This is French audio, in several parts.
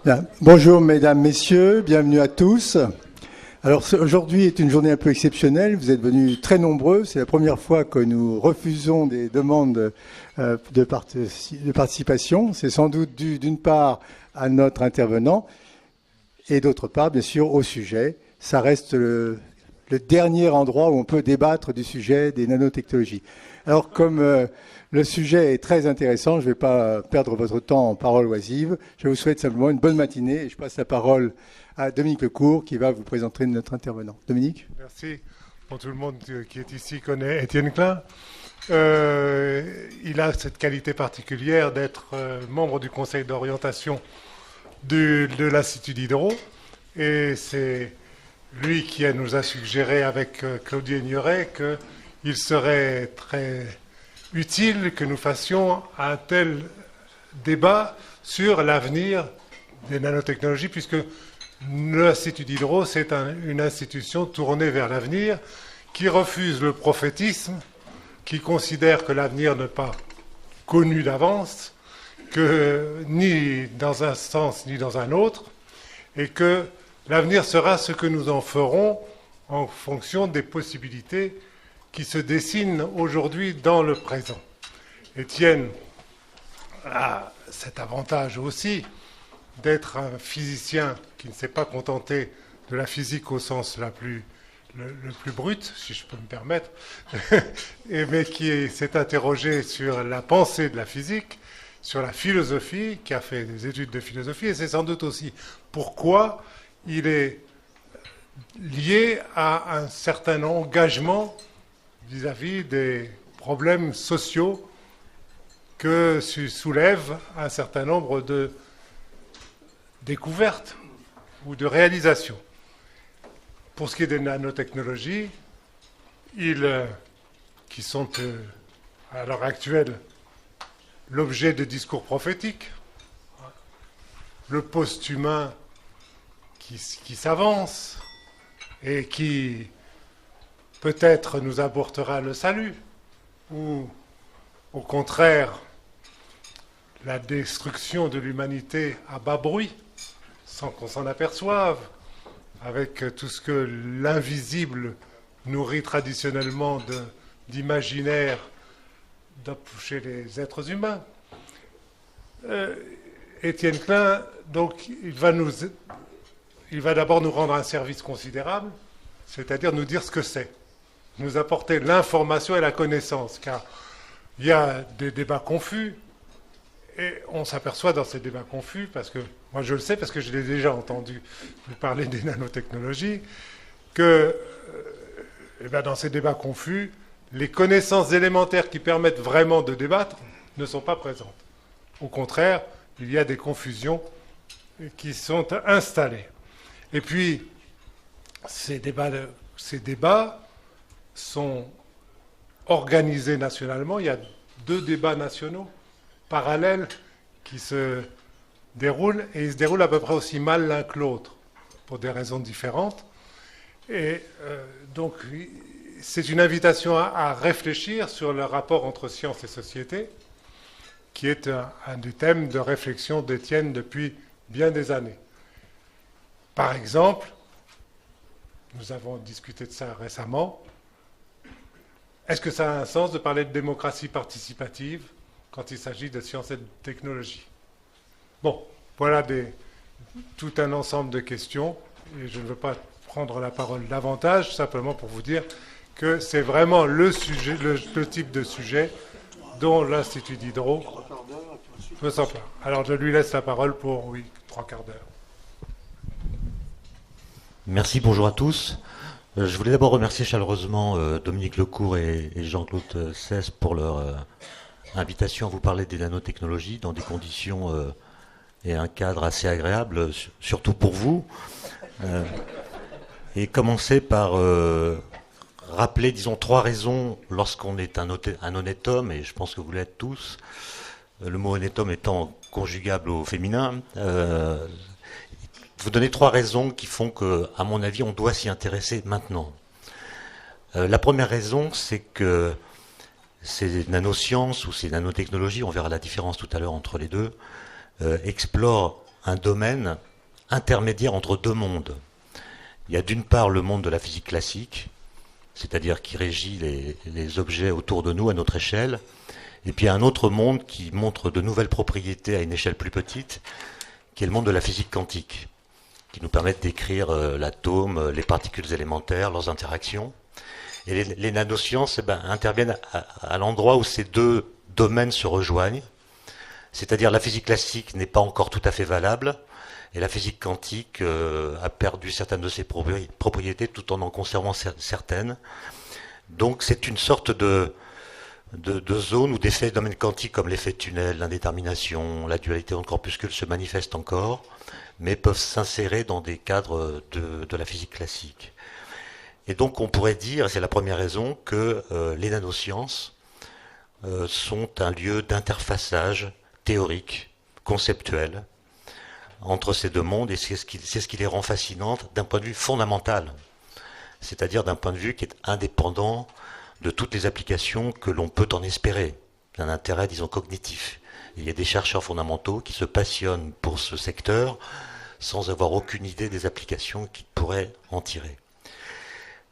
Bien. Bonjour mesdames, messieurs, bienvenue à tous. Alors aujourd'hui est une journée un peu exceptionnelle, vous êtes venus très nombreux, c'est la première fois que nous refusons des demandes de participation. C'est sans doute dû d'une part à notre intervenant et d'autre part bien sûr au sujet. Ça reste le dernier endroit où on peut débattre du sujet des nanotechnologies. Alors comme le sujet est très intéressant, je ne vais pas perdre votre temps en paroles oisives. Je vous souhaite simplement une bonne matinée et je passe la parole à Dominique Lecourt qui va vous présenter notre intervenant. Dominique. Merci. Bon, tout le monde qui est ici connaît Étienne Klein. Il a cette qualité particulière d'être membre du conseil d'orientation de l'Institut Diderot. Et c'est lui qui nous a suggéré avec Claudie Aigneret qu'il serait très utile que nous fassions un tel débat sur l'avenir des nanotechnologies, puisque l'Institut Diderot, c'est une institution tournée vers l'avenir, qui refuse le prophétisme, qui considère que l'avenir n'est pas connu d'avance, que ni dans un sens ni dans un autre, et que l'avenir sera ce que nous en ferons en fonction des possibilités qui se dessinent aujourd'hui dans le présent. Étienne a cet avantage aussi d'être un physicien qui ne s'est pas contenté de la physique au sens le plus brut, si je peux me permettre, mais qui s'est interrogé sur la pensée de la physique, sur la philosophie, qui a fait des études de philosophie, et c'est sans doute aussi pourquoi il est lié à un certain engagement vis-à-vis des problèmes sociaux que soulèvent un certain nombre de découvertes ou de réalisations. Pour ce qui est des nanotechnologies, qui sont à l'heure actuelle l'objet de discours prophétiques, le post-humain qui s'avance et qui peut-être nous apportera le salut, ou au contraire la destruction de l'humanité à bas bruit, sans qu'on s'en aperçoive, avec tout ce que l'invisible nourrit traditionnellement d'imaginaire chez les êtres humains. Étienne Klein, donc, il va d'abord nous rendre un service considérable, c'est-à-dire nous dire ce que c'est, nous apporter l'information et la connaissance, car il y a des débats confus, et on s'aperçoit dans ces débats confus, parce que moi je le sais, parce que je l'ai déjà entendu vous parler des nanotechnologies, que dans ces débats confus, les connaissances élémentaires qui permettent vraiment de débattre ne sont pas présentes. Au contraire, il y a des confusions qui sont installées. Et puis, ces débats sont organisés nationalement. Il y a 2 débats nationaux parallèles qui se déroulent, et ils se déroulent à peu près aussi mal l'un que l'autre, pour des raisons différentes. Et donc, c'est une invitation à réfléchir sur le rapport entre science et société, qui est un des thèmes de réflexion d'Étienne depuis bien des années. Par exemple, nous avons discuté de ça récemment, est-ce que ça a un sens de parler de démocratie participative quand il s'agit de sciences et de technologie? Bon, voilà tout un ensemble de questions, et je ne veux pas prendre la parole davantage, simplement pour vous dire que c'est vraiment le sujet, le type de sujet dont l'Institut Diderot me semble. Alors je lui laisse la parole pour, 3/4 d'heure. Merci, bonjour à tous. Je voulais d'abord remercier chaleureusement Dominique Lecourt et Jean-Claude Cesse pour leur invitation à vous parler des nanotechnologies dans des conditions et un cadre assez agréable, surtout pour vous. Et commencer par rappeler, disons, 3 raisons lorsqu'on est un honnête homme, et je pense que vous l'êtes tous, le mot honnête homme étant conjugable au féminin, vous donner 3 raisons qui font que, à mon avis, on doit s'y intéresser maintenant. La première raison, c'est que ces nanosciences ou ces nanotechnologies, on verra la différence tout à l'heure entre les deux, explorent un domaine intermédiaire entre deux mondes. Il y a d'une part le monde de la physique classique, c'est-à-dire qui régit les objets autour de nous à notre échelle, et puis il y a un autre monde qui montre de nouvelles propriétés à une échelle plus petite, qui est le monde de la physique quantique, qui nous permet de décrire l'atome, les particules élémentaires, leurs interactions. Et les nanosciences interviennent à l'endroit où ces deux domaines se rejoignent, c'est-à-dire la physique classique n'est pas encore tout à fait valable, et la physique quantique a perdu certaines de ses propriétés tout en conservant certaines. Donc c'est une sorte de zone où des phénomènes quantiques comme l'effet tunnel, l'indétermination, la dualité en corpuscule se manifestent encore, mais peuvent s'insérer dans des cadres de la physique classique. Et donc on pourrait dire, et c'est la première raison, que les nanosciences sont un lieu d'interfaçage théorique, conceptuel, entre ces deux mondes, et c'est ce qui les rend fascinantes d'un point de vue fondamental, c'est-à-dire d'un point de vue qui est indépendant de toutes les applications que l'on peut en espérer, d'un intérêt, disons, cognitif. Il y a des chercheurs fondamentaux qui se passionnent pour ce secteur sans avoir aucune idée des applications qu'ils pourraient en tirer.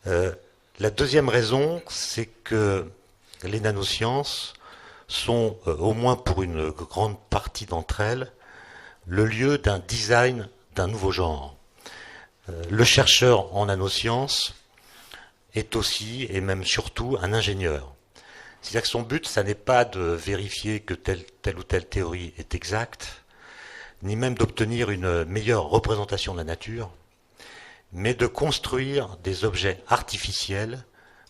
La deuxième raison, c'est que les nanosciences sont, au moins pour une grande partie d'entre elles, le lieu d'un design d'un nouveau genre. Le chercheur en nanosciences est aussi, et même surtout, un ingénieur. C'est-à-dire que son but, ça n'est pas de vérifier que telle ou telle théorie est exacte, ni même d'obtenir une meilleure représentation de la nature, mais de construire des objets artificiels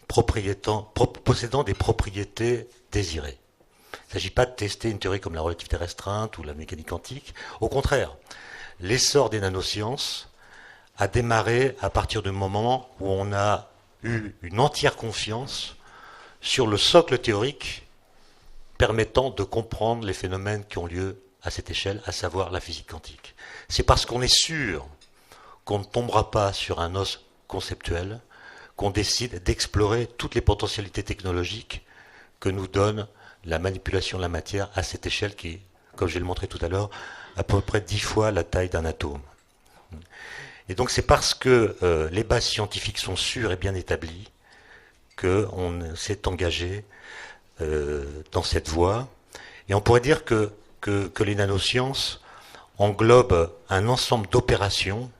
possédant des propriétés désirées. Il ne s'agit pas de tester une théorie comme la relativité restreinte ou la mécanique quantique. Au contraire, l'essor des nanosciences a démarré à partir du moment où on a eu une entière confiance sur le socle théorique permettant de comprendre les phénomènes qui ont lieu à cette échelle, à savoir la physique quantique. C'est parce qu'on est sûr qu'on ne tombera pas sur un os conceptuel qu'on décide d'explorer toutes les potentialités technologiques que nous donne la manipulation de la matière à cette échelle qui est, comme je vais le montrer tout à l'heure, à peu près 10 fois la taille d'un atome. Et donc c'est parce que les bases scientifiques sont sûres et bien établies qu'on s'est engagé dans cette voie. Et on pourrait dire que les nanosciences englobent un ensemble d'opérations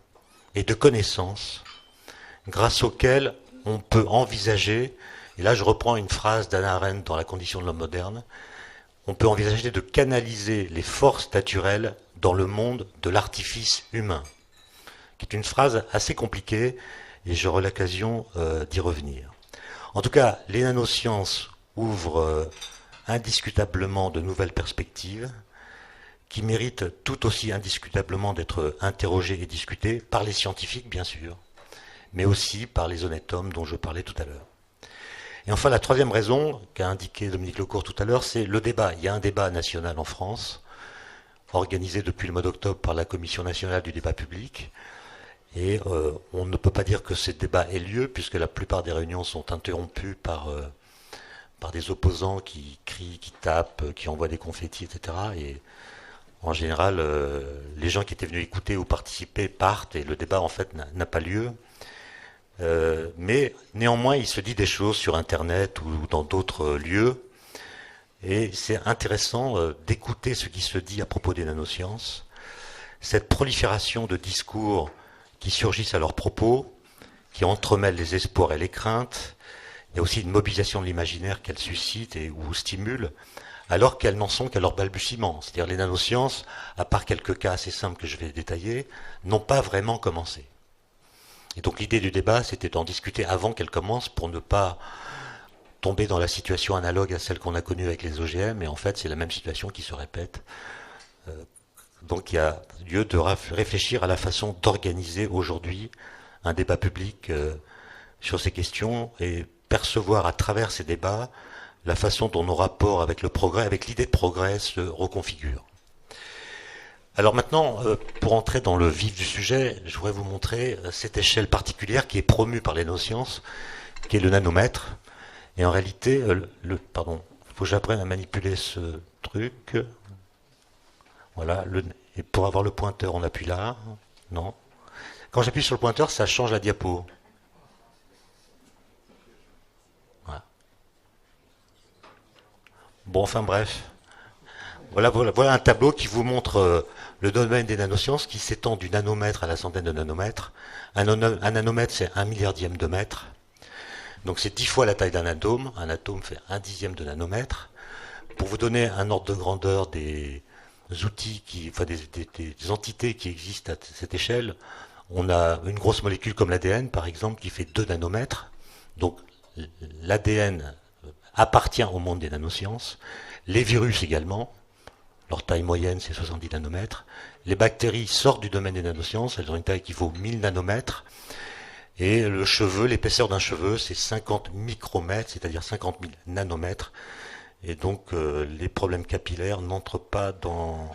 et de connaissances grâce auxquelles on peut envisager, et là je reprends une phrase d'Hannah Arendt dans La condition de l'homme moderne, on peut envisager de canaliser les forces naturelles dans le monde de l'artifice humain, qui est une phrase assez compliquée, et j'aurai l'occasion d'y revenir. En tout cas, les nanosciences ouvrent indiscutablement de nouvelles perspectives, qui méritent tout aussi indiscutablement d'être interrogées et discutées par les scientifiques, bien sûr, mais aussi par les honnêtes hommes dont je parlais tout à l'heure. Et enfin, la troisième raison qu'a indiqué Dominique Lecourt tout à l'heure, c'est le débat. Il y a un débat national en France, organisé depuis le mois d'octobre par la Commission nationale du débat public, et on ne peut pas dire que ce débat ait lieu, puisque la plupart des réunions sont interrompues par des opposants qui crient, qui tapent, qui envoient des confettis, etc. Et en général, les gens qui étaient venus écouter ou participer partent, et le débat, en fait, n'a pas lieu. Mais néanmoins, il se dit des choses sur Internet ou dans d'autres lieux, et c'est intéressant d'écouter ce qui se dit à propos des nanosciences, cette prolifération de discours qui surgissent à leur propos, qui entremêlent les espoirs et les craintes. Il y a aussi une mobilisation de l'imaginaire qu'elles suscitent ou stimulent, alors qu'elles n'en sont qu'à leur balbutiement. C'est-à-dire les nanosciences, à part quelques cas assez simples que je vais détailler, n'ont pas vraiment commencé. Et donc l'idée du débat, c'était d'en discuter avant qu'elle commence pour ne pas tomber dans la situation analogue à celle qu'on a connue avec les OGM, et en fait c'est la même situation qui se répète. Donc il y a lieu de réfléchir à la façon d'organiser aujourd'hui un débat public sur ces questions et percevoir à travers ces débats la façon dont nos rapports avec le progrès, avec l'idée de progrès se reconfigurent. Alors maintenant, pour entrer dans le vif du sujet, je voudrais vous montrer cette échelle particulière qui est promue par les neurosciences, qui est le nanomètre. Et en réalité, il faut que j'apprenne à manipuler ce truc. Voilà, Et pour avoir le pointeur, on appuie là. Non. Quand j'appuie sur le pointeur, ça change la diapo. Voilà. Bon, enfin bref. Voilà un tableau qui vous montre le domaine des nanosciences qui s'étend du nanomètre à la centaine de nanomètres. Un nanomètre, c'est 1 milliardième de mètre. Donc c'est 10 fois la taille d'un atome. Un atome fait 1/10 de nanomètre. Pour vous donner un ordre de grandeur des outils, des entités qui existent à cette échelle, on a une grosse molécule comme l'ADN, par exemple, qui fait 2 nanomètres. Donc l'ADN appartient au monde des nanosciences. Les virus également. Leur taille moyenne, c'est 70 nanomètres. Les bactéries sortent du domaine des nanosciences. Elles ont une taille qui vaut 1000 nanomètres. Et le cheveu, l'épaisseur d'un cheveu, c'est 50 micromètres, c'est-à-dire 50 000 nanomètres. Et donc, les problèmes capillaires n'entrent pas dans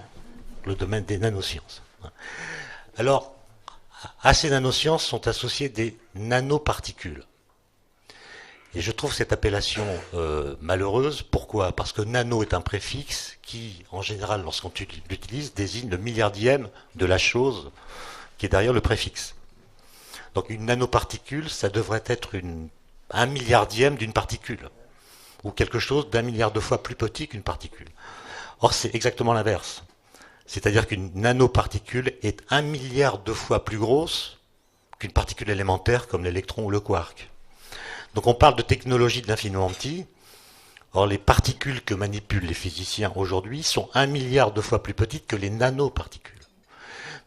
le domaine des nanosciences. Alors, à ces nanosciences sont associées des nanoparticules. Et je trouve cette appellation malheureuse. Pourquoi? Parce que nano est un préfixe qui, en général, lorsqu'on l'utilise, désigne le milliardième de la chose qui est derrière le préfixe. Donc une nanoparticule, ça devrait être un milliardième d'une particule, ou quelque chose d'1 milliard de fois plus petit qu'une particule. Or, c'est exactement l'inverse. C'est-à-dire qu'une nanoparticule est 1 milliard de fois plus grosse qu'une particule élémentaire comme l'électron ou le quark. Donc on parle de technologie de l'infiniment petit. Or, les particules que manipulent les physiciens aujourd'hui sont 1 milliard de fois plus petites que les nanoparticules.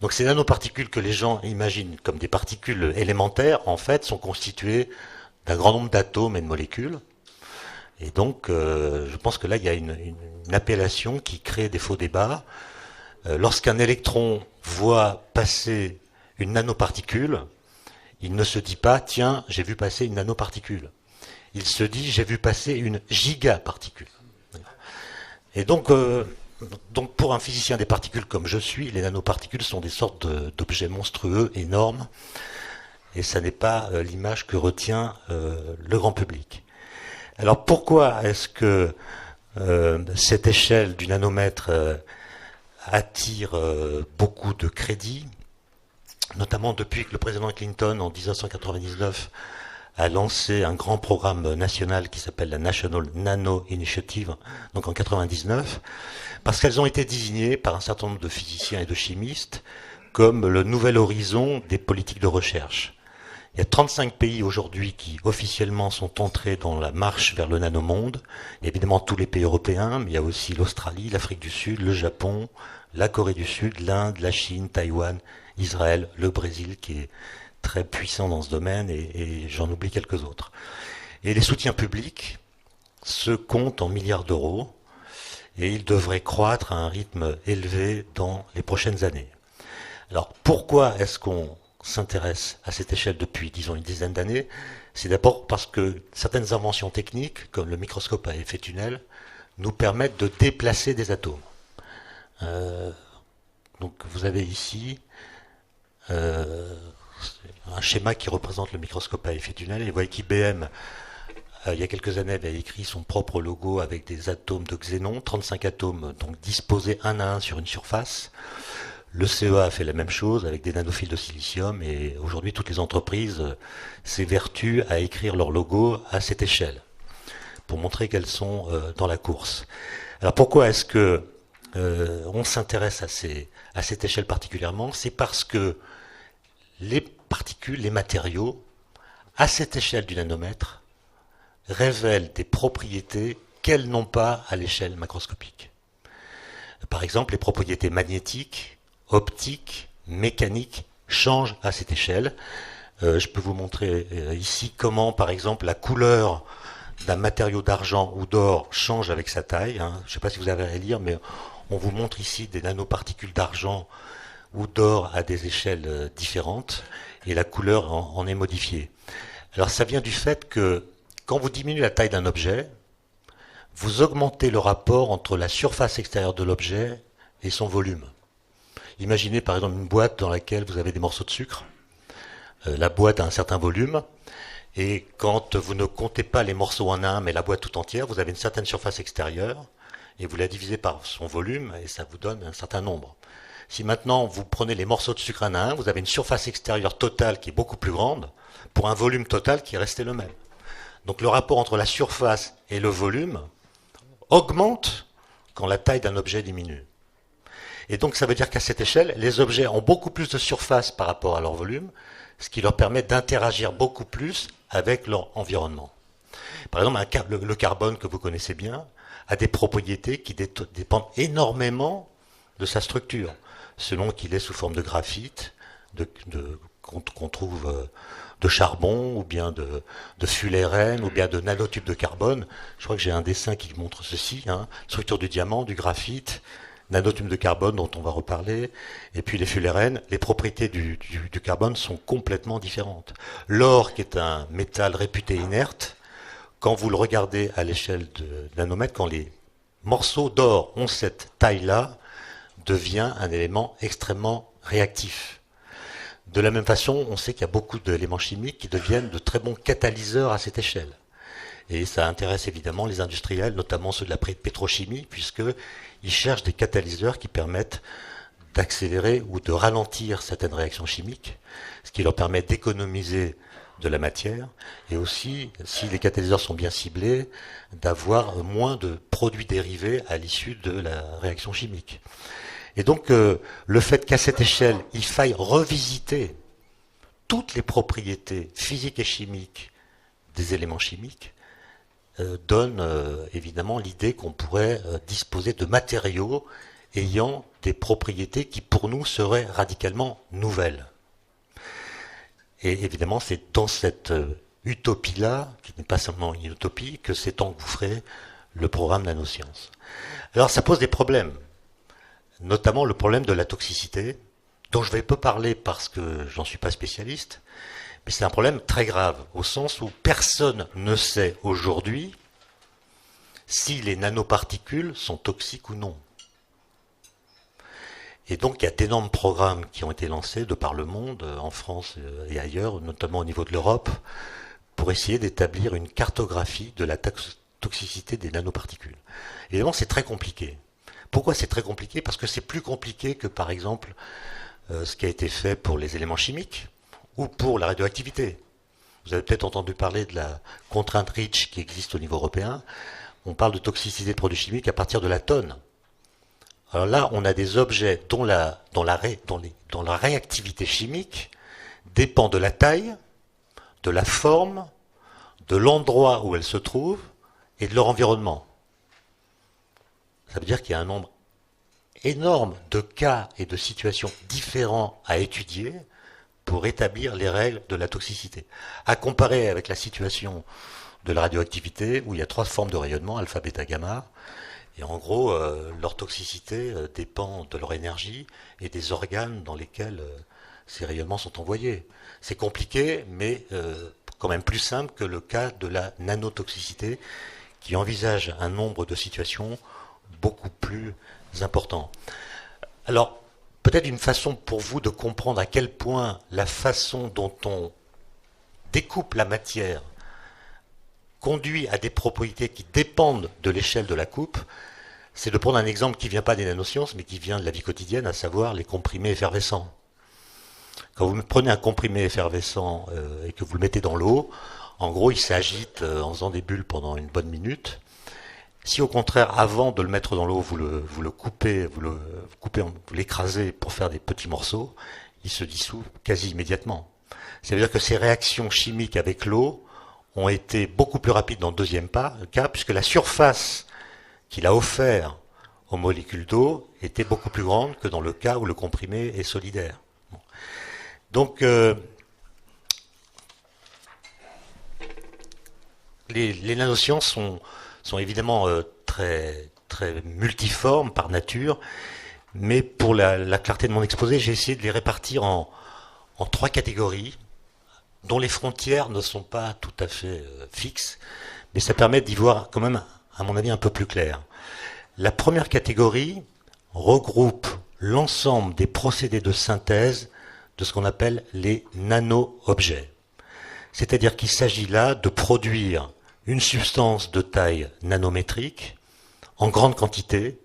Donc ces nanoparticules que les gens imaginent comme des particules élémentaires, en fait, sont constituées d'un grand nombre d'atomes et de molécules. Et donc, je pense que là, il y a une appellation qui crée des faux débats. Lorsqu'un électron voit passer une nanoparticule, il ne se dit pas, tiens, j'ai vu passer une nanoparticule. Il se dit, j'ai vu passer une gigaparticule. Et donc pour un physicien des particules comme je suis, les nanoparticules sont des sortes d'objets monstrueux, énormes, et ça n'est pas l'image que retient le grand public. Alors pourquoi est-ce que cette échelle du nanomètre attire beaucoup de crédit, notamment depuis que le président Clinton, en 1999, a lancé un grand programme national qui s'appelle la National Nano Initiative, donc en 1999, parce qu'elles ont été désignées par un certain nombre de physiciens et de chimistes comme le nouvel horizon des politiques de recherche. Il y a 35 pays aujourd'hui qui officiellement sont entrés dans la marche vers le nanomonde. Il y a évidemment tous les pays européens, mais il y a aussi l'Australie, l'Afrique du Sud, le Japon, la Corée du Sud, l'Inde, la Chine, Taïwan, Israël, le Brésil qui est très puissant dans ce domaine et j'en oublie quelques autres. Et les soutiens publics se comptent en milliards d'euros et ils devraient croître à un rythme élevé dans les prochaines années. Alors pourquoi est-ce qu'on s'intéresse à cette échelle depuis, disons, une dizaine d'années? C'est d'abord parce que certaines inventions techniques, comme le microscope à effet tunnel, nous permettent de déplacer des atomes. Donc vous avez ici un schéma qui représente le microscope à effet tunnel. Et vous voyez qu'IBM, il y a quelques années, avait écrit son propre logo avec des atomes de xénon, 35 atomes donc disposés un à un sur une surface. Le CEA a fait la même chose avec des nanophiles de silicium et aujourd'hui toutes les entreprises s'évertuent à écrire leur logo à cette échelle pour montrer qu'elles sont dans la course. Alors pourquoi est-ce que on s'intéresse à cette échelle particulièrement? C'est parce que les particules, les matériaux, à cette échelle du nanomètre, révèlent des propriétés qu'elles n'ont pas à l'échelle macroscopique. Par exemple, les propriétés magnétiques, optiques, mécaniques changent à cette échelle. Je peux vous montrer ici comment, par exemple, la couleur d'un matériau d'argent ou d'or change avec sa taille. Je ne sais pas si vous avez à lire, mais on vous montre ici des nanoparticules d'argent ou d'or à des échelles différentes, et la couleur en est modifiée. Alors ça vient du fait que quand vous diminuez la taille d'un objet, vous augmentez le rapport entre la surface extérieure de l'objet et son volume. Imaginez par exemple une boîte dans laquelle vous avez des morceaux de sucre. La boîte a un certain volume, et quand vous ne comptez pas les morceaux en un, mais la boîte tout entière, vous avez une certaine surface extérieure, et vous la divisez par son volume, et ça vous donne un certain nombre. Si maintenant vous prenez les morceaux de sucre un à un, vous avez une surface extérieure totale qui est beaucoup plus grande pour un volume total qui est resté le même. Donc le rapport entre la surface et le volume augmente quand la taille d'un objet diminue. Et donc ça veut dire qu'à cette échelle, les objets ont beaucoup plus de surface par rapport à leur volume, ce qui leur permet d'interagir beaucoup plus avec leur environnement. Par exemple, le carbone que vous connaissez bien a des propriétés qui dépendent énormément de sa structure, selon qu'il est sous forme de graphite, qu'on trouve de charbon, ou bien de fullerène, ou bien de nanotubes de carbone. Je crois que j'ai un dessin qui montre ceci, structure du diamant, du graphite, nanotubes de carbone dont on va reparler, et puis les fullerènes. Les propriétés du carbone sont complètement différentes. L'or, qui est un métal réputé inerte, quand vous le regardez à l'échelle de nanomètres, quand les morceaux d'or ont cette taille-là, devient un élément extrêmement réactif. De la même façon, on sait qu'il y a beaucoup d'éléments chimiques qui deviennent de très bons catalyseurs à cette échelle. Et ça intéresse évidemment les industriels, notamment ceux de la pétrochimie, puisqu'ils cherchent des catalyseurs qui permettent d'accélérer ou de ralentir certaines réactions chimiques, ce qui leur permet d'économiser de la matière, et aussi, si les catalyseurs sont bien ciblés, d'avoir moins de produits dérivés à l'issue de la réaction chimique. Et donc, le fait qu'à cette échelle, il faille revisiter toutes les propriétés physiques et chimiques des éléments chimiques, donne évidemment l'idée qu'on pourrait disposer de matériaux ayant des propriétés qui, pour nous, seraient radicalement nouvelles. Et évidemment, c'est dans cette utopie-là, qui n'est pas seulement une utopie, que s'est engouffré le programme Nanosciences. Alors, ça pose des problèmes, notamment le problème de la toxicité, dont je vais peu parler parce que j'en suis pas spécialiste, mais c'est un problème très grave, au sens où personne ne sait aujourd'hui si les nanoparticules sont toxiques ou non. Et donc il y a d'énormes programmes qui ont été lancés de par le monde, en France et ailleurs, notamment au niveau de l'Europe, pour essayer d'établir une cartographie de la toxicité des nanoparticules. Évidemment, c'est très compliqué. Pourquoi c'est très compliqué? Parce que c'est plus compliqué que, par exemple, ce qui a été fait pour les éléments chimiques ou pour la radioactivité. Vous avez peut-être entendu parler de la contrainte REACH qui existe au niveau européen. On parle de toxicité de produits chimiques à partir de la tonne. Alors là, on a des objets dont la réactivité chimique dépend de la taille, de la forme, de l'endroit où elles se trouvent et de leur environnement. Ça veut dire qu'il y a un nombre énorme de cas et de situations différents à étudier pour établir les règles de la toxicité. À comparer avec la situation de la radioactivité, où il y a 3 formes de rayonnement, alpha, bêta, gamma, et en gros, leur toxicité dépend de leur énergie et des organes dans lesquels ces rayonnements sont envoyés. C'est compliqué, mais quand même plus simple que le cas de la nanotoxicité, qui envisage un nombre de situations beaucoup plus important. Alors, peut-être une façon pour vous de comprendre à quel point la façon dont on découpe la matière conduit à des propriétés qui dépendent de l'échelle de la coupe, c'est de prendre un exemple qui ne vient pas des nanosciences, mais qui vient de la vie quotidienne, à savoir les comprimés effervescents. Quand vous prenez un comprimé effervescent et que vous le mettez dans l'eau, en gros, il s'agite en faisant des bulles pendant une bonne minute. Si au contraire, avant de le mettre dans l'eau, vous le coupez, vous l'écrasez pour faire des petits morceaux, il se dissout quasi immédiatement. Ça veut dire que ces réactions chimiques avec l'eau ont été beaucoup plus rapides dans le deuxième cas, puisque la surface qu'il a offert aux molécules d'eau était beaucoup plus grande que dans le cas où le comprimé est solidaire. Donc, les nanosciences sont évidemment très, très multiformes par nature, mais pour la clarté de mon exposé, j'ai essayé de les répartir en 3 catégories, dont les frontières ne sont pas tout à fait fixes, mais ça permet d'y voir quand même, à mon avis, un peu plus clair. La première catégorie regroupe l'ensemble des procédés de synthèse de ce qu'on appelle les nano-objets. C'est-à-dire qu'il s'agit là de produire une substance de taille nanométrique en grande quantité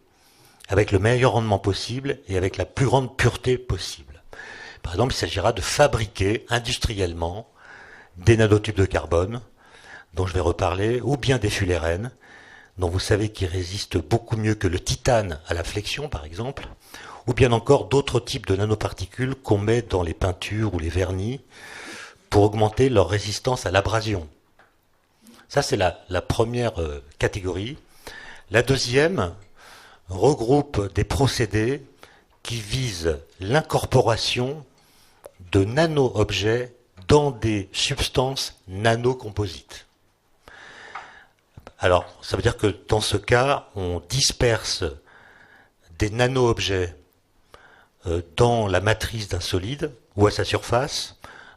avec le meilleur rendement possible et avec la plus grande pureté possible. Par exemple, il s'agira de fabriquer industriellement des nanotubes de carbone, dont je vais reparler, ou bien des fullérenes, dont vous savez qu'ils résistent beaucoup mieux que le titane à la flexion, par exemple, ou bien encore d'autres types de nanoparticules qu'on met dans les peintures ou les vernis pour augmenter leur résistance à l'abrasion. Ça, c'est la première catégorie. La deuxième regroupe des procédés qui visent l'incorporation de nano-objets dans des substances nanocomposites. Alors, ça veut dire que dans ce cas, on disperse des nano-objets dans la matrice d'un solide ou à sa surface,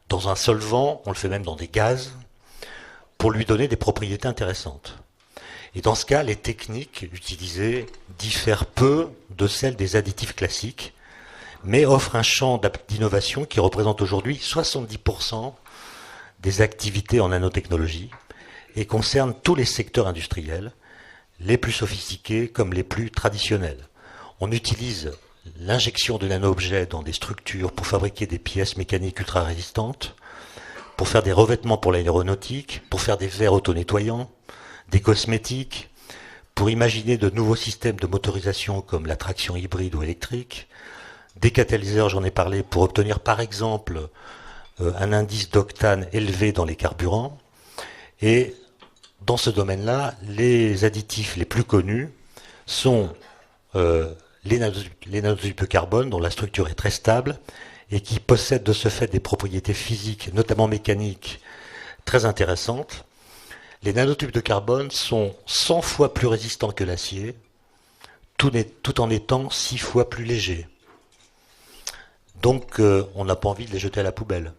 dans un solvant, on le fait même dans des gaz, pour lui donner des propriétés intéressantes. Et dans ce cas, les techniques utilisées diffèrent peu de celles des additifs classiques, mais offrent un champ d'innovation qui représente aujourd'hui 70% des activités en nanotechnologie et concerne tous les secteurs industriels, les plus sophistiqués comme les plus traditionnels. On utilise l'injection de nano-objets dans des structures pour fabriquer des pièces mécaniques ultra résistantes, pour faire des revêtements pour l'aéronautique, pour faire des verres auto-nettoyants, des cosmétiques, pour imaginer de nouveaux systèmes de motorisation comme la traction hybride ou électrique, des catalyseurs, j'en ai parlé, pour obtenir par exemple un indice d'octane élevé dans les carburants. Et dans ce domaine-là, les additifs les plus connus sont les nanotubes de carbone, dont la structure est très stable et qui possèdent de ce fait des propriétés physiques, notamment mécaniques, très intéressantes. Les nanotubes de carbone sont 100 fois plus résistants que l'acier, tout en étant 6 fois plus légers. Donc on n'a pas envie de les jeter à la poubelle.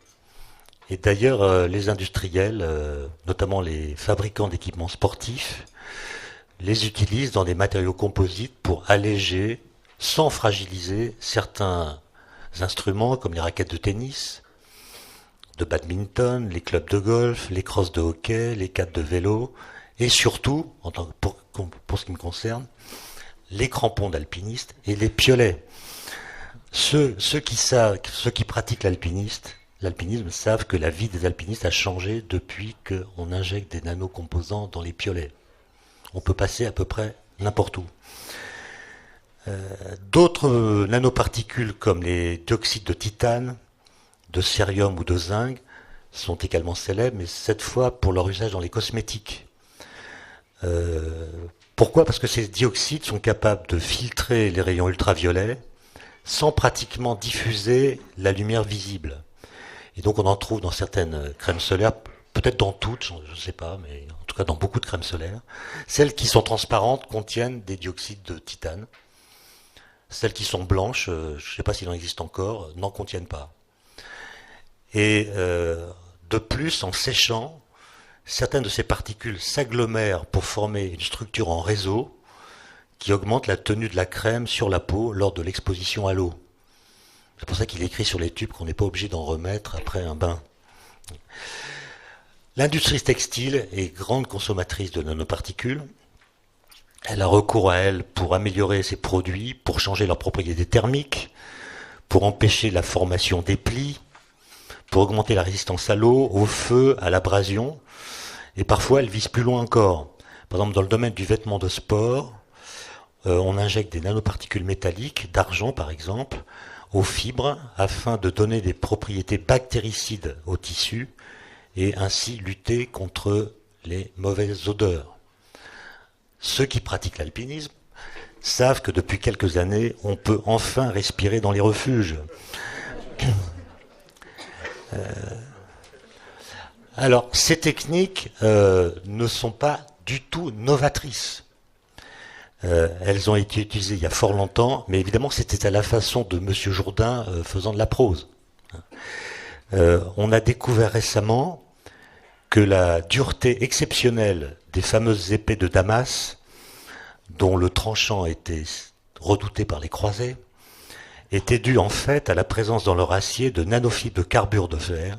Et d'ailleurs, les industriels, notamment les fabricants d'équipements sportifs, les utilisent dans des matériaux composites pour alléger, sans fragiliser, certains instruments comme les raquettes de tennis, de badminton, les clubs de golf, les crosses de hockey, les cadres de vélo, et surtout, pour ce qui me concerne, les crampons d'alpinistes et les piolets. Ceux qui pratiquent l'alpinisme savent que la vie des alpinistes a changé depuis qu'on injecte des nanocomposants dans les piolets. On peut passer à peu près n'importe où. D'autres nanoparticules comme les dioxydes de titane, de cérium ou de zinc sont également célèbres, mais cette fois pour leur usage dans les cosmétiques. Pourquoi ? Parce que ces dioxydes sont capables de filtrer les rayons ultraviolets sans pratiquement diffuser la lumière visible. Et donc on en trouve dans certaines crèmes solaires, peut-être dans toutes, je ne sais pas, mais en tout cas dans beaucoup de crèmes solaires. Celles qui sont transparentes contiennent des dioxydes de titane. Celles qui sont blanches, je ne sais pas s'il en existe encore, n'en contiennent pas. Et de plus, en séchant, certaines de ces particules s'agglomèrent pour former une structure en réseau qui augmente la tenue de la crème sur la peau lors de l'exposition à l'eau. C'est pour ça qu'il est écrit sur les tubes qu'on n'est pas obligé d'en remettre après un bain. L'industrie textile est grande consommatrice de nanoparticules. Elle a recours à elles pour améliorer ses produits, pour changer leurs propriétés thermiques, pour empêcher la formation des plis, pour augmenter la résistance à l'eau, au feu, à l'abrasion. Et parfois, elles visent plus loin encore. Par exemple, dans le domaine du vêtement de sport, on injecte des nanoparticules métalliques, d'argent par exemple, aux fibres afin de donner des propriétés bactéricides aux tissus et ainsi lutter contre les mauvaises odeurs. Ceux qui pratiquent l'alpinisme savent que depuis quelques années, on peut enfin respirer dans les refuges. Alors, ces techniques ne sont pas du tout novatrices. Elles ont été utilisées il y a fort longtemps, mais évidemment c'était à la façon de M. Jourdain faisant de la prose. On a découvert récemment que la dureté exceptionnelle des fameuses épées de Damas, dont le tranchant était redouté par les croisés, était due en fait à la présence dans leur acier de nanofibres de carbure de fer,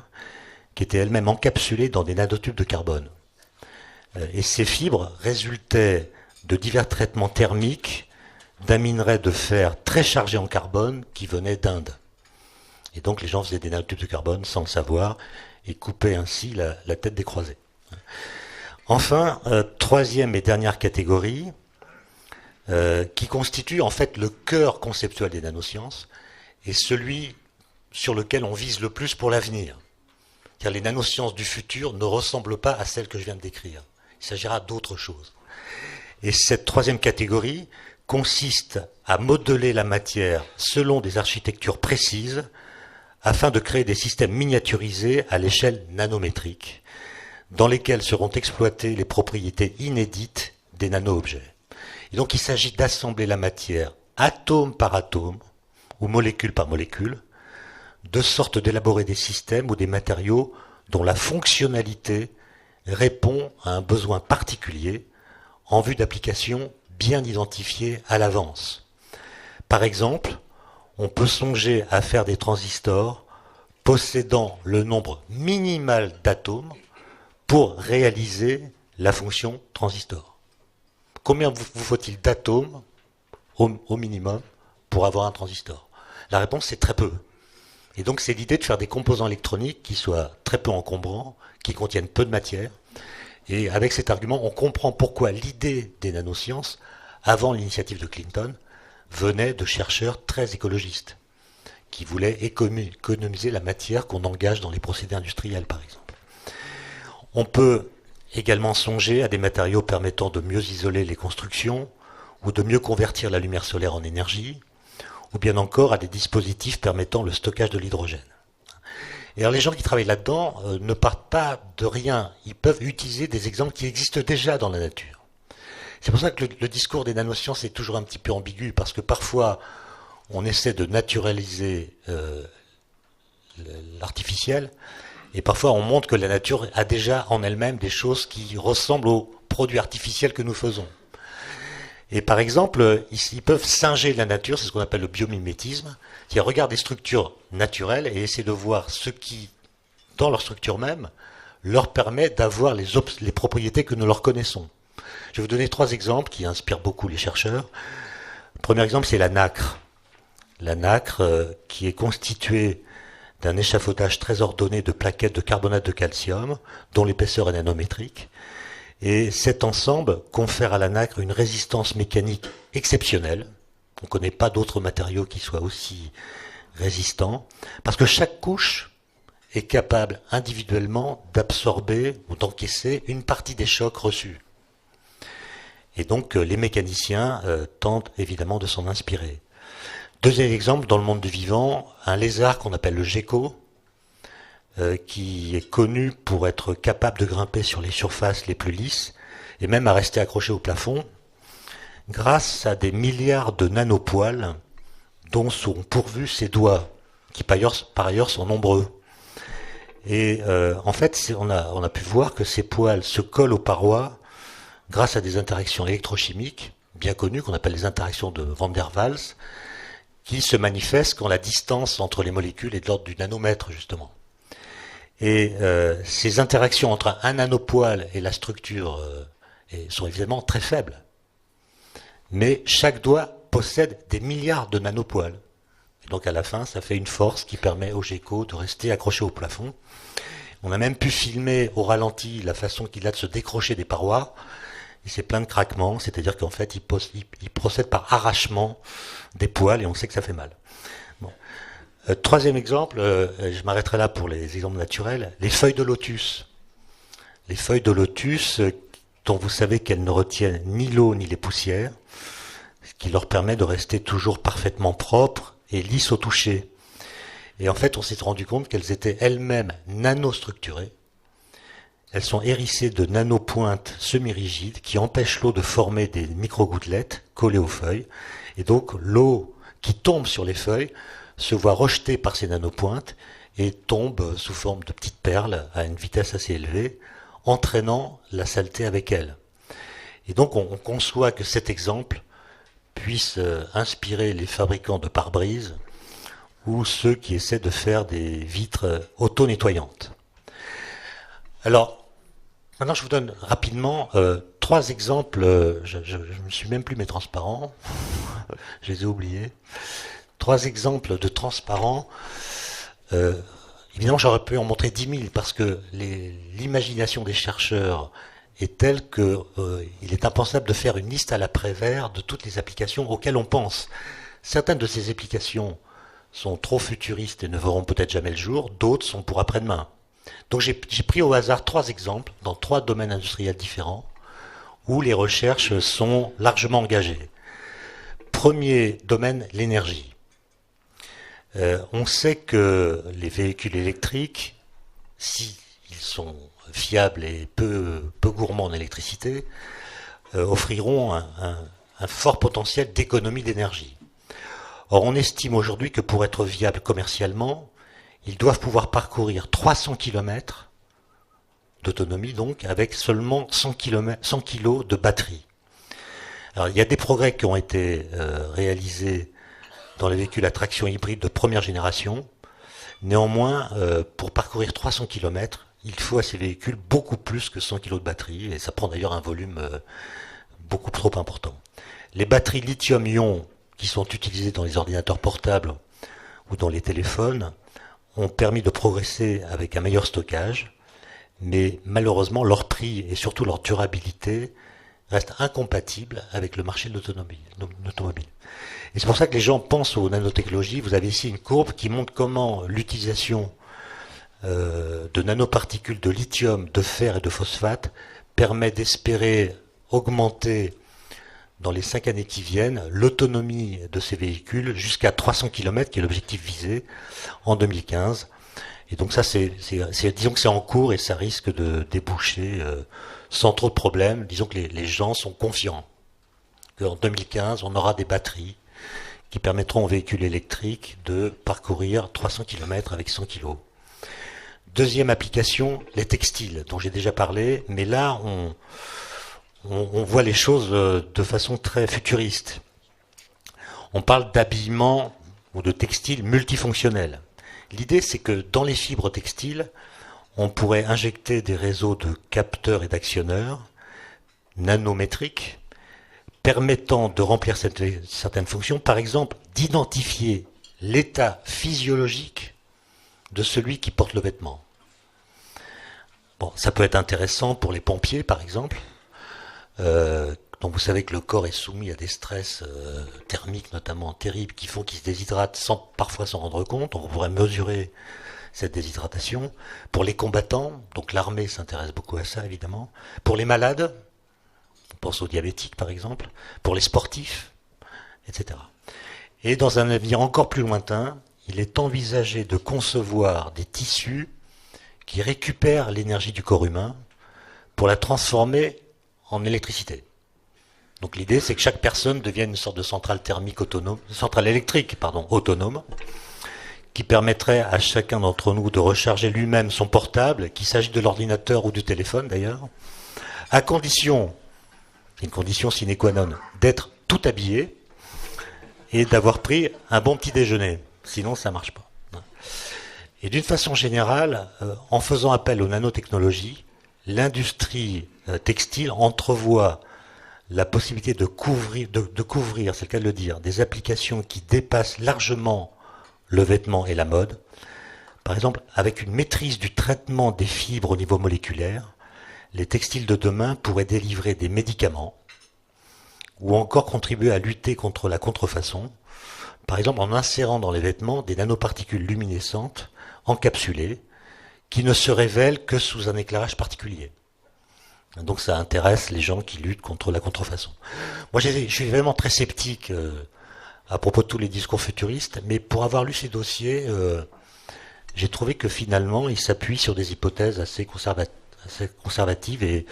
qui étaient elles-mêmes encapsulées dans des nanotubes de carbone. Et ces fibres résultaient de divers traitements thermiques d'un minerai de fer très chargé en carbone qui venait d'Inde. Et donc les gens faisaient des nanotubes de carbone sans le savoir et coupaient ainsi la tête des croisés. Enfin, troisième et dernière catégorie, qui constitue en fait le cœur conceptuel des nanosciences et celui sur lequel on vise le plus pour l'avenir. Car les nanosciences du futur ne ressemblent pas à celles que je viens de décrire. Il s'agira d'autre chose. Et cette troisième catégorie consiste à modeler la matière selon des architectures précises afin de créer des systèmes miniaturisés à l'échelle nanométrique dans lesquels seront exploitées les propriétés inédites des nano-objets. Et donc il s'agit d'assembler la matière atome par atome ou molécule par molécule, de sorte d'élaborer des systèmes ou des matériaux dont la fonctionnalité répond à un besoin particulier en vue d'applications bien identifiées à l'avance. Par exemple, on peut songer à faire des transistors possédant le nombre minimal d'atomes pour réaliser la fonction transistor. Combien vous faut-il d'atomes au minimum pour avoir un transistor? La réponse, c'est très peu. Et donc, c'est l'idée de faire des composants électroniques qui soient très peu encombrants, qui contiennent peu de matière. Et avec cet argument, on comprend pourquoi l'idée des nanosciences, avant l'initiative de Clinton, venait de chercheurs très écologistes, qui voulaient économiser la matière qu'on engage dans les procédés industriels, par exemple. On peut également songer à des matériaux permettant de mieux isoler les constructions, ou de mieux convertir la lumière solaire en énergie, ou bien encore à des dispositifs permettant le stockage de l'hydrogène. Et alors les gens qui travaillent là-dedans ne partent pas de rien, ils peuvent utiliser des exemples qui existent déjà dans la nature. C'est pour ça que le discours des nanosciences est toujours un petit peu ambigu, parce que parfois on essaie de naturaliser l'artificiel, et parfois on montre que la nature a déjà en elle-même des choses qui ressemblent aux produits artificiels que nous faisons. Et par exemple, ils peuvent singer la nature, c'est ce qu'on appelle le biomimétisme, qui regarde des structures naturelles et essaie de voir ce qui, dans leur structure même, leur permet d'avoir les propriétés que nous leur connaissons. Je vais vous donner 3 exemples qui inspirent beaucoup les chercheurs. Le premier exemple, c'est la nacre. La nacre qui est constituée d'un échafaudage très ordonné de plaquettes de carbonate de calcium, dont l'épaisseur est nanométrique. Et cet ensemble confère à la nacre une résistance mécanique exceptionnelle. On ne connaît pas d'autres matériaux qui soient aussi résistants, parce que chaque couche est capable individuellement d'absorber ou d'encaisser une partie des chocs reçus. Et donc les mécaniciens tentent évidemment de s'en inspirer. Deuxième exemple, dans le monde du vivant, un lézard qu'on appelle le gecko, qui est connu pour être capable de grimper sur les surfaces les plus lisses et même à rester accroché au plafond, grâce à des milliards de nanopoils dont sont pourvus ses doigts, qui par ailleurs sont nombreux. Et en fait, on a pu voir que ces poils se collent aux parois grâce à des interactions électrochimiques bien connues, qu'on appelle les interactions de Van der Waals, qui se manifestent quand la distance entre les molécules est de l'ordre du nanomètre, justement. Et ces interactions entre un nanopoil et la structure sont évidemment très faibles. Mais chaque doigt possède des milliards de nanopoils. Et donc à la fin, ça fait une force qui permet au gecko de rester accroché au plafond. On a même pu filmer au ralenti la façon qu'il a de se décrocher des parois. Et c'est plein de craquements, c'est-à-dire qu'en fait, il procède par arrachement des poils et on sait que ça fait mal. Bon. Troisième exemple, je m'arrêterai là pour les exemples naturels, les feuilles de lotus. Les feuilles de lotus, dont vous savez qu'elles ne retiennent ni l'eau ni les poussières, ce qui leur permet de rester toujours parfaitement propres et lisses au toucher. Et en fait, on s'est rendu compte qu'elles étaient elles-mêmes nanostructurées. Elles sont hérissées de nanopointes semi-rigides qui empêchent l'eau de former des micro-gouttelettes collées aux feuilles. Et donc, l'eau qui tombe sur les feuilles se voit rejetée par ces nanopointes et tombe sous forme de petites perles à une vitesse assez élevée, entraînant la saleté avec elle. Et donc, on conçoit que cet exemple puisse inspirer les fabricants de pare-brise ou ceux qui essaient de faire des vitres auto-nettoyantes. Alors, maintenant, je vous donne rapidement 3 exemples. Je ne suis même plus mes transparents. je les ai oubliés. 3 exemples de transparents. Évidemment, j'aurais pu en montrer 10 000 parce que l'imagination des chercheurs est telle qu'il est impensable de faire une liste à l'après-vert de toutes les applications auxquelles on pense. Certaines de ces applications sont trop futuristes et ne verront peut-être jamais le jour, d'autres sont pour après-demain. Donc j'ai pris au hasard 3 exemples dans 3 domaines industriels différents où les recherches sont largement engagées. Premier domaine, l'énergie. On sait que les véhicules électriques, s'ils sont fiables et peu gourmands en électricité, offriront un fort potentiel d'économie d'énergie. Or, on estime aujourd'hui que pour être viables commercialement, ils doivent pouvoir parcourir 300 km d'autonomie, donc, avec seulement 100 kg de batterie. Alors, il y a des progrès qui ont été réalisés dans les véhicules à traction hybride de première génération. Néanmoins, pour parcourir 300 km, il faut à ces véhicules beaucoup plus que 100 kg de batterie, et ça prend d'ailleurs un volume beaucoup trop important. Les batteries lithium-ion qui sont utilisées dans les ordinateurs portables ou dans les téléphones ont permis de progresser avec un meilleur stockage, mais malheureusement leur prix et surtout leur durabilité restent incompatibles avec le marché de l'automobile. Et c'est pour ça que les gens pensent aux nanotechnologies. Vous avez ici une courbe qui montre comment l'utilisation de nanoparticules de lithium, de fer et de phosphate permet d'espérer augmenter dans les 5 années qui viennent l'autonomie de ces véhicules jusqu'à 300 km, qui est l'objectif visé en 2015. Et donc ça, disons que c'est en cours et ça risque de déboucher sans trop de problèmes. Disons que les gens sont confiants qu'en 2015, on aura des batteries qui permettront aux véhicules électriques de parcourir 300 km avec 100 kg. Deuxième application, les textiles, dont j'ai déjà parlé, mais là, on voit les choses de façon très futuriste. On parle d'habillement ou de textile multifonctionnel. L'idée, c'est que dans les fibres textiles, on pourrait injecter des réseaux de capteurs et d'actionneurs nanométriques permettant de remplir certaines fonctions, par exemple d'identifier l'état physiologique de celui qui porte le vêtement. Bon, ça peut être intéressant pour les pompiers, par exemple. Donc vous savez que le corps est soumis à des stress thermiques notamment terribles qui font qu'il se déshydrate parfois sans rendre compte. Donc on pourrait mesurer cette déshydratation. Pour les combattants, donc l'armée s'intéresse beaucoup à ça évidemment. Pour les malades, on pense aux diabétiques par exemple. Pour les sportifs, etc. Et dans un avenir encore plus lointain, il est envisagé de concevoir des tissus qui récupèrent l'énergie du corps humain pour la transformer en électricité. Donc l'idée, c'est que chaque personne devienne une sorte de centrale thermique autonome, autonome, qui permettrait à chacun d'entre nous de recharger lui-même son portable, qu'il s'agisse de l'ordinateur ou du téléphone d'ailleurs, à condition, c'est une condition sine qua non, d'être tout habillé et d'avoir pris un bon petit déjeuner. Sinon, ça ne marche pas. Et d'une façon générale, en faisant appel aux nanotechnologies, l'industrie textile entrevoit la possibilité de couvrir, c'est le cas de le dire, des applications qui dépassent largement le vêtement et la mode. Par exemple, avec une maîtrise du traitement des fibres au niveau moléculaire, les textiles de demain pourraient délivrer des médicaments ou encore contribuer à lutter contre la contrefaçon, par exemple en insérant dans les vêtements des nanoparticules luminescentes encapsulées qui ne se révèlent que sous un éclairage particulier. Donc ça intéresse les gens qui luttent contre la contrefaçon. Moi je suis vraiment très sceptique à propos de tous les discours futuristes, mais pour avoir lu ces dossiers, j'ai trouvé que finalement ils s'appuient sur des hypothèses assez conservatives et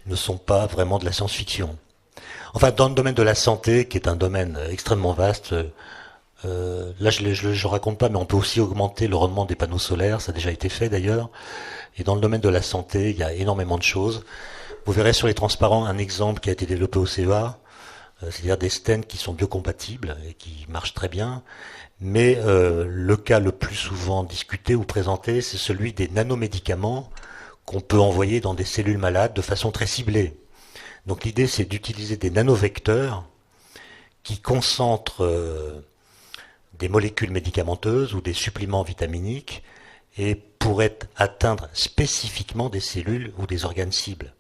ne sont pas vraiment de la science-fiction. Enfin, dans le domaine de la santé, qui est un domaine extrêmement vaste, là je raconte pas, mais on peut aussi augmenter le rendement des panneaux solaires, ça a déjà été fait d'ailleurs. Et dans le domaine de la santé, il y a énormément de choses. Vous verrez sur les transparents un exemple qui a été développé au CEA, c'est-à-dire des stents qui sont biocompatibles et qui marchent très bien. Mais le cas le plus souvent discuté ou présenté, c'est celui des nanomédicaments qu'on peut envoyer dans des cellules malades de façon très ciblée. Donc l'idée, c'est d'utiliser des nanovecteurs qui concentrent des molécules médicamenteuses ou des suppléments vitaminiques et pourraient atteindre spécifiquement des cellules ou des organes cibles.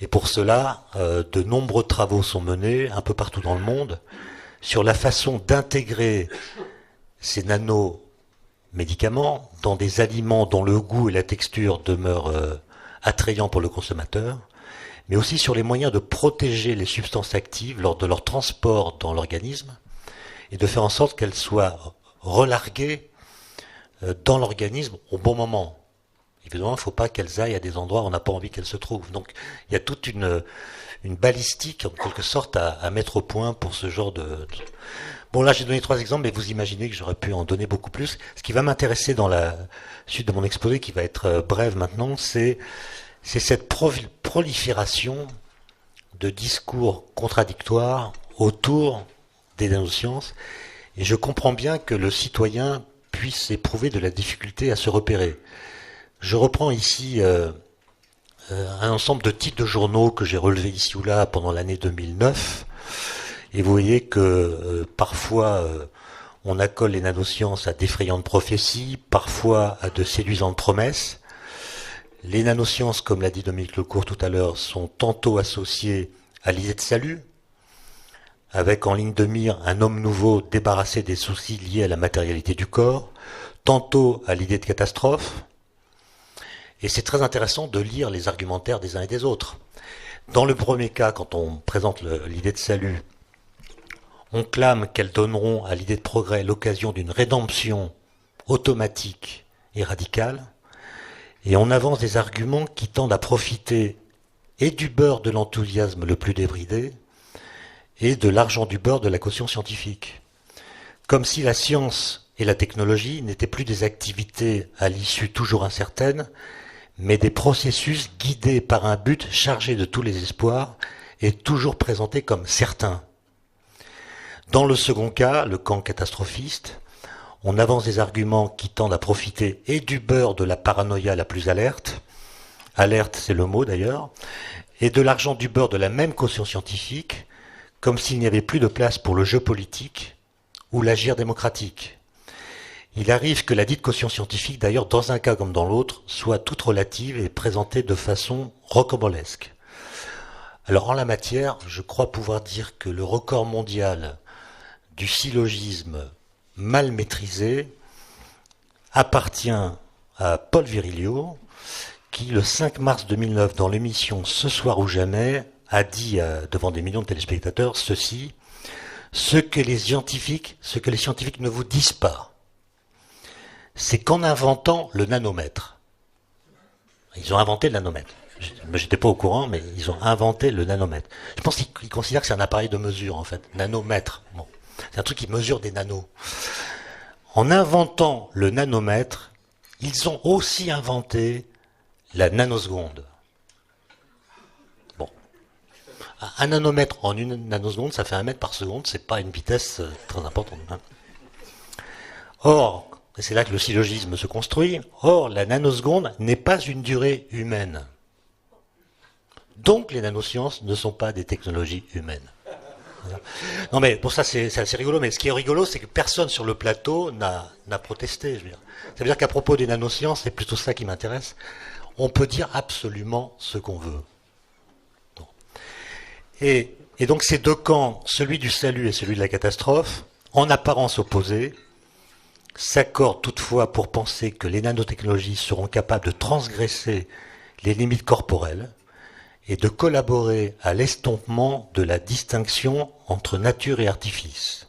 Et pour cela, de nombreux travaux sont menés un peu partout dans le monde sur la façon d'intégrer ces nanomédicaments dans des aliments dont le goût et la texture demeurent attrayants pour le consommateur, mais aussi sur les moyens de protéger les substances actives lors de leur transport dans l'organisme et de faire en sorte qu'elles soient relarguées dans l'organisme au bon moment. Évidemment, il ne faut pas qu'elles aillent à des endroits où on n'a pas envie qu'elles se trouvent. Donc, il y a toute une balistique, en quelque sorte, à mettre au point pour ce genre de... Bon, là, j'ai donné 3 exemples, mais vous imaginez que j'aurais pu en donner beaucoup plus. Ce qui va m'intéresser dans la suite de mon exposé, qui va être brève maintenant, c'est cette prolifération de discours contradictoires autour des nanosciences. Et je comprends bien que le citoyen puisse éprouver de la difficulté à se repérer. Je reprends ici un ensemble de titres de journaux que j'ai relevés ici ou là pendant l'année 2009. Et vous voyez que parfois on accole les nanosciences à d'effrayantes prophéties, parfois à de séduisantes promesses. Les nanosciences, comme l'a dit Dominique Lecourt tout à l'heure, sont tantôt associées à l'idée de salut, avec en ligne de mire un homme nouveau débarrassé des soucis liés à la matérialité du corps, tantôt à l'idée de catastrophe. Et c'est très intéressant de lire les argumentaires des uns et des autres. Dans le premier cas, quand on présente l'idée de salut, on clame qu'elles donneront à l'idée de progrès l'occasion d'une rédemption automatique et radicale, et on avance des arguments qui tendent à profiter et du beurre de l'enthousiasme le plus débridé, et de l'argent du beurre de la caution scientifique. Comme si la science et la technologie n'étaient plus des activités à l'issue toujours incertaine, mais des processus guidés par un but chargé de tous les espoirs et toujours présentés comme certains. Dans le second cas, le camp catastrophiste, on avance des arguments qui tendent à profiter et du beurre de la paranoïa la plus alerte, alerte c'est le mot d'ailleurs, et de l'argent du beurre de la même caution scientifique, comme s'il n'y avait plus de place pour le jeu politique ou l'agir démocratique. Il arrive que la dite caution scientifique, d'ailleurs, dans un cas comme dans l'autre, soit toute relative et présentée de façon rocambolesque. Alors, en la matière, je crois pouvoir dire que le record mondial du syllogisme mal maîtrisé appartient à Paul Virilio, qui, le 5 mars 2009, dans l'émission Ce soir ou jamais, a dit devant des millions de téléspectateurs ceci: ce que les scientifiques ne vous disent pas, c'est qu'en inventant le nanomètre, ils ont inventé le nanomètre. J'étais pas au courant, mais ils ont inventé le nanomètre. Je pense qu'ils considèrent que c'est un appareil de mesure, en fait. Nanomètre. Bon. C'est un truc qui mesure des nanos. En inventant le nanomètre, ils ont aussi inventé la nanoseconde. Bon. Un nanomètre en une nanoseconde, ça fait 1 mètre par seconde, c'est pas une vitesse très importante. Hein. Or, et c'est là que le syllogisme se construit, or la nanoseconde n'est pas une durée humaine. Donc les nanosciences ne sont pas des technologies humaines. Voilà. Non mais pour ça c'est assez rigolo, mais ce qui est rigolo c'est que personne sur le plateau n'a protesté. Je veux dire. Ça veut dire qu'à propos des nanosciences, c'est plutôt ça qui m'intéresse, on peut dire absolument ce qu'on veut. Bon. Et donc ces deux camps, celui du salut et celui de la catastrophe, en apparence opposés, s'accordent toutefois pour penser que les nanotechnologies seront capables de transgresser les limites corporelles et de collaborer à l'estompement de la distinction entre nature et artifice.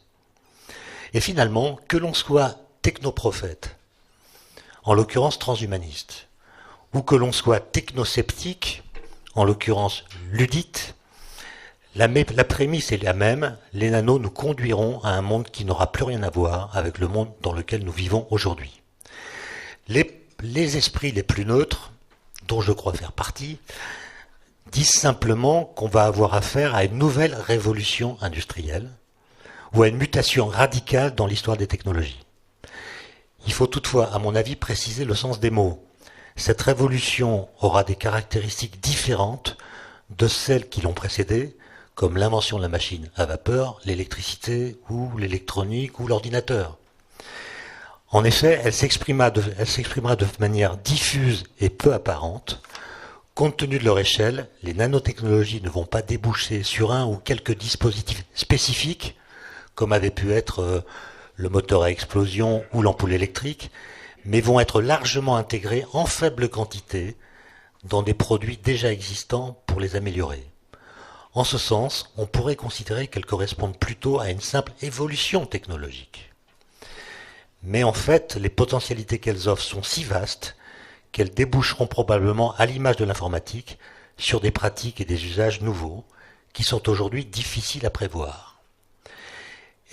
Et finalement, que l'on soit technoprophète, en l'occurrence transhumaniste, ou que l'on soit technosceptique, en l'occurrence luddite, la prémisse est la même, les nanos nous conduiront à un monde qui n'aura plus rien à voir avec le monde dans lequel nous vivons aujourd'hui. Les esprits les plus neutres, dont je crois faire partie, disent simplement qu'on va avoir affaire à une nouvelle révolution industrielle ou à une mutation radicale dans l'histoire des technologies. Il faut toutefois, à mon avis, préciser le sens des mots. Cette révolution aura des caractéristiques différentes de celles qui l'ont précédée, comme l'invention de la machine à vapeur, l'électricité ou l'électronique ou l'ordinateur. En effet, elle s'exprimera de manière diffuse et peu apparente. Compte tenu de leur échelle, les nanotechnologies ne vont pas déboucher sur un ou quelques dispositifs spécifiques, comme avait pu être le moteur à explosion ou l'ampoule électrique, mais vont être largement intégrées en faible quantité dans des produits déjà existants pour les améliorer. En ce sens, on pourrait considérer qu'elles correspondent plutôt à une simple évolution technologique. Mais en fait, les potentialités qu'elles offrent sont si vastes qu'elles déboucheront probablement, à l'image de l'informatique, sur des pratiques et des usages nouveaux qui sont aujourd'hui difficiles à prévoir.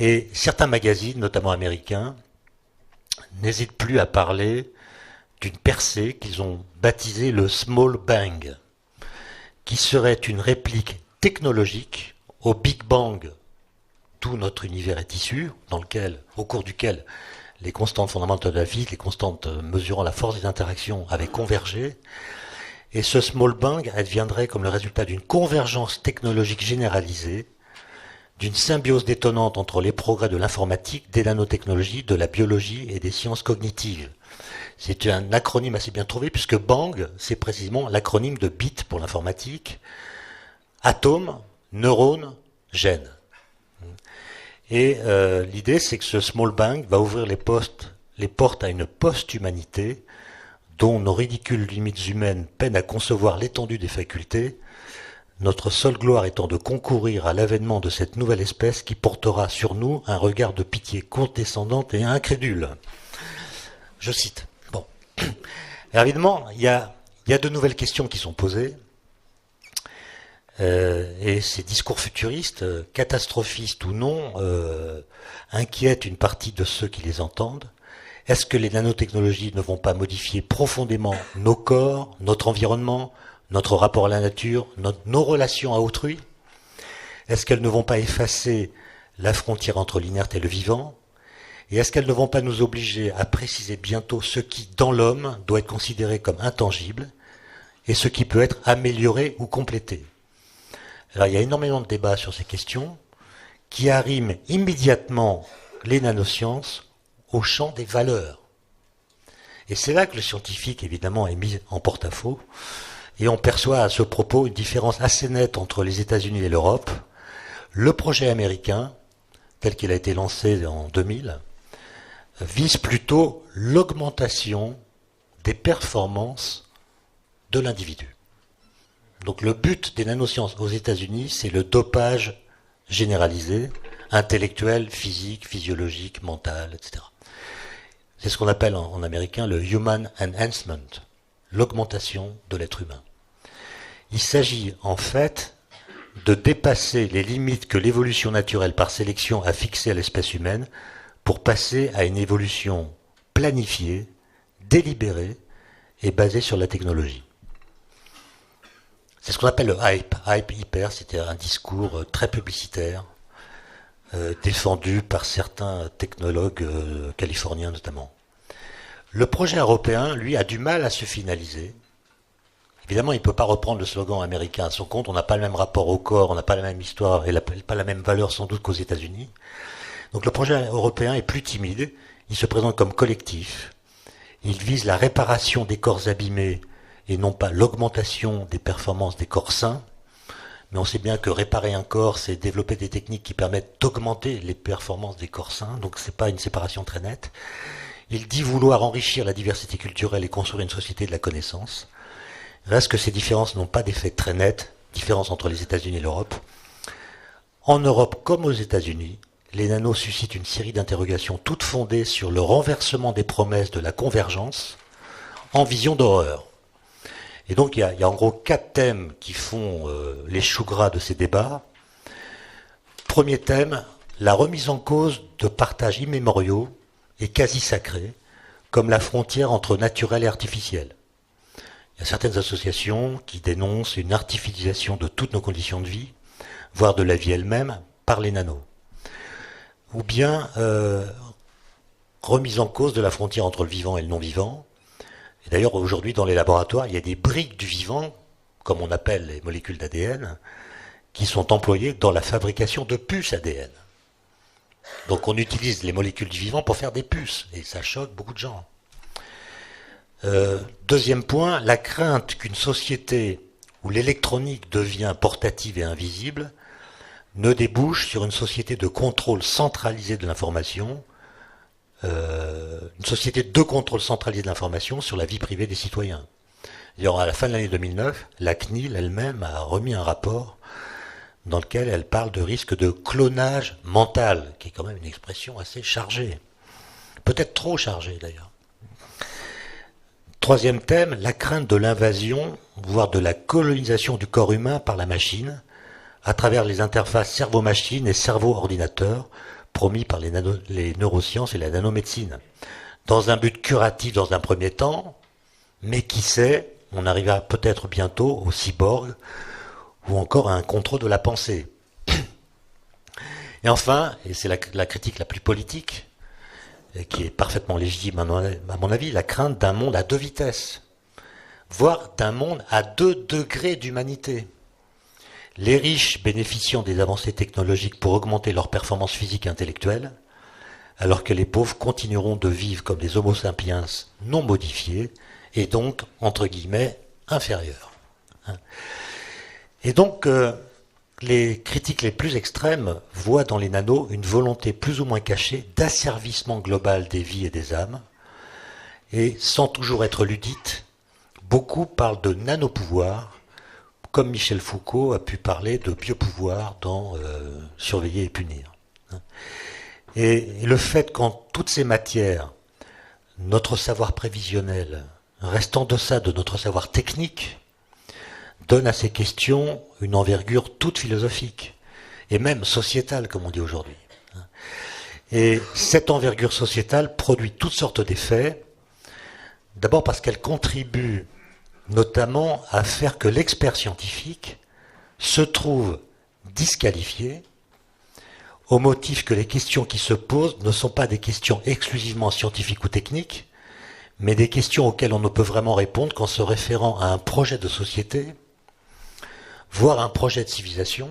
Et certains magazines, notamment américains, n'hésitent plus à parler d'une percée qu'ils ont baptisée le Small Bang, qui serait une réplique technologique au Big Bang. Tout notre univers est issu, au cours duquel les constantes fondamentales de la vie, les constantes mesurant la force des interactions avaient convergé, et ce Small Bang adviendrait comme le résultat d'une convergence technologique généralisée, d'une symbiose détonnante entre les progrès de l'informatique, des nanotechnologies, de la biologie et des sciences cognitives. C'est un acronyme assez bien trouvé, puisque Bang, c'est précisément l'acronyme de bit pour l'informatique, atome, neurone, gène. Et l'idée, c'est que ce Small Bang va ouvrir les portes à une post-humanité dont nos ridicules limites humaines peinent à concevoir l'étendue des facultés, notre seule gloire étant de concourir à l'avènement de cette nouvelle espèce qui portera sur nous un regard de pitié condescendante et incrédule. Je cite. Bon. Alors évidemment, il y a de nouvelles questions qui sont posées. Et ces discours futuristes, catastrophistes ou non, inquiètent une partie de ceux qui les entendent. Est-ce que les nanotechnologies ne vont pas modifier profondément nos corps, notre environnement, notre rapport à la nature, nos relations à autrui? Est-ce qu'elles ne vont pas effacer la frontière entre l'inerte et le vivant? Et est-ce qu'elles ne vont pas nous obliger à préciser bientôt ce qui, dans l'homme, doit être considéré comme intangible et ce qui peut être amélioré ou complété? Alors il y a énormément de débats sur ces questions qui arriment immédiatement les nanosciences au champ des valeurs. Et c'est là que le scientifique, évidemment, est mis en porte-à-faux, et on perçoit à ce propos une différence assez nette entre les États-Unis et l'Europe. Le projet américain, tel qu'il a été lancé en 2000, vise plutôt l'augmentation des performances de l'individu. Donc le but des nanosciences aux États-Unis, c'est le dopage généralisé, intellectuel, physique, physiologique, mental, etc. C'est ce qu'on appelle en américain le Human Enhancement, l'augmentation de l'être humain. Il s'agit en fait de dépasser les limites que l'évolution naturelle par sélection a fixées à l'espèce humaine pour passer à une évolution planifiée, délibérée et basée sur la technologie. C'est ce qu'on appelle le hype hyper, c'était un discours très publicitaire, défendu par certains technologues californiens notamment. Le projet européen, lui, a du mal à se finaliser. Évidemment, il ne peut pas reprendre le slogan américain à son compte, on n'a pas le même rapport au corps, on n'a pas la même histoire et pas la même valeur sans doute qu'aux États-Unis. Donc le projet européen est plus timide, il se présente comme collectif, il vise la réparation des corps abîmés et non pas l'augmentation des performances des corps sains. Mais on sait bien que réparer un corps, c'est développer des techniques qui permettent d'augmenter les performances des corps sains, donc c'est pas une séparation très nette. Il dit vouloir enrichir la diversité culturelle et construire une société de la connaissance. Reste que ces différences n'ont pas d'effet très net, différence entre les États-Unis et l'Europe. En Europe comme aux États-Unis, les nanos suscitent une série d'interrogations toutes fondées sur le renversement des promesses de la convergence en vision d'horreur. Et donc il y a en gros 4 thèmes qui font les choux gras de ces débats. Premier thème, la remise en cause de partages immémoriaux et quasi sacrés, comme la frontière entre naturel et artificiel. Il y a certaines associations qui dénoncent une artificialisation de toutes nos conditions de vie, voire de la vie elle-même, par les nanos. Ou bien remise en cause de la frontière entre le vivant et le non-vivant. Et d'ailleurs, aujourd'hui, dans les laboratoires, il y a des briques du vivant, comme on appelle les molécules d'ADN, qui sont employés dans la fabrication de puces ADN. Donc on utilise les molécules du vivant pour faire des puces, et ça choque beaucoup de gens. Deuxième point, la crainte qu'une société où l'électronique devient portative et invisible ne débouche sur une société de contrôle centralisé de l'information, une société de contrôle centralisé de l'information sur la vie privée des citoyens. D'ailleurs, à la fin de l'année 2009, la CNIL elle-même a remis un rapport dans lequel elle parle de risque de clonage mental, qui est quand même une expression assez chargée. Peut-être trop chargée d'ailleurs. Troisième thème, la crainte de l'invasion, voire de la colonisation du corps humain par la machine, à travers les interfaces cerveau-machine et cerveau-ordinateur, promis par les neurosciences et la nanomédecine. Dans un but curatif dans un premier temps, mais qui sait, on arrivera peut-être bientôt au cyborg, ou encore à un contrôle de la pensée. Et enfin, et c'est la critique la plus politique, et qui est parfaitement légitime à mon avis, la crainte d'un monde à 2 vitesses, voire d'un monde à 2 degrés d'humanité. Les riches bénéficiant des avancées technologiques pour augmenter leur performance physique et intellectuelle, alors que les pauvres continueront de vivre comme des homo sapiens non modifiés, et donc, entre guillemets, inférieurs. Et donc, les critiques les plus extrêmes voient dans les nanos une volonté plus ou moins cachée d'asservissement global des vies et des âmes, et sans toujours être ludite, beaucoup parlent de nanopouvoir, comme Michel Foucault a pu parler de biopouvoir dans Surveiller et punir. Et le fait qu'en toutes ces matières, notre savoir prévisionnel reste en deçà de notre savoir technique, donne à ces questions une envergure toute philosophique, et même sociétale, comme on dit aujourd'hui. Et cette envergure sociétale produit toutes sortes d'effets, d'abord parce qu'elle contribue notamment à faire que l'expert scientifique se trouve disqualifié au motif que les questions qui se posent ne sont pas des questions exclusivement scientifiques ou techniques, mais des questions auxquelles on ne peut vraiment répondre qu'en se référant à un projet de société, voire un projet de civilisation,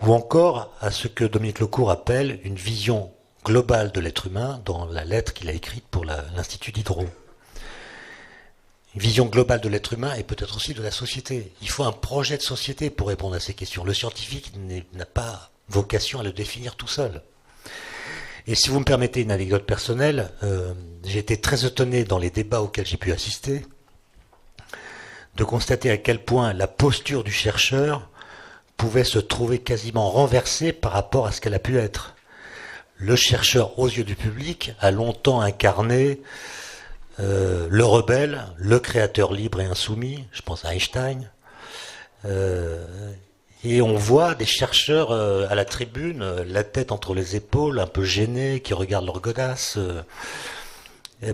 ou encore à ce que Dominique Lecourt appelle une vision globale de l'être humain dans la lettre qu'il a écrite pour l'Institut Diderot. Une vision globale de l'être humain et peut-être aussi de la société. Il faut un projet de société pour répondre à ces questions. Le scientifique n'a pas vocation à le définir tout seul. Et si vous me permettez une anecdote personnelle, j'ai été très étonné dans les débats auxquels j'ai pu assister de constater à quel point la posture du chercheur pouvait se trouver quasiment renversée par rapport à ce qu'elle a pu être. Le chercheur, aux yeux du public, a longtemps incarné le rebelle, le créateur libre et insoumis, je pense à Einstein, et on voit des chercheurs à la tribune, la tête entre les épaules, un peu gênés, qui regardent leur godasse,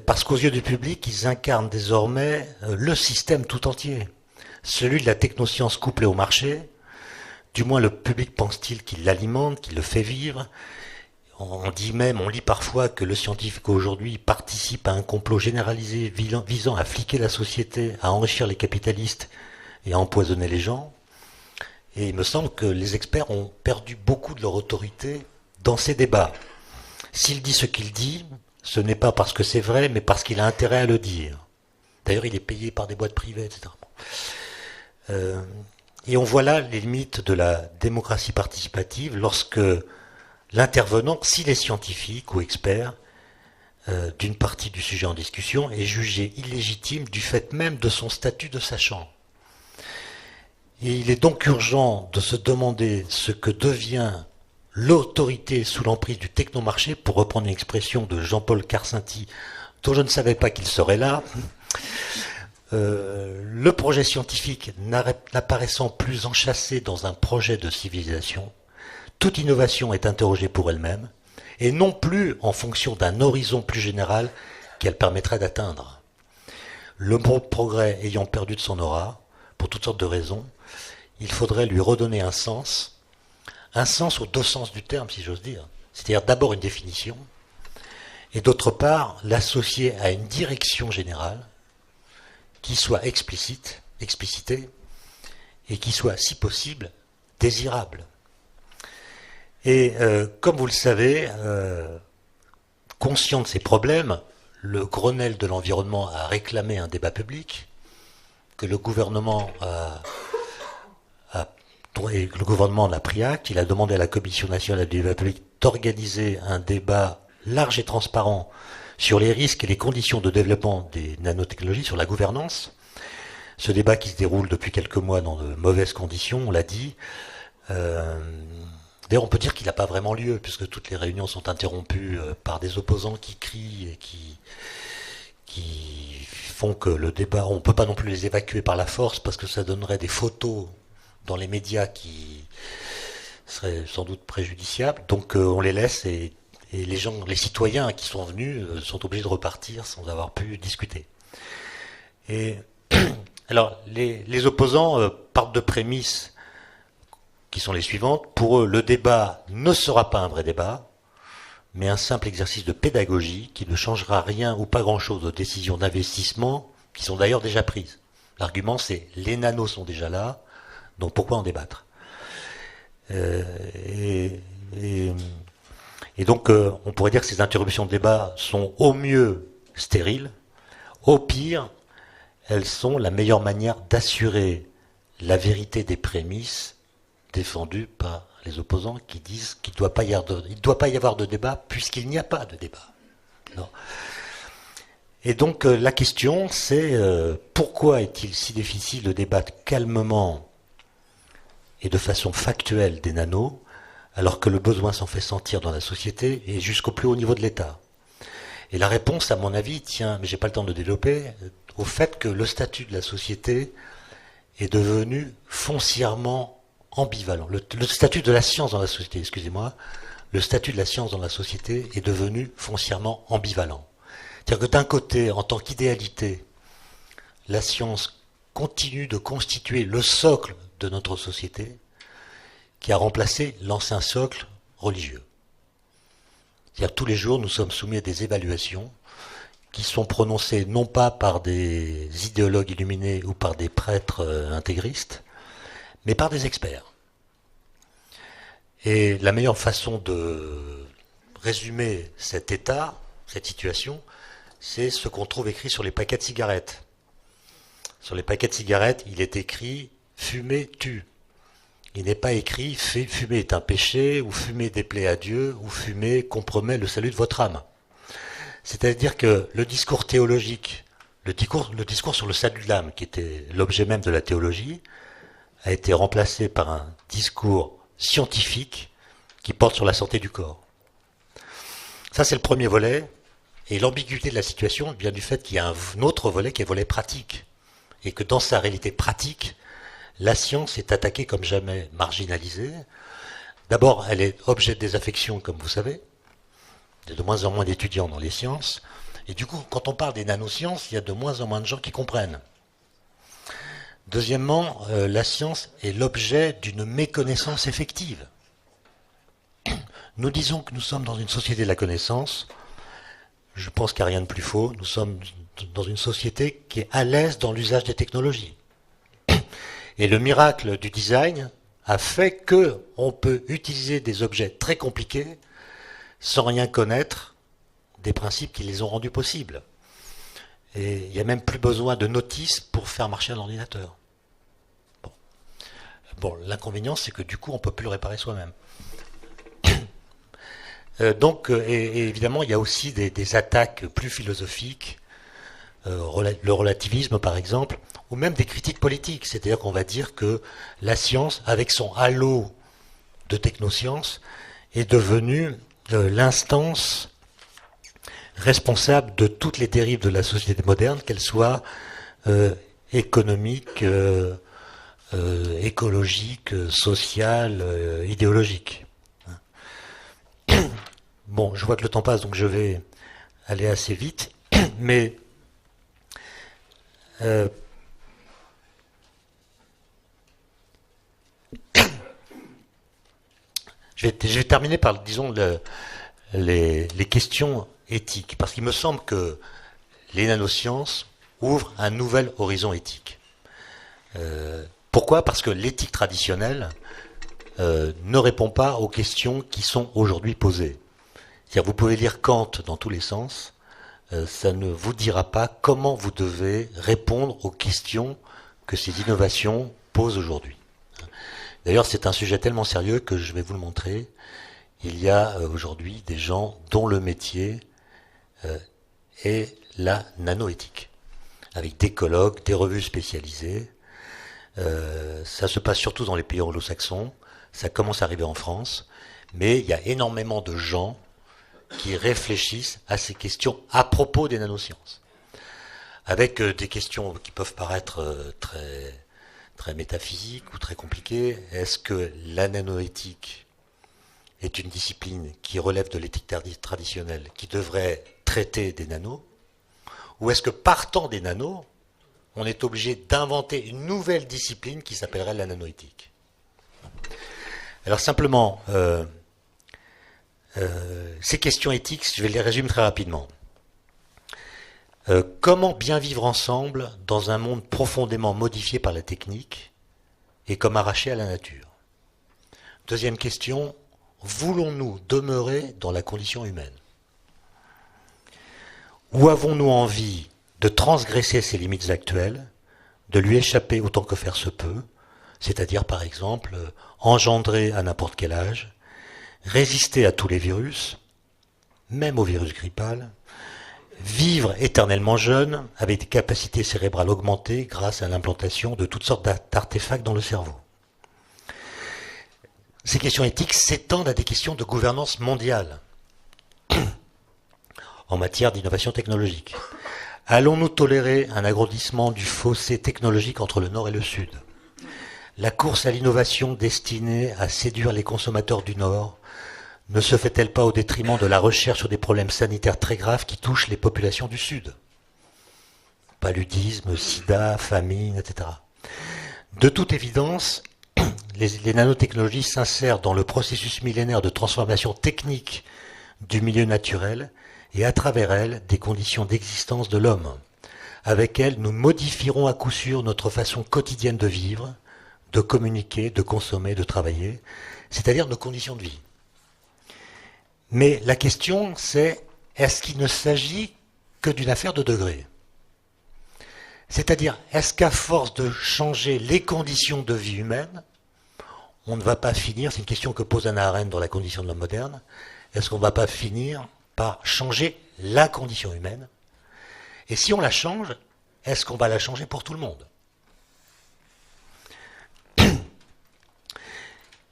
parce qu'aux yeux du public, ils incarnent désormais le système tout entier, celui de la technoscience couplée au marché, du moins le public pense-t-il qu'il l'alimente, qu'il le fait vivre. On dit même, on lit parfois que le scientifique aujourd'hui participe à un complot généralisé visant à fliquer la société, à enrichir les capitalistes et à empoisonner les gens. Et il me semble que les experts ont perdu beaucoup de leur autorité dans ces débats. S'il dit ce qu'il dit, ce n'est pas parce que c'est vrai, mais parce qu'il a intérêt à le dire. D'ailleurs, il est payé par des boîtes privées, etc. Et on voit là les limites de la démocratie participative lorsque l'intervenant, s'il est scientifique ou expert, d'une partie du sujet en discussion, est jugé illégitime du fait même de son statut de sachant. Et il est donc urgent de se demander ce que devient l'autorité sous l'emprise du technomarché, pour reprendre une expression de Jean-Paul Carcinti, dont je ne savais pas qu'il serait là. Le projet scientifique n'apparaissant plus enchâssé dans un projet de civilisation, toute innovation est interrogée pour elle-même, et non plus en fonction d'un horizon plus général qu'elle permettrait d'atteindre. Le progrès ayant perdu de son aura, pour toutes sortes de raisons, il faudrait lui redonner un sens aux 2 sens du terme, si j'ose dire. C'est-à-dire d'abord une définition, et d'autre part l'associer à une direction générale qui soit explicitée, et qui soit, si possible, désirable. Et comme vous le savez, conscient de ces problèmes, le Grenelle de l'environnement a réclamé un débat public que le gouvernement en a pris acte. Il a demandé à la Commission nationale du débat public d'organiser un débat large et transparent sur les risques et les conditions de développement des nanotechnologies, sur la gouvernance. Ce débat qui se déroule depuis quelques mois dans de mauvaises conditions, on l'a dit. D'ailleurs, on peut dire qu'il n'a pas vraiment lieu, puisque toutes les réunions sont interrompues par des opposants qui crient et qui font que le débat, on ne peut pas non plus les évacuer par la force, parce que ça donnerait des photos dans les médias qui seraient sans doute préjudiciables. Donc on les laisse et les citoyens qui sont venus sont obligés de repartir sans avoir pu discuter. Et alors, les opposants partent de prémices qui sont les suivantes. Pour eux, le débat ne sera pas un vrai débat, mais un simple exercice de pédagogie qui ne changera rien ou pas grand-chose aux décisions d'investissement qui sont d'ailleurs déjà prises. L'argument, c'est les nanos sont déjà là, donc pourquoi en débattre ? Et donc, on pourrait dire que ces interruptions de débat sont au mieux stériles, au pire, elles sont la meilleure manière d'assurer la vérité des prémices défendues par les opposants qui disent qu'il ne doit pas y avoir de débat puisqu'il n'y a pas de débat. Non. Et donc la question c'est pourquoi est-il si difficile de débattre calmement et de façon factuelle des nanos alors que le besoin s'en fait sentir dans la société et jusqu'au plus haut niveau de l'État. Et la réponse, à mon avis, tient, mais j'ai pas le temps de développer, au fait que le statut de la société est devenu foncièrement ambivalent. Le statut de la science dans la société, excusez-moi, le statut de la science dans la société est devenu foncièrement ambivalent. C'est-à-dire que d'un côté, en tant qu'idéalité, la science continue de constituer le socle de notre société qui a remplacé l'ancien socle religieux. C'est-à-dire tous les jours, nous sommes soumis à des évaluations qui sont prononcées non pas par des idéologues illuminés ou par des prêtres intégristes, mais par des experts. Et la meilleure façon de résumer cet état, cette situation, c'est ce qu'on trouve écrit sur les paquets de cigarettes. Sur les paquets de cigarettes, il est écrit « fumer tue ». Il n'est pas écrit « fumer est un péché » ou « fumer déplaît à Dieu » ou « fumer compromet le salut de votre âme ». C'est-à-dire que le discours théologique, le discours sur le salut de l'âme, qui était l'objet même de la théologie, a été remplacé par un discours scientifique qui porte sur la santé du corps. Ça, c'est le premier volet. Et l'ambiguïté de la situation vient du fait qu'il y a un autre volet qui est le volet pratique. Et que dans sa réalité pratique, la science est attaquée comme jamais marginalisée. D'abord, elle est objet de désaffection, comme vous savez. Il y a de moins en moins d'étudiants dans les sciences. Et du coup, quand on parle des nanosciences, il y a de moins en moins de gens qui comprennent. Deuxièmement, la science est l'objet d'une méconnaissance effective. Nous disons que nous sommes dans une société de la connaissance. Je pense qu'il n'y a rien de plus faux. Nous sommes dans une société qui est à l'aise dans l'usage des technologies. Et le miracle du design a fait qu'on peut utiliser des objets très compliqués sans rien connaître des principes qui les ont rendus possibles. Et il n'y a même plus besoin de notices pour faire marcher un ordinateur. Bon, l'inconvénient, c'est que du coup, on ne peut plus le réparer soi-même. Et évidemment, il y a aussi des attaques plus philosophiques, le relativisme par exemple, ou même des critiques politiques. C'est-à-dire qu'on va dire que la science, avec son halo de technosciences, est devenue l'instance responsable de toutes les dérives de la société moderne, qu'elles soient économiques, écologiques, sociales, idéologiques. Bon, je vois que le temps passe, donc je vais aller assez vite, mais je vais terminer par, disons, les questions éthiques, parce qu'il me semble que les nanosciences ouvrent un nouvel horizon éthique. Pourquoi ? Parce que l'éthique traditionnelle ne répond pas aux questions qui sont aujourd'hui posées. C'est-à-dire, vous pouvez lire Kant dans tous les sens, ça ne vous dira pas comment vous devez répondre aux questions que ces innovations posent aujourd'hui. D'ailleurs, c'est un sujet tellement sérieux que je vais vous le montrer. Il y a aujourd'hui des gens dont le métier est la nanoéthique, avec des colloques, des revues spécialisées. Ça se passe surtout dans les pays anglo-saxons, ça commence à arriver en France, mais il y a énormément de gens qui réfléchissent à ces questions à propos des nanosciences, avec des questions qui peuvent paraître très métaphysiques ou très compliquées. Est-ce que la nanoéthique est une discipline qui relève de l'éthique traditionnelle, qui devrait traiter des nanos, ou est-ce que partant des nanos, on est obligé d'inventer une nouvelle discipline qui s'appellerait la nanoéthique? Alors simplement, ces questions éthiques, je vais les résumer très rapidement. Comment bien vivre ensemble dans un monde profondément modifié par la technique et comme arraché à la nature? Deuxième question, voulons-nous demeurer dans la condition humaine? Ou avons-nous envie de transgresser ses limites actuelles, de lui échapper autant que faire se peut, c'est-à-dire par exemple engendrer à n'importe quel âge, résister à tous les virus, même au virus grippal, vivre éternellement jeune avec des capacités cérébrales augmentées grâce à l'implantation de toutes sortes d'artefacts dans le cerveau. Ces questions éthiques s'étendent à des questions de gouvernance mondiale en matière d'innovation technologique. Allons-nous tolérer un agrandissement du fossé technologique entre le Nord et le Sud? La course à l'innovation destinée à séduire les consommateurs du Nord ne se fait-elle pas au détriment de la recherche sur des problèmes sanitaires très graves qui touchent les populations du Sud? Paludisme, sida, famine, etc. De toute évidence, les nanotechnologies s'insèrent dans le processus millénaire de transformation technique du milieu naturel et à travers elles des conditions d'existence de l'homme. Avec elles, nous modifierons à coup sûr notre façon quotidienne de vivre, de communiquer, de consommer, de travailler, c'est-à-dire nos conditions de vie. Mais la question, c'est, est-ce qu'il ne s'agit que d'une affaire de degrés? C'est-à-dire, est-ce qu'à force de changer les conditions de vie humaine, on ne va pas finir, c'est une question que pose Hannah Arendt dans La condition de l'homme moderne, est-ce qu'on ne va pas finir par changer la condition humaine? Et si on la change, est-ce qu'on va la changer pour tout le monde?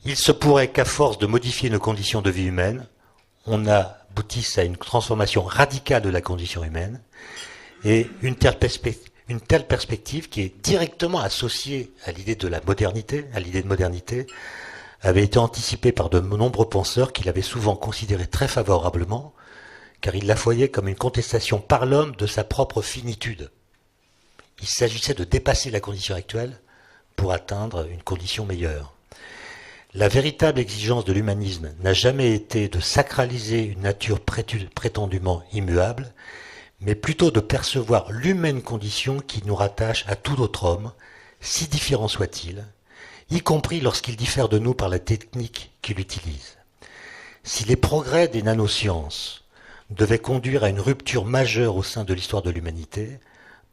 Il se pourrait qu'à force de modifier nos conditions de vie humaine, on aboutisse à une transformation radicale de la condition humaine, et une telle perspective qui est directement associée à l'idée de la modernité, à l'idée de modernité, avait été anticipée par de nombreux penseurs qui l'avaient souvent considérée très favorablement, car ils la voyaient comme une contestation par l'homme de sa propre finitude. Il s'agissait de dépasser la condition actuelle pour atteindre une condition meilleure. La véritable exigence de l'humanisme n'a jamais été de sacraliser une nature prétendument immuable, mais plutôt de percevoir l'humaine condition qui nous rattache à tout autre homme, si différent soit-il, y compris lorsqu'il diffère de nous par la technique qu'il utilise. Si les progrès des nanosciences devaient conduire à une rupture majeure au sein de l'histoire de l'humanité,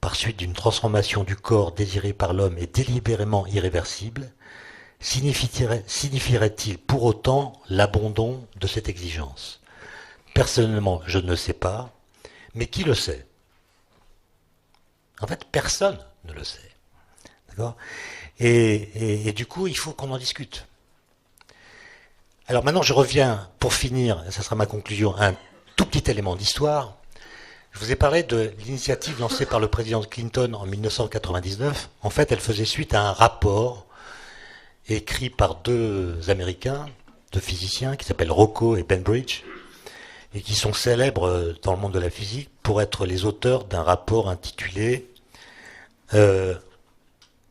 par suite d'une transformation du corps désirée par l'homme et délibérément irréversible, signifierait-il pour autant l'abandon de cette exigence? Personnellement, je ne sais pas, mais qui le sait? En fait, personne ne le sait. D'accord? Et du coup, il faut qu'on en discute. Alors maintenant, je reviens, pour finir, ça sera ma conclusion, à un tout petit élément d'histoire. Je vous ai parlé de l'initiative lancée par le président Clinton en 1999. En fait, elle faisait suite à un rapport écrit par deux Américains, deux physiciens, qui s'appellent Rocco et Bainbridge, et qui sont célèbres dans le monde de la physique pour être les auteurs d'un rapport intitulé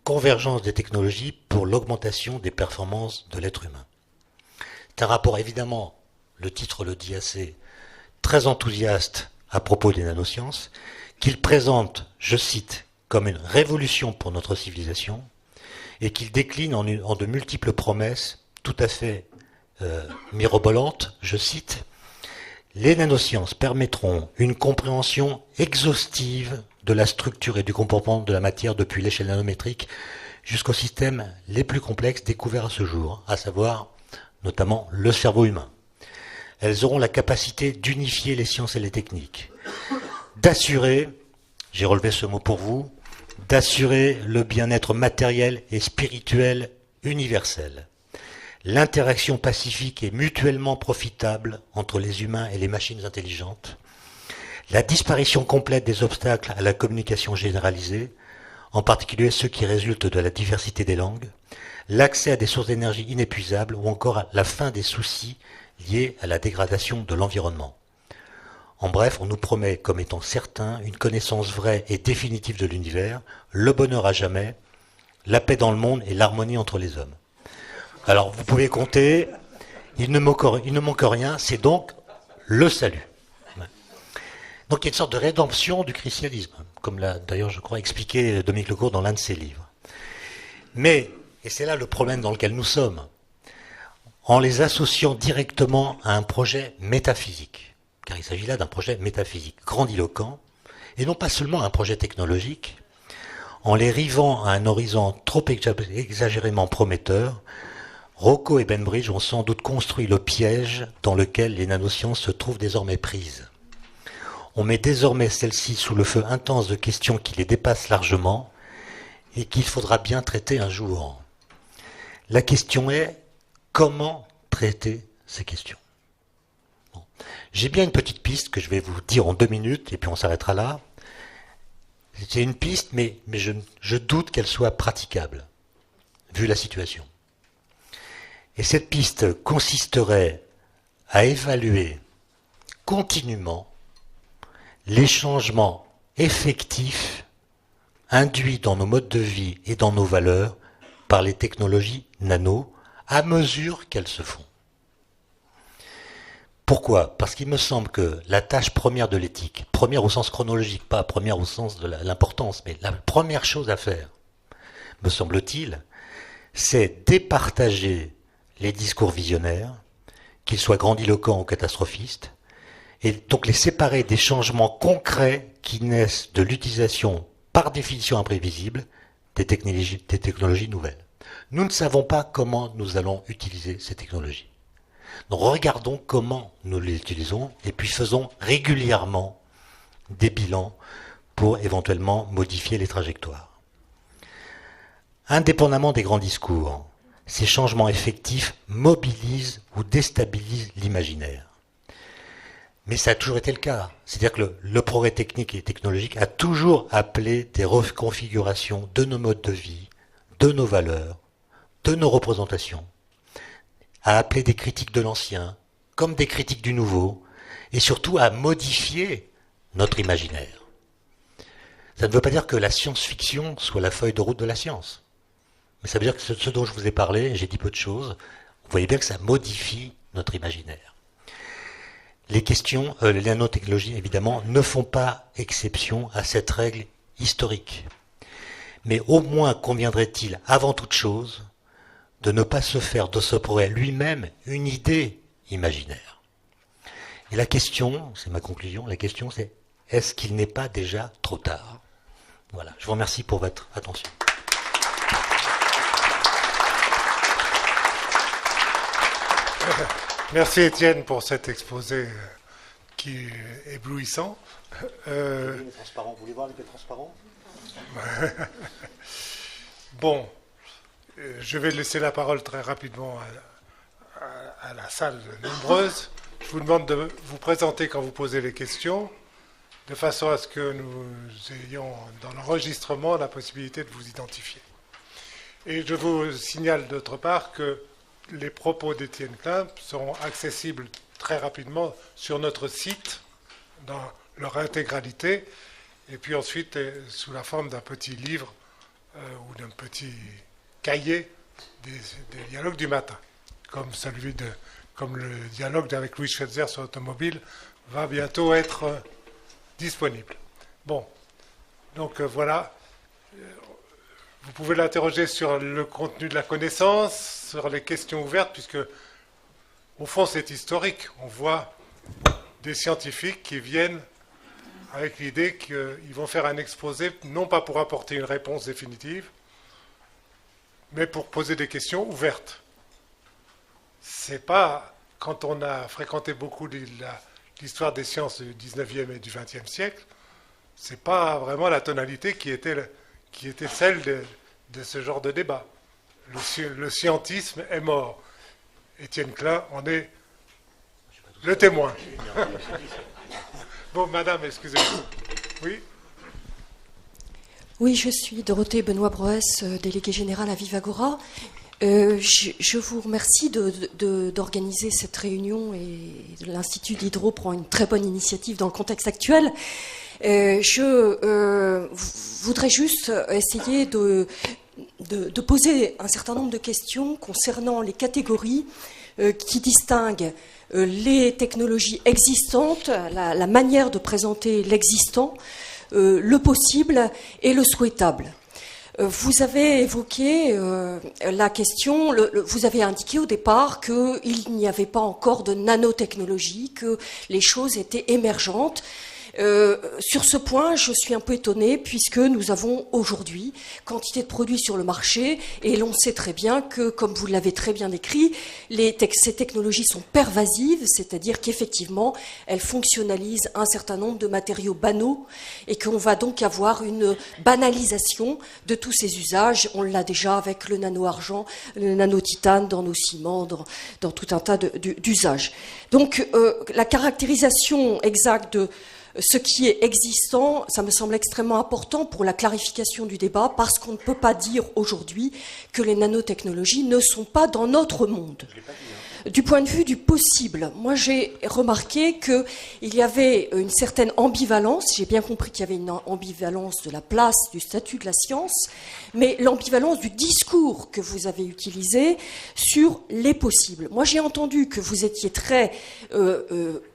Convergence des technologies pour l'augmentation des performances de l'être humain. C'est un rapport, évidemment, le titre le dit assez, très enthousiaste à propos des nanosciences, qu'il présente, je cite, comme une révolution pour notre civilisation, et qu'il décline en de multiples promesses tout à fait mirobolante, je cite, « Les nanosciences permettront une compréhension exhaustive de la structure et du comportement de la matière depuis l'échelle nanométrique jusqu'aux systèmes les plus complexes découverts à ce jour, à savoir notamment le cerveau humain. Elles auront la capacité d'unifier les sciences et les techniques, d'assurer, j'ai relevé ce mot pour vous, d'assurer le bien-être matériel et spirituel universel, l'interaction pacifique et mutuellement profitable entre les humains et les machines intelligentes, la disparition complète des obstacles à la communication généralisée, en particulier ceux qui résultent de la diversité des langues, l'accès à des sources d'énergie inépuisables ou encore la fin des soucis liés à la dégradation de l'environnement. En bref, on nous promet comme étant certain une connaissance vraie et définitive de l'univers, le bonheur à jamais, la paix dans le monde et l'harmonie entre les hommes. Alors vous pouvez compter, il ne manque rien, c'est donc le salut. Donc il y a une sorte de rédemption du christianisme, comme l'a d'ailleurs, je crois, expliqué Dominique Lecourt dans l'un de ses livres. Mais, et c'est là le problème dans lequel nous sommes, en les associant directement à un projet métaphysique, car il s'agit là d'un projet métaphysique grandiloquent, et non pas seulement un projet technologique, en les rivant à un horizon trop exagérément prometteur, Rocco et Bainbridge ont sans doute construit le piège dans lequel les nanosciences se trouvent désormais prises. On met désormais celles-ci sous le feu intense de questions qui les dépassent largement et qu'il faudra bien traiter un jour. La question est, comment traiter ces questions ? Bon. J'ai bien une petite piste que je vais vous dire en 2 minutes et puis on s'arrêtera là. C'est une piste, mais je doute qu'elle soit praticable, vu la situation. Et cette piste consisterait à évaluer continuellement les changements effectifs induits dans nos modes de vie et dans nos valeurs par les technologies nano à mesure qu'elles se font. Pourquoi ? Parce qu'il me semble que la tâche première de l'éthique, première au sens chronologique, pas première au sens de l'importance, mais la première chose à faire, me semble-t-il, c'est départager les discours visionnaires, qu'ils soient grandiloquents ou catastrophistes, et donc les séparer des changements concrets qui naissent de l'utilisation, par définition imprévisible, des technologies nouvelles. Nous ne savons pas comment nous allons utiliser ces technologies. Donc regardons comment nous les utilisons et puis faisons régulièrement des bilans pour éventuellement modifier les trajectoires. Indépendamment des grands discours, ces changements effectifs mobilisent ou déstabilisent l'imaginaire. Mais ça a toujours été le cas. C'est-à-dire que le progrès technique et technologique a toujours appelé des reconfigurations de nos modes de vie, de nos valeurs, de nos représentations, a appelé des critiques de l'ancien, comme des critiques du nouveau, et surtout à modifier notre imaginaire. Ça ne veut pas dire que la science-fiction soit la feuille de route de la science. Mais ça veut dire que ce dont je vous ai parlé, j'ai dit peu de choses, vous voyez bien que ça modifie notre imaginaire. Les questions, les nanotechnologies, évidemment, ne font pas exception à cette règle historique. Mais au moins conviendrait-il, avant toute chose, de ne pas se faire de ce progrès lui-même une idée imaginaire. Et la question, c'est ma conclusion, la question c'est, est-ce qu'il n'est pas déjà trop tard ? Voilà, je vous remercie pour votre attention. Merci Étienne pour cet exposé qui est éblouissant. Vous voulez voir les transparents ? Bon, je vais laisser la parole très rapidement à la salle nombreuse. Je vous demande de vous présenter quand vous posez les questions, de façon à ce que nous ayons dans l'enregistrement la possibilité de vous identifier. Et je vous signale d'autre part que les propos d'Étienne Klein seront accessibles très rapidement sur notre site, dans leur intégralité, et puis ensuite sous la forme d'un petit livre ou d'un petit cahier des dialogues du matin, comme le dialogue avec Louis Schweitzer sur l'automobile va bientôt être disponible. Bon, donc voilà, Vous pouvez l'interroger sur le contenu de la connaissance, sur les questions ouvertes, puisque au fond c'est historique. On voit des scientifiques qui viennent avec l'idée qu'ils vont faire un exposé, non pas pour apporter une réponse définitive, mais pour poser des questions ouvertes. C'est pas, quand on a fréquenté beaucoup l'histoire des sciences du 19e et du 20e siècle, c'est pas vraiment la tonalité qui était celle de ce genre de débat. Le scientisme est mort. Étienne Klein en est le témoin. Bon, madame, excusez-moi. Oui. Oui, je suis Dorothée Benoît-Broès, déléguée générale à Vivagora. Je vous remercie d'organiser cette réunion et l'Institut d'Hydro prend une très bonne initiative dans le contexte actuel. Je voudrais juste essayer de poser un certain nombre de questions concernant les catégories qui distinguent les technologies existantes, la manière de présenter l'existant, le possible et le souhaitable. Vous avez évoqué la question, vous avez indiqué au départ qu'il n'y avait pas encore de nanotechnologie, que les choses étaient émergentes. Sur ce point, je suis un peu étonnée puisque nous avons aujourd'hui quantité de produits sur le marché et l'on sait très bien que, comme vous l'avez très bien décrit, ces technologies sont pervasives, c'est-à-dire qu'effectivement, elles fonctionnalisent un certain nombre de matériaux banaux et qu'on va donc avoir une banalisation de tous ces usages. On l'a déjà avec le nano-argent, le nano-titane dans nos ciments, dans tout un tas d'usages. Donc, la caractérisation exacte de ce qui est existant, ça me semble extrêmement important pour la clarification du débat, parce qu'on ne peut pas dire aujourd'hui que les nanotechnologies ne sont pas dans notre monde. Du point de vue du possible, moi j'ai remarqué qu'il y avait une certaine ambivalence, j'ai bien compris qu'il y avait une ambivalence de la place, du statut de la science, mais l'ambivalence du discours que vous avez utilisé sur les possibles. Moi j'ai entendu que vous étiez très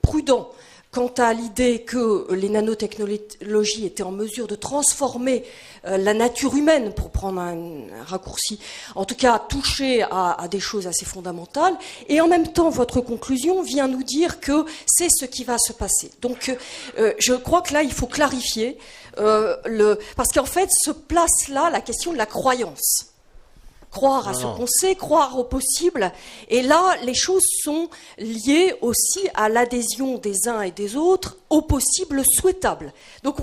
prudent quant à l'idée que les nanotechnologies étaient en mesure de transformer la nature humaine, pour prendre un raccourci, en tout cas toucher à des choses assez fondamentales, et en même temps votre conclusion vient nous dire que c'est ce qui va se passer. Donc je crois que là il faut clarifier, parce qu'en fait se place là la question de la croyance. Croire à ce qu'on sait, croire au possible. Et là, les choses sont liées aussi à l'adhésion des uns et des autres au possible souhaitable. Donc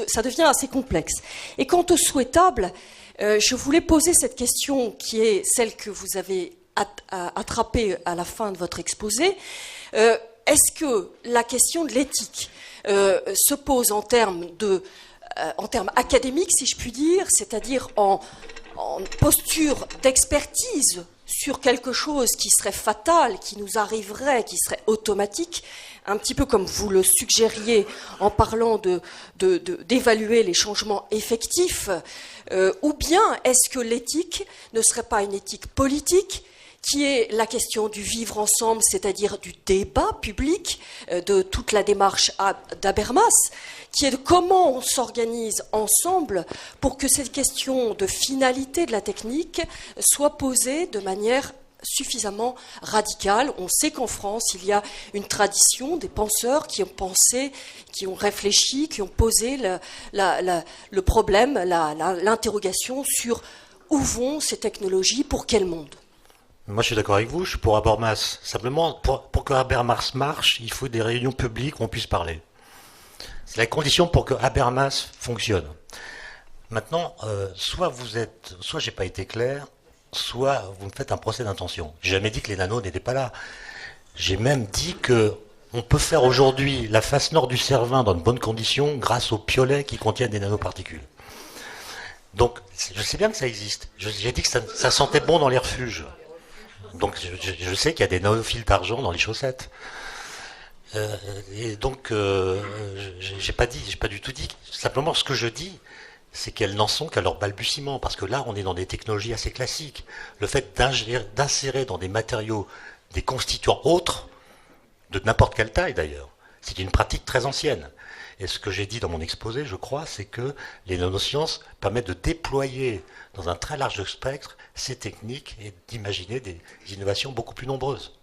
ça devient assez complexe. Et quant au souhaitable, je voulais poser cette question qui est celle que vous avez attrapée à la fin de votre exposé. Est-ce que la question de l'éthique se pose en termes académiques, si je puis dire, c'est-à-dire en posture d'expertise sur quelque chose qui serait fatal, qui nous arriverait, qui serait automatique, un petit peu comme vous le suggériez en parlant d'évaluer les changements effectifs, ou bien est-ce que l'éthique ne serait pas une éthique politique qui est la question du vivre ensemble, c'est-à-dire du débat public, de toute la démarche d'Habermas, qui est de comment on s'organise ensemble pour que cette question de finalité de la technique soit posée de manière suffisamment radicale. On sait qu'en France, il y a une tradition des penseurs qui ont pensé, qui ont réfléchi, qui ont posé le problème, l'interrogation sur où vont ces technologies, pour quel monde. Moi, je suis d'accord avec vous, je suis pour Habermas. Simplement, pour que Habermas marche, il faut des réunions publiques où on puisse parler. C'est la condition pour que Habermas fonctionne. Maintenant, soit j'ai pas été clair, soit vous me faites un procès d'intention. J'ai jamais dit que les nanos n'étaient pas là. J'ai même dit que on peut faire aujourd'hui la face nord du Cervin dans de bonnes conditions grâce aux piolets qui contiennent des nanoparticules. Donc, je sais bien que ça existe. J'ai dit que ça sentait bon dans les refuges. Donc, je sais qu'il y a des nanophiles d'argent dans les chaussettes. Et donc, j'ai pas du tout dit. Simplement, ce que je dis, c'est qu'elles n'en sont qu'à leur balbutiement, parce que là, on est dans des technologies assez classiques. Le fait d'insérer dans des matériaux des constituants autres, de n'importe quelle taille d'ailleurs, C'est une pratique très ancienne. Et ce que j'ai dit dans mon exposé, je crois, c'est que les nanosciences permettent de déployer dans un très large spectre ces techniques et d'imaginer des innovations beaucoup plus nombreuses.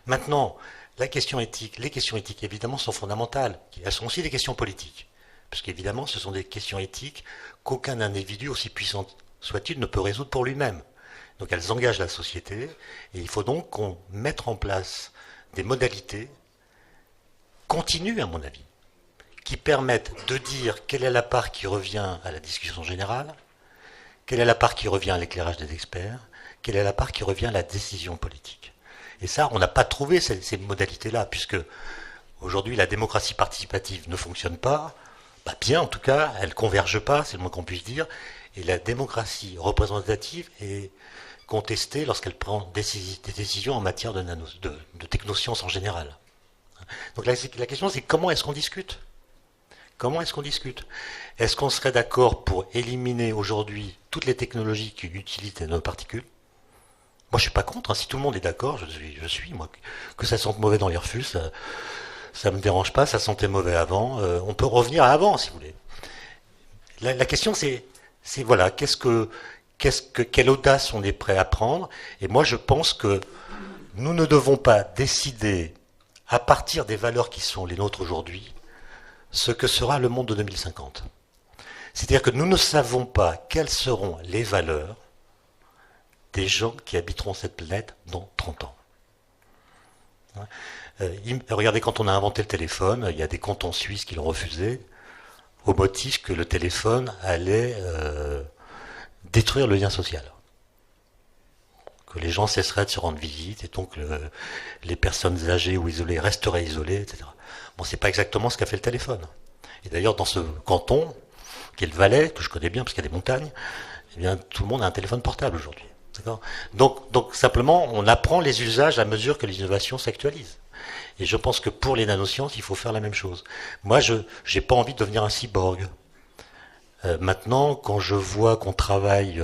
Maintenant, les questions éthiques, évidemment, sont fondamentales. Elles sont aussi des questions politiques. Parce qu'évidemment, ce sont des questions éthiques qu'aucun individu, aussi puissant soit-il, ne peut résoudre pour lui-même. Donc elles engagent la société, et il faut donc qu'on mette en place des modalités continues, à mon avis, qui permettent de dire quelle est la part qui revient à la discussion générale, quelle est la part qui revient à l'éclairage des experts, quelle est la part qui revient à la décision politique. Et ça, on n'a pas trouvé ces modalités-là, puisque aujourd'hui la démocratie participative ne fonctionne pas, bien en tout cas, elle ne converge pas, c'est le moins qu'on puisse dire, et la démocratie représentative est contestée lorsqu'elle prend des décisions en matière de technosciences en général. Donc la question, c'est comment est-ce qu'on discute ? Comment est-ce qu'on discute ? Est-ce qu'on serait d'accord pour éliminer aujourd'hui toutes les technologies qui utilisent des nanoparticules ? Moi, je suis pas contre. Si tout le monde est d'accord, je suis moi. Que ça sente mauvais dans les refus, ça me dérange pas. Ça sentait mauvais avant. On peut revenir à avant, si vous voulez. La question, c'est voilà, quelle audace on est prêt à prendre. Et moi, je pense que nous ne devons pas décider à partir des valeurs qui sont les nôtres aujourd'hui ce que sera le monde de 2050. C'est-à-dire que nous ne savons pas quelles seront les valeurs des gens qui habiteront cette planète dans 30 ans. Regardez, quand on a inventé le téléphone, il y a des cantons suisses qui l'ont refusé, au motif que le téléphone allait détruire le lien social. Que les gens cesseraient de se rendre visite, et donc les personnes âgées ou isolées resteraient isolées, etc. Bon, c'est pas exactement ce qu'a fait le téléphone. Et d'ailleurs, dans ce canton, qui est le Valais, que je connais bien parce qu'il y a des montagnes, eh bien, tout le monde a un téléphone portable aujourd'hui. D'accord ? Donc, simplement, on apprend les usages à mesure que les innovations s'actualisent. Et je pense que pour les nanosciences, il faut faire la même chose. Moi, je n'ai pas envie de devenir un cyborg. Maintenant, quand je vois qu'on travaille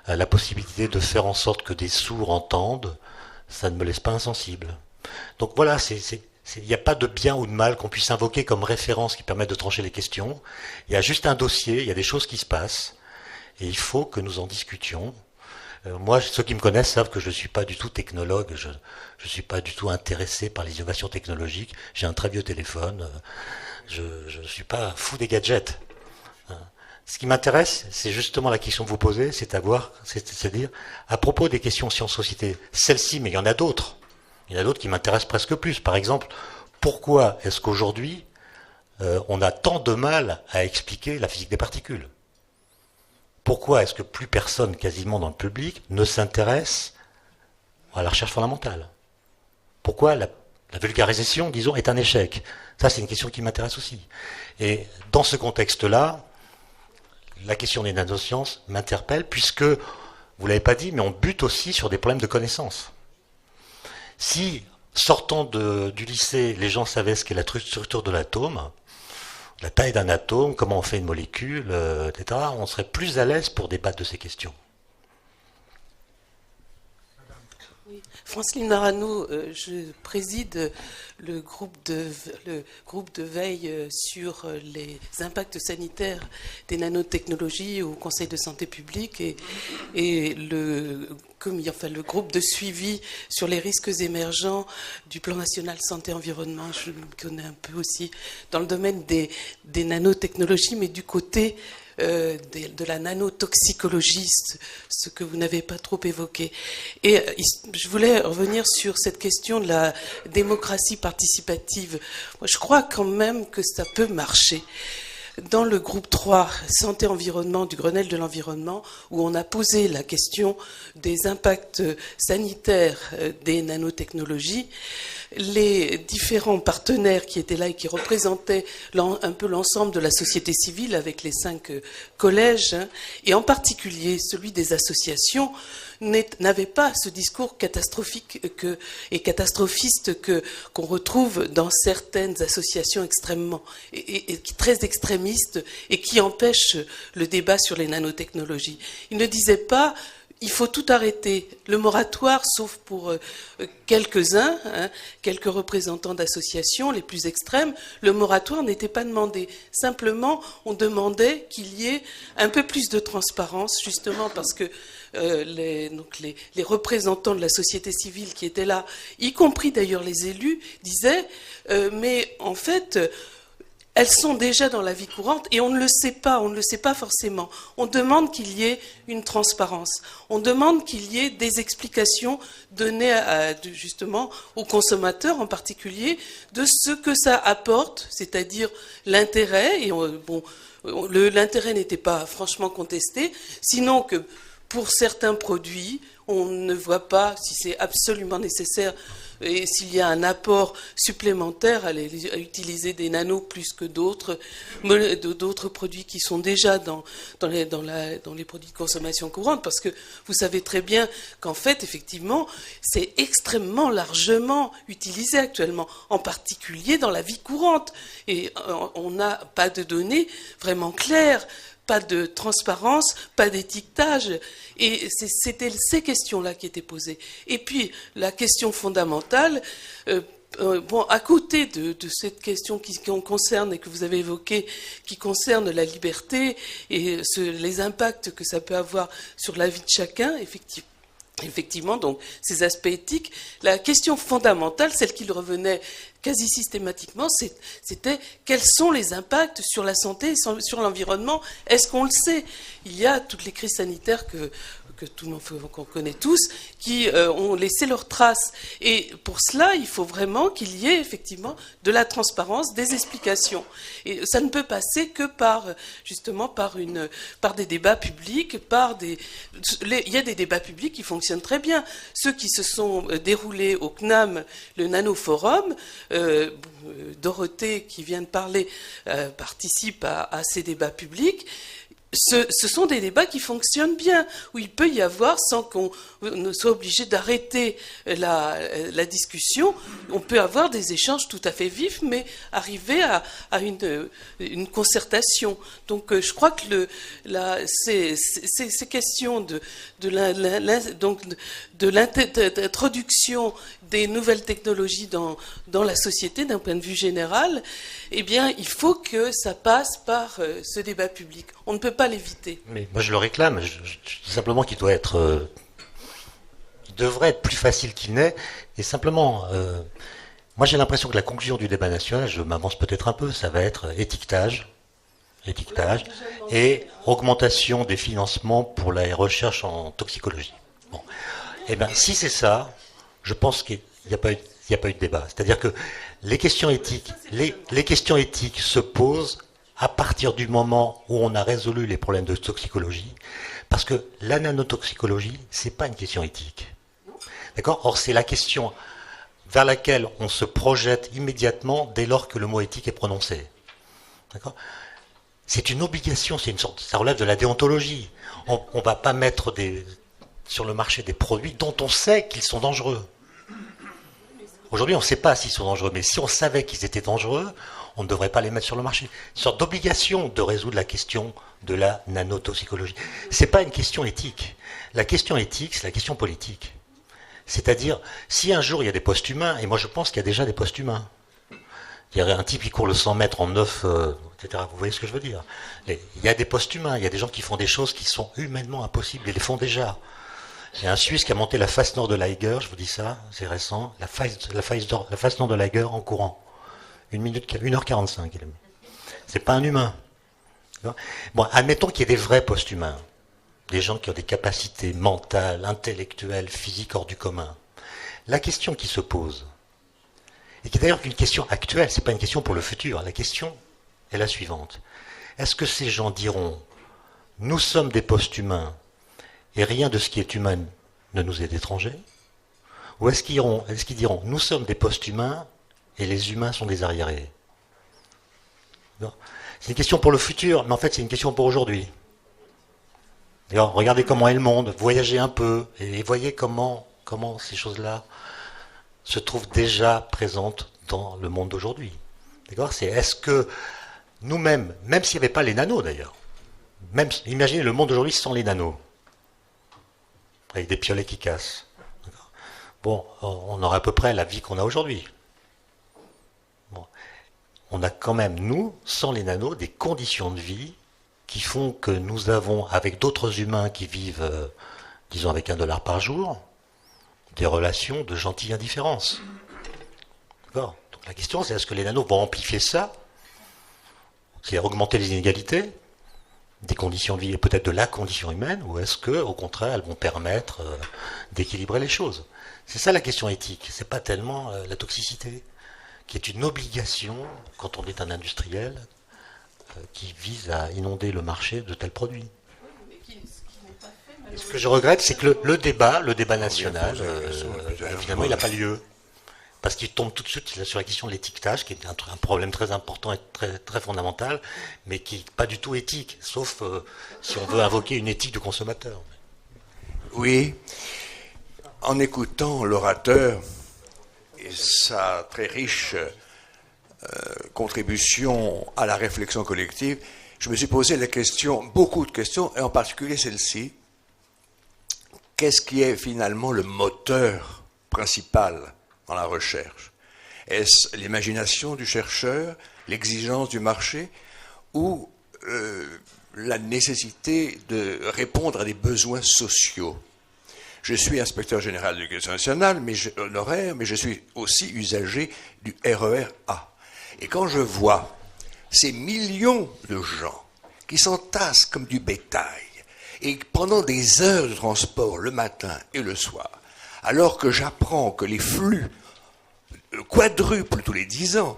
à la possibilité de faire en sorte que des sourds entendent, ça ne me laisse pas insensible. Donc voilà, il n'y a pas de bien ou de mal qu'on puisse invoquer comme référence qui permette de trancher les questions. Il y a juste un dossier, il y a des choses qui se passent, et il faut que nous en discutions. Moi, ceux qui me connaissent savent que je ne suis pas du tout technologue, je ne suis pas du tout intéressé par les innovations technologiques. J'ai un très vieux téléphone, je ne suis pas fou des gadgets. Ce qui m'intéresse, c'est justement la question que vous posez, c'est-à-dire, à propos des questions sciences-société, celle-ci, mais il y en a d'autres. Il y en a d'autres qui m'intéressent presque plus. Par exemple, pourquoi est-ce qu'aujourd'hui, on a tant de mal à expliquer la physique des particules ? Pourquoi est-ce que plus personne, quasiment dans le public, ne s'intéresse à la recherche fondamentale ? Pourquoi la vulgarisation, disons, est un échec ? Ça, c'est une question qui m'intéresse aussi. Et dans ce contexte-là, la question des nanosciences m'interpelle, puisque, vous ne l'avez pas dit, mais on bute aussi sur des problèmes de connaissance. Si, sortant du lycée, les gens savaient ce qu'est la structure de l'atome, la taille d'un atome, comment on fait une molécule, etc., on serait plus à l'aise pour débattre de ces questions. Oui. Franceline Marano, je préside le groupe de veille sur les impacts sanitaires des nanotechnologies au Conseil de santé publique et le groupe de suivi sur les risques émergents du plan national santé-environnement. Je me connais un peu aussi dans le domaine des nanotechnologies, mais du côté de la nanotoxicologie, ce que vous n'avez pas trop évoqué. Et je voulais revenir sur cette question de la démocratie participative. Moi, je crois quand même que ça peut marcher. Dans le groupe 3, santé-environnement du Grenelle de l'environnement, où on a posé la question des impacts sanitaires des nanotechnologies, les différents partenaires qui étaient là et qui représentaient un peu l'ensemble de la société civile avec les 5 collèges, et en particulier celui des associations, n'avaient pas ce discours catastrophique et catastrophiste qu'on retrouve dans certaines associations extrêmement et très extrémistes et qui empêchent le débat sur les nanotechnologies. Ils ne disaient pas il faut tout arrêter. Le moratoire, sauf pour quelques-uns, quelques représentants d'associations les plus extrêmes, le moratoire n'était pas demandé. Simplement, on demandait qu'il y ait un peu plus de transparence, justement parce que les représentants de la société civile qui étaient là, y compris d'ailleurs les élus, disaient mais en fait, elles sont déjà dans la vie courante et on ne le sait pas forcément. On demande qu'il y ait une transparence, on demande qu'il y ait des explications données justement aux consommateurs en particulier de ce que ça apporte, c'est-à-dire l'intérêt, et l'intérêt n'était pas franchement contesté, sinon que pour certains produits, on ne voit pas si c'est absolument nécessaire et s'il y a un apport supplémentaire à utiliser des nanos plus que d'autres produits qui sont déjà dans les produits de consommation courante, parce que vous savez très bien qu'en fait, effectivement, c'est extrêmement largement utilisé actuellement, en particulier dans la vie courante. Et on n'a pas de données vraiment claires, pas de transparence, pas d'étiquetage. Et c'était ces questions-là qui étaient posées. Et puis, la question fondamentale, à côté de cette question qui concerne et que vous avez évoquée, qui concerne la liberté et les impacts que ça peut avoir sur la vie de chacun, effectivement, donc ces aspects éthiques, la question fondamentale, celle qui revenait quasi systématiquement, c'était quels sont les impacts sur la santé et sur l'environnement. Est-ce qu'on le sait? Il y a toutes les crises sanitaires qu'on connaît tous, qui ont laissé leurs traces. Et pour cela, il faut vraiment qu'il y ait effectivement de la transparence, des explications. Et ça ne peut passer que par des débats publics, il y a des débats publics qui fonctionnent très bien. Ceux qui se sont déroulés au CNAM, le Nanoforum, Dorothée, qui vient de parler, participe à ces débats publics. Ce sont des débats qui fonctionnent bien, où il peut y avoir, sans qu'on ne soit obligé d'arrêter la discussion, on peut avoir des échanges tout à fait vifs, mais arriver à une concertation. Donc je crois que ces questions de l'introduction des nouvelles technologies dans la société, d'un point de vue général, eh bien, il faut que ça passe par ce débat public. On ne peut pas l'éviter. Mais moi, je le réclame. Je dis simplement qu'il devrait être plus facile qu'il n'est. Et simplement, moi, j'ai l'impression que la conclusion du débat national, je m'avance peut-être un peu, ça va être étiquetage et augmentation des financements pour la recherche en toxicologie. Bon. Eh bien, si c'est ça, je pense qu'il n'y a pas eu de débat. C'est-à-dire que les questions éthiques se posent à partir du moment où on a résolu les problèmes de toxicologie, parce que la nanotoxicologie, c'est pas une question éthique. D'accord ? Or, c'est la question vers laquelle on se projette immédiatement dès lors que le mot éthique est prononcé. D'accord ? C'est une obligation, ça relève de la déontologie. On ne va pas mettre sur le marché des produits dont on sait qu'ils sont dangereux. Aujourd'hui, on ne sait pas s'ils sont dangereux, mais si on savait qu'ils étaient dangereux, on ne devrait pas les mettre sur le marché. Une sorte d'obligation de résoudre la question de la nanotoxicologie. Ce n'est pas une question éthique. La question éthique, c'est la question politique. C'est-à-dire, si un jour il y a des post-humains, et moi je pense qu'il y a déjà des post-humains, il y a un type qui court le 100 mètres en 9, etc. Vous voyez ce que je veux dire? Il y a des post-humains, il y a des gens qui font des choses qui sont humainement impossibles, et les font déjà. Il y a un Suisse qui a monté la face nord de l'Eiger, je vous dis ça, c'est récent, la face nord de l'Eiger en courant. 1h45, il a mis. C'est pas un humain. Bon, admettons qu'il y ait des vrais post-humains, des gens qui ont des capacités mentales, intellectuelles, physiques hors du commun. La question qui se pose, et qui est d'ailleurs une question actuelle, c'est pas une question pour le futur, la question est la suivante. Est-ce que ces gens diront « Nous sommes des post-humains et rien de ce qui est humain ne nous est étranger » ou est-ce qu'ils diront « Nous sommes des post-humains et les humains sont des arriérés » C'est une question pour le futur, mais en fait c'est une question pour aujourd'hui. D'ailleurs, regardez comment est le monde, voyagez un peu, et voyez comment ces choses-là se trouvent déjà présentes dans le monde d'aujourd'hui. D'accord ? Est-ce que nous-mêmes, même s'il n'y avait pas les nanos d'ailleurs, imaginez le monde d'aujourd'hui sans les nanos. avec des piolets qui cassent. Bon, on aurait à peu près la vie qu'on a aujourd'hui. Bon. On a quand même, nous, sans les nanos, des conditions de vie qui font que nous avons, avec d'autres humains qui vivent, disons, avec $1 par jour, des relations de gentille indifférence. D'accord ? Donc la question, c'est est-ce que les nanos vont amplifier ça ? C'est-à-dire augmenter les inégalités des conditions de vie et peut-être de la condition humaine, ou est-ce que, au contraire, elles vont permettre d'équilibrer les choses ? C'est ça la question éthique, c'est pas tellement la toxicité, qui est une obligation quand on est un industriel qui vise à inonder le marché de tels produits. Et ce que je regrette, c'est que le débat national, finalement, il n'a pas lieu. Parce qu'il tombe tout de suite sur la question de l'étiquetage, qui est un problème très important et très, très fondamental, mais qui n'est pas du tout éthique, sauf si on veut invoquer une éthique de consommateur. Oui, en écoutant l'orateur et sa très riche contribution à la réflexion collective, je me suis posé la question, beaucoup de questions, et en particulier celle-ci. Qu'est-ce qui est finalement le moteur principal dans la recherche? Est-ce l'imagination du chercheur, l'exigence du marché, ou la nécessité de répondre à des besoins sociaux? Je suis inspecteur général de l'éducation nationale, honoraire, mais je suis aussi usager du RER A. Et quand je vois ces millions de gens qui s'entassent comme du bétail, et pendant des heures de transport le matin et le soir, alors que j'apprends que les flux quadruplent tous les 10 ans,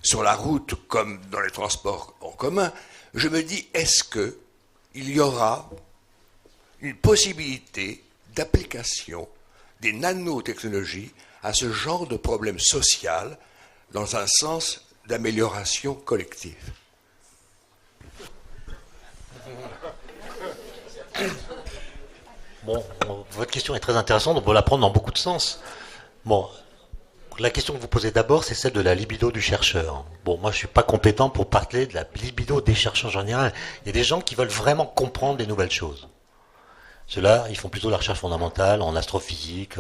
sur la route comme dans les transports en commun, je me dis, est-ce qu'il y aura une possibilité d'application des nanotechnologies à ce genre de problème social dans un sens d'amélioration collective? Bon, votre question est très intéressante, on peut la prendre dans beaucoup de sens. Bon, la question que vous posez d'abord, c'est celle de la libido du chercheur. Bon, moi je ne suis pas compétent pour parler de la libido des chercheurs en général. Il y a des gens qui veulent vraiment comprendre des nouvelles choses. Ceux-là, ils font plutôt la recherche fondamentale en astrophysique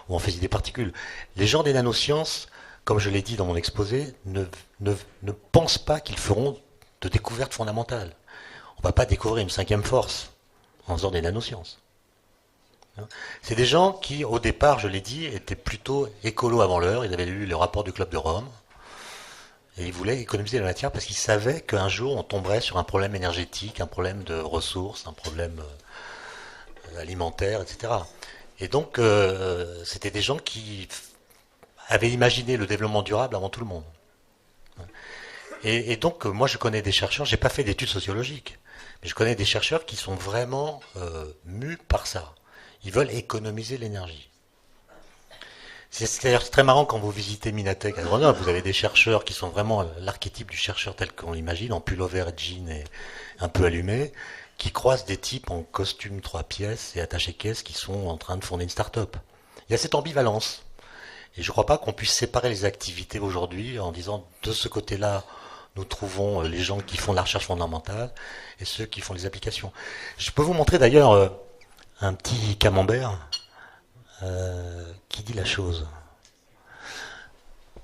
ou en physique des particules. Les gens des nanosciences, comme je l'ai dit dans mon exposé, ne pensent pas qu'ils feront de découvertes fondamentales. On ne va pas découvrir une 5e force en faisant des nanosciences. C'est des gens qui, au départ, je l'ai dit, étaient plutôt écolos avant l'heure. Ils avaient lu le rapport du Club de Rome. Et ils voulaient économiser la matière parce qu'ils savaient qu'un jour, on tomberait sur un problème énergétique, un problème de ressources, un problème alimentaire, etc. Et donc, c'était des gens qui avaient imaginé le développement durable avant tout le monde. Et donc, moi, je connais des chercheurs, je n'ai pas fait d'études sociologiques, mais je connais des chercheurs qui sont vraiment mus par ça. Ils veulent économiser l'énergie. C'est d'ailleurs très marrant quand vous visitez Minatech à Grenoble, vous avez des chercheurs qui sont vraiment l'archétype du chercheur tel qu'on l'imagine, en pullover et jean et un peu allumé, qui croisent des types en costume 3 pièces et attaché-caisse qui sont en train de fonder une start-up. Il y a cette ambivalence. Et je ne crois pas qu'on puisse séparer les activités aujourd'hui en disant de ce côté-là, nous trouvons les gens qui font la recherche fondamentale et ceux qui font les applications. Je peux vous montrer d'ailleurs un petit camembert qui dit la chose.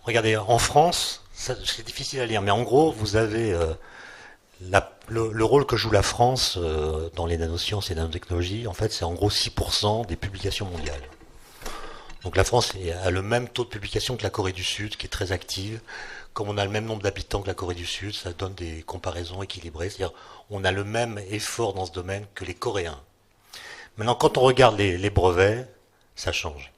Regardez, en France, c'est difficile à lire, mais en gros, vous avez le rôle que joue la France dans les nanosciences et les nanotechnologies. En fait, c'est en gros 6% des publications mondiales. Donc la France a le même taux de publication que la Corée du Sud, qui est très active. Comme on a le même nombre d'habitants que la Corée du Sud, ça donne des comparaisons équilibrées. C'est-à-dire on a le même effort dans ce domaine que les Coréens. Maintenant, quand on regarde les brevets, ça change.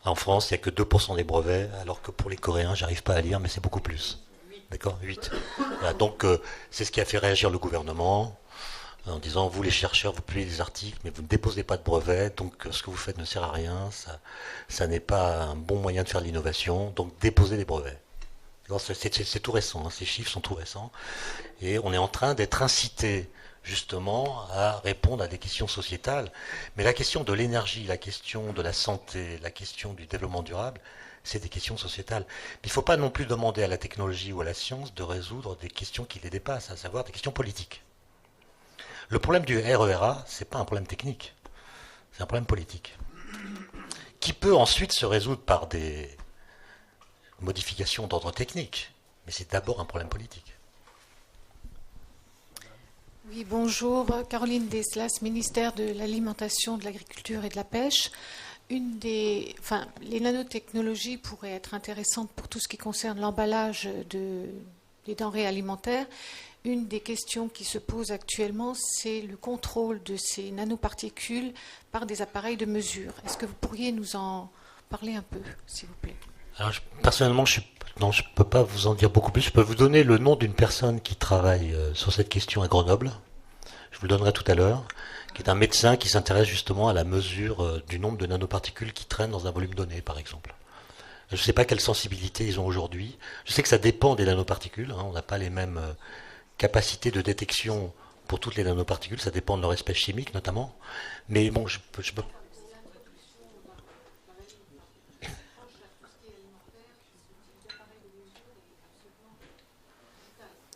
En France, il n'y a que 2% des brevets, alors que pour les Coréens, j'arrive pas à lire, mais c'est beaucoup plus. D'accord, 8. Voilà, donc, c'est ce qui a fait réagir le gouvernement, en disant, vous les chercheurs, vous publiez des articles, mais vous ne déposez pas de brevets, donc ce que vous faites ne sert à rien, ça n'est pas un bon moyen de faire de l'innovation, donc déposez des brevets. C'est tout récent, hein, ces chiffres sont tout récents, et on est en train d'être incité justement à répondre à des questions sociétales. Mais la question de l'énergie, la question de la santé, la question du développement durable, c'est des questions sociétales. Mais il ne faut pas non plus demander à la technologie ou à la science de résoudre des questions qui les dépassent, à savoir des questions politiques. Le problème du RERA, ce n'est pas un problème technique. C'est un problème politique. Qui peut ensuite se résoudre par des modifications d'ordre technique. Mais c'est d'abord un problème politique. Oui, bonjour. Caroline Deslas, ministère de l'Alimentation, de l'Agriculture et de la Pêche. Les nanotechnologies pourraient être intéressantes pour tout ce qui concerne l'emballage des denrées alimentaires. Une des questions qui se pose actuellement, c'est le contrôle de ces nanoparticules par des appareils de mesure. Est-ce que vous pourriez nous en parler un peu, s'il vous plaît? Alors, personnellement, je ne peux pas vous en dire beaucoup plus. Je peux vous donner le nom d'une personne qui travaille sur cette question à Grenoble. Je vous le donnerai tout à l'heure, qui est un médecin qui s'intéresse justement à la mesure du nombre de nanoparticules qui traînent dans un volume donné, par exemple. Je ne sais pas quelle sensibilité ils ont aujourd'hui. Je sais que ça dépend des nanoparticules. On n'a pas les mêmes capacités de détection pour toutes les nanoparticules. Ça dépend de leur espèce chimique, notamment. Mais bon, je peux...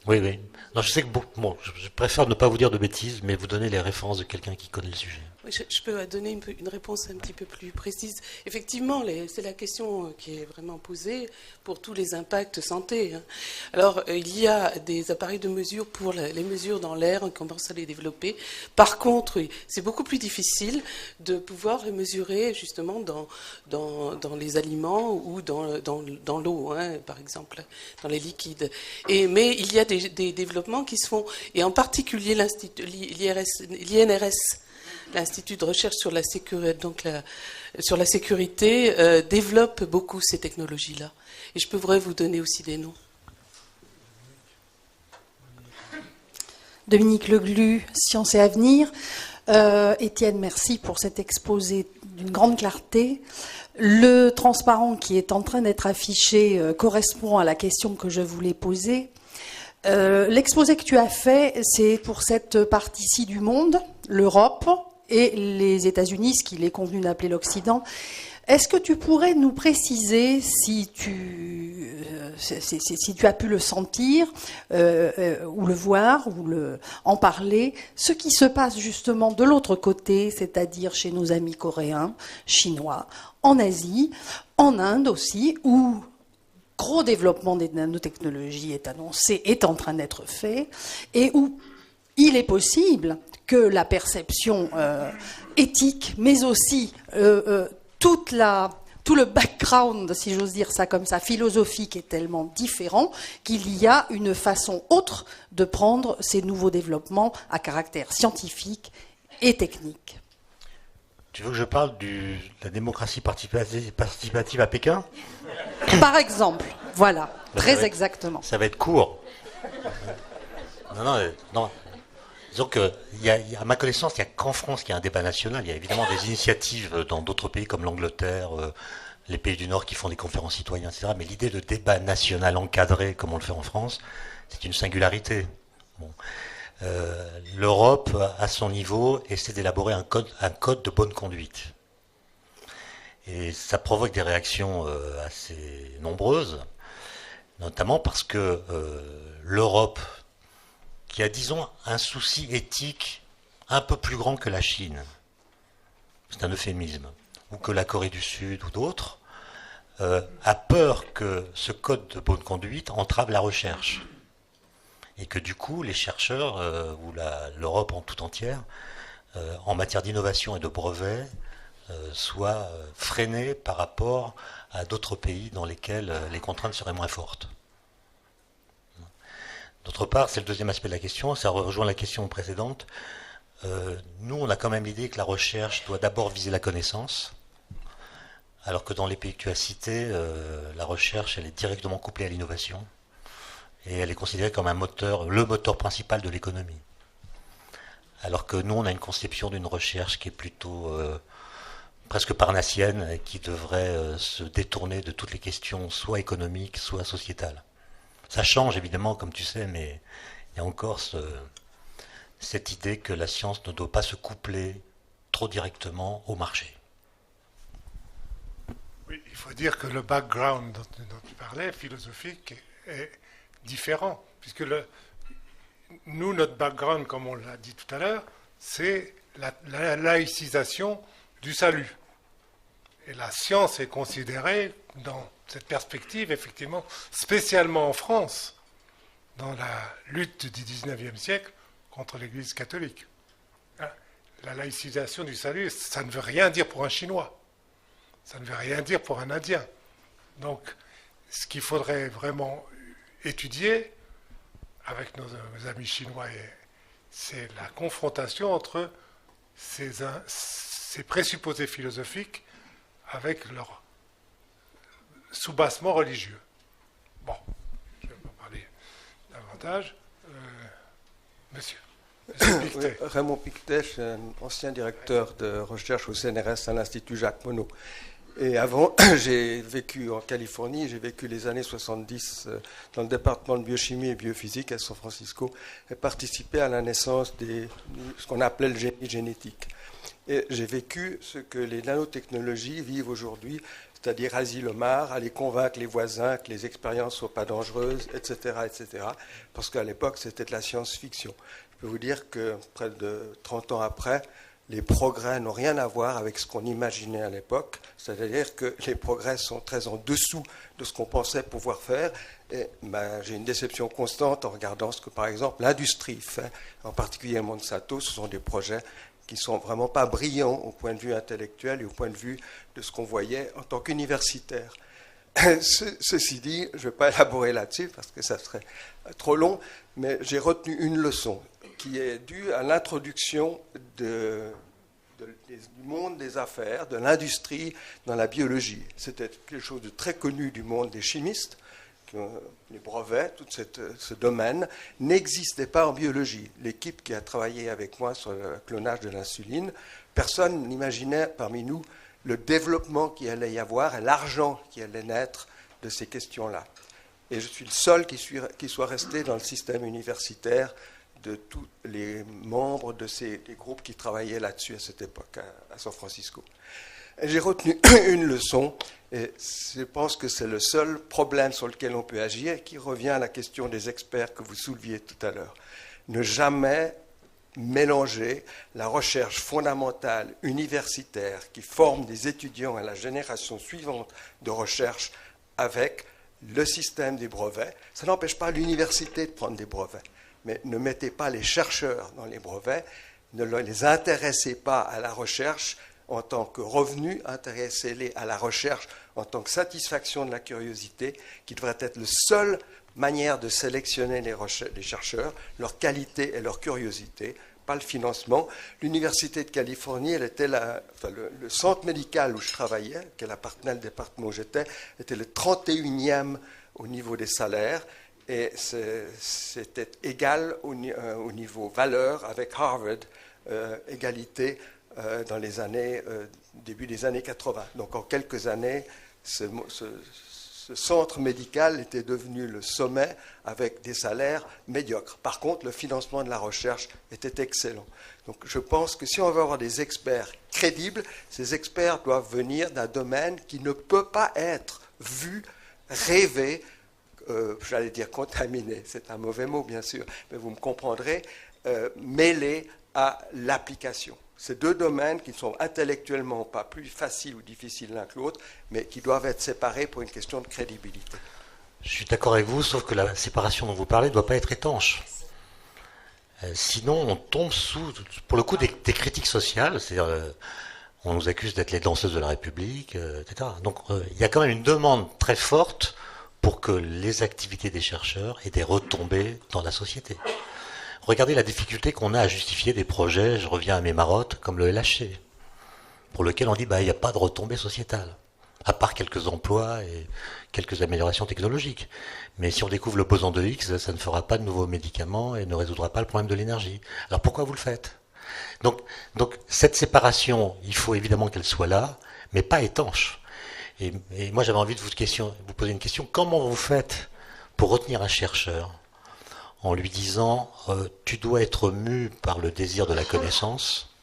Oui, oui. Non, je sais que je préfère ne pas vous dire de bêtises, mais vous donner les références de quelqu'un qui connaît le sujet. Oui, je peux donner une réponse un petit peu plus précise. Effectivement, c'est la question qui est vraiment posée pour tous les impacts santé. Alors, il y a des appareils de mesure pour les mesures dans l'air, on commence à les développer. Par contre, c'est beaucoup plus difficile de pouvoir les mesurer justement dans les aliments ou dans l'eau, par exemple, dans les liquides. Mais il y a des développements qui se font, et en particulier l'INRS, l'Institut de recherche sur la sécurité, développe beaucoup ces technologies-là. Et je pourrais vous donner aussi des noms. Dominique Leglu, Sciences et Avenir. Étienne, merci pour cet exposé d'une grande clarté. Le transparent qui est en train d'être affiché correspond à la question que je voulais poser. L'exposé que tu as fait, c'est pour cette partie-ci du monde, l'Europe et les États-Unis, ce qu'il est convenu d'appeler l'Occident. Est-ce que tu pourrais nous préciser, si tu as pu le sentir, ou le voir, ou en parler, ce qui se passe justement de l'autre côté, c'est-à-dire chez nos amis coréens, chinois, en Asie, en Inde aussi, où gros développement des nanotechnologies est annoncé, est en train d'être fait, et où il est possible que la perception éthique, mais aussi tout le background, si j'ose dire ça comme ça, philosophique est tellement différent qu'il y a une façon autre de prendre ces nouveaux développements à caractère scientifique et technique. Tu veux que je parle de la démocratie participative à Pékin ? Par exemple, voilà, très exactement. Ça va être court. Non. Disons que, à ma connaissance, il n'y a qu'en France qu'il y a un débat national. Il y a évidemment des initiatives dans d'autres pays comme l'Angleterre, les pays du Nord qui font des conférences citoyennes, etc. Mais l'idée de débat national encadré, comme on le fait en France, c'est une singularité. Bon. L'Europe, à son niveau, essaie d'élaborer un code de bonne conduite. Et ça provoque des réactions assez nombreuses, notamment parce que l'Europe, qui a, disons, un souci éthique un peu plus grand que la Chine, c'est un euphémisme, ou que la Corée du Sud ou d'autres, a peur que ce code de bonne conduite entrave la recherche. Et que du coup, les chercheurs, ou l'Europe en tout entière, en matière d'innovation et de brevets, soient freinés par rapport à d'autres pays dans lesquels les contraintes seraient moins fortes. D'autre part, c'est le deuxième aspect de la question, ça rejoint la question précédente. Nous, on a quand même l'idée que la recherche doit d'abord viser la connaissance, alors que dans les pays que tu as cités, la recherche, elle est directement couplée à l'innovation, et elle est considérée comme le moteur principal de l'économie. Alors que nous, on a une conception d'une recherche qui est plutôt presque parnassienne, qui devrait se détourner de toutes les questions, soit économiques, soit sociétales. Ça change évidemment, comme tu sais, mais il y a encore cette idée que la science ne doit pas se coupler trop directement au marché. Oui, il faut dire que le background dont tu parlais, philosophique, est différent. Puisque notre background, comme on l'a dit tout à l'heure, c'est la laïcisation du salut. Et la science est considérée, dans cette perspective, effectivement, spécialement en France, dans la lutte du XIXe siècle contre l'Église catholique. La laïcisation du salut, ça ne veut rien dire pour un Chinois. Ça ne veut rien dire pour un Indien. Donc, ce qu'il faudrait vraiment étudier avec nos amis chinois, c'est la confrontation entre ces présupposés philosophiques avec leur soubassement religieux. Bon, je ne vais pas parler davantage. Monsieur Pictet. Oui, Raymond Pictet, je suis un ancien directeur de recherche au CNRS à l'Institut Jacques Monod. Et avant, j'ai vécu en Californie, j'ai vécu les années 70 dans le département de biochimie et biophysique à San Francisco et participé à la naissance de ce qu'on appelait le génie génétique. Et j'ai vécu ce que les nanotechnologies vivent aujourd'hui, c'est-à-dire asile-omar, aller convaincre les voisins que les expériences ne sont pas dangereuses, etc., etc. Parce qu'à l'époque, c'était de la science-fiction. Je peux vous dire que près de 30 ans après, les progrès n'ont rien à voir avec ce qu'on imaginait à l'époque, c'est-à-dire que les progrès sont très en dessous de ce qu'on pensait pouvoir faire. Et j'ai une déception constante en regardant ce que, par exemple, l'industrie fait, en particulier Monsanto. Ce sont des projets qui ne sont vraiment pas brillants au point de vue intellectuel et au point de vue de ce qu'on voyait en tant qu'universitaire. Ceci dit, je ne vais pas élaborer là-dessus parce que ça serait trop long, mais j'ai retenu une leçon qui est due à l'introduction du monde des affaires, de l'industrie dans la biologie. C'était quelque chose de très connu du monde des chimistes. Les brevets, tout ce domaine, n'existait pas en biologie. L'équipe qui a travaillé avec moi sur le clonage de l'insuline, personne n'imaginait parmi nous le développement qu'il allait y avoir et l'argent qui allait naître de ces questions-là. Et je suis le seul qui soit resté dans le système universitaire de tous les membres de des groupes qui travaillaient là-dessus à cette époque, à San Francisco. Et j'ai retenu une leçon, et je pense que c'est le seul problème sur lequel on peut agir, qui revient à la question des experts que vous souleviez tout à l'heure. Ne jamais mélanger la recherche fondamentale universitaire qui forme des étudiants à la génération suivante de recherche avec le système des brevets. Ça n'empêche pas l'université de prendre des brevets, mais ne mettez pas les chercheurs dans les brevets, ne les intéressez pas à la recherche en tant que revenu, intéressez-les à la recherche en tant que satisfaction de la curiosité, qui devrait être la seule manière de sélectionner les chercheurs, leur qualité et leur curiosité, pas le financement. L'Université de Californie, elle était le centre médical où je travaillais, qui appartenait au département où j'étais, était le 31e au niveau des salaires, et c'était égal au niveau valeur avec Harvard, égalité dans les années, début des années 80. Donc en quelques années, ce centre médical était devenu le sommet avec des salaires médiocres. Par contre, le financement de la recherche était excellent. Donc je pense que si on veut avoir des experts crédibles, ces experts doivent venir d'un domaine qui ne peut pas être vu, rêvé, j'allais dire contaminé, c'est un mauvais mot bien sûr, mais vous me comprendrez, mêlé à l'application. Ces deux domaines qui ne sont intellectuellement pas plus faciles ou difficiles l'un que l'autre, mais qui doivent être séparés pour une question de crédibilité. Je suis d'accord avec vous, sauf que la séparation dont vous parlez ne doit pas être étanche. Sinon, on tombe sous, pour le coup, des critiques sociales, c'est-à-dire on nous accuse d'être les danseuses de la République, etc. Donc il y a quand même une demande très forte pour que les activités des chercheurs aient des retombées dans la société. Regardez la difficulté qu'on a à justifier des projets, je reviens à mes marottes, comme le LHC, pour lequel on dit il n'y a pas de retombées sociétales, à part quelques emplois et quelques améliorations technologiques. Mais si on découvre le boson de Higgs, ça ne fera pas de nouveaux médicaments et ne résoudra pas le problème de l'énergie. Alors pourquoi vous le faites ? Donc cette séparation, il faut évidemment qu'elle soit là, mais pas étanche. Et moi j'avais envie de vous poser une question, comment vous faites pour retenir un chercheur en lui disant tu dois être mu par le désir de la connaissance,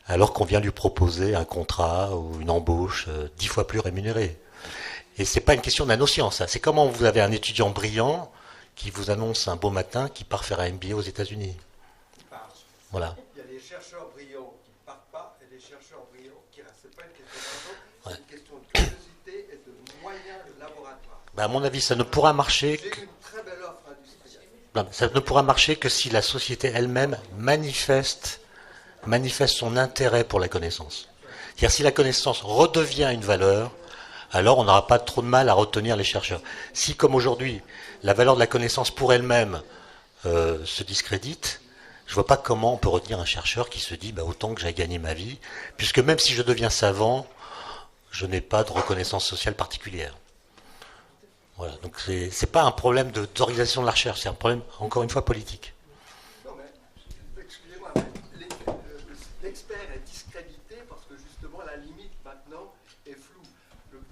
alors qu'on vient lui proposer un contrat ou une embauche 10 fois plus rémunérée. Et c'est pas une question de nanoscience, c'est comment vous avez un étudiant brillant qui vous annonce un beau matin qu'il part faire un MBA aux États-Unis. Voilà. Il y a des chercheurs brillants qui ne partent pas et des chercheurs brillants À mon avis, ça ne pourra marcher. C'est une très belle offre industrielle. Non, ça ne pourra marcher que si la société elle-même manifeste son intérêt pour la connaissance. C'est-à-dire si la connaissance redevient une valeur, alors on n'aura pas trop de mal à retenir les chercheurs. Si, comme aujourd'hui, la valeur de la connaissance pour elle-même se discrédite, je ne vois pas comment on peut retenir un chercheur qui se dit autant que j'ai gagné ma vie, puisque même si je deviens savant, je n'ai pas de reconnaissance sociale particulière. Voilà, donc c'est pas un problème d'organisation de la recherche, c'est un problème, encore une fois, politique. Non, mais, excusez-moi, mais l'expert est discrédité parce que justement la limite maintenant est floue.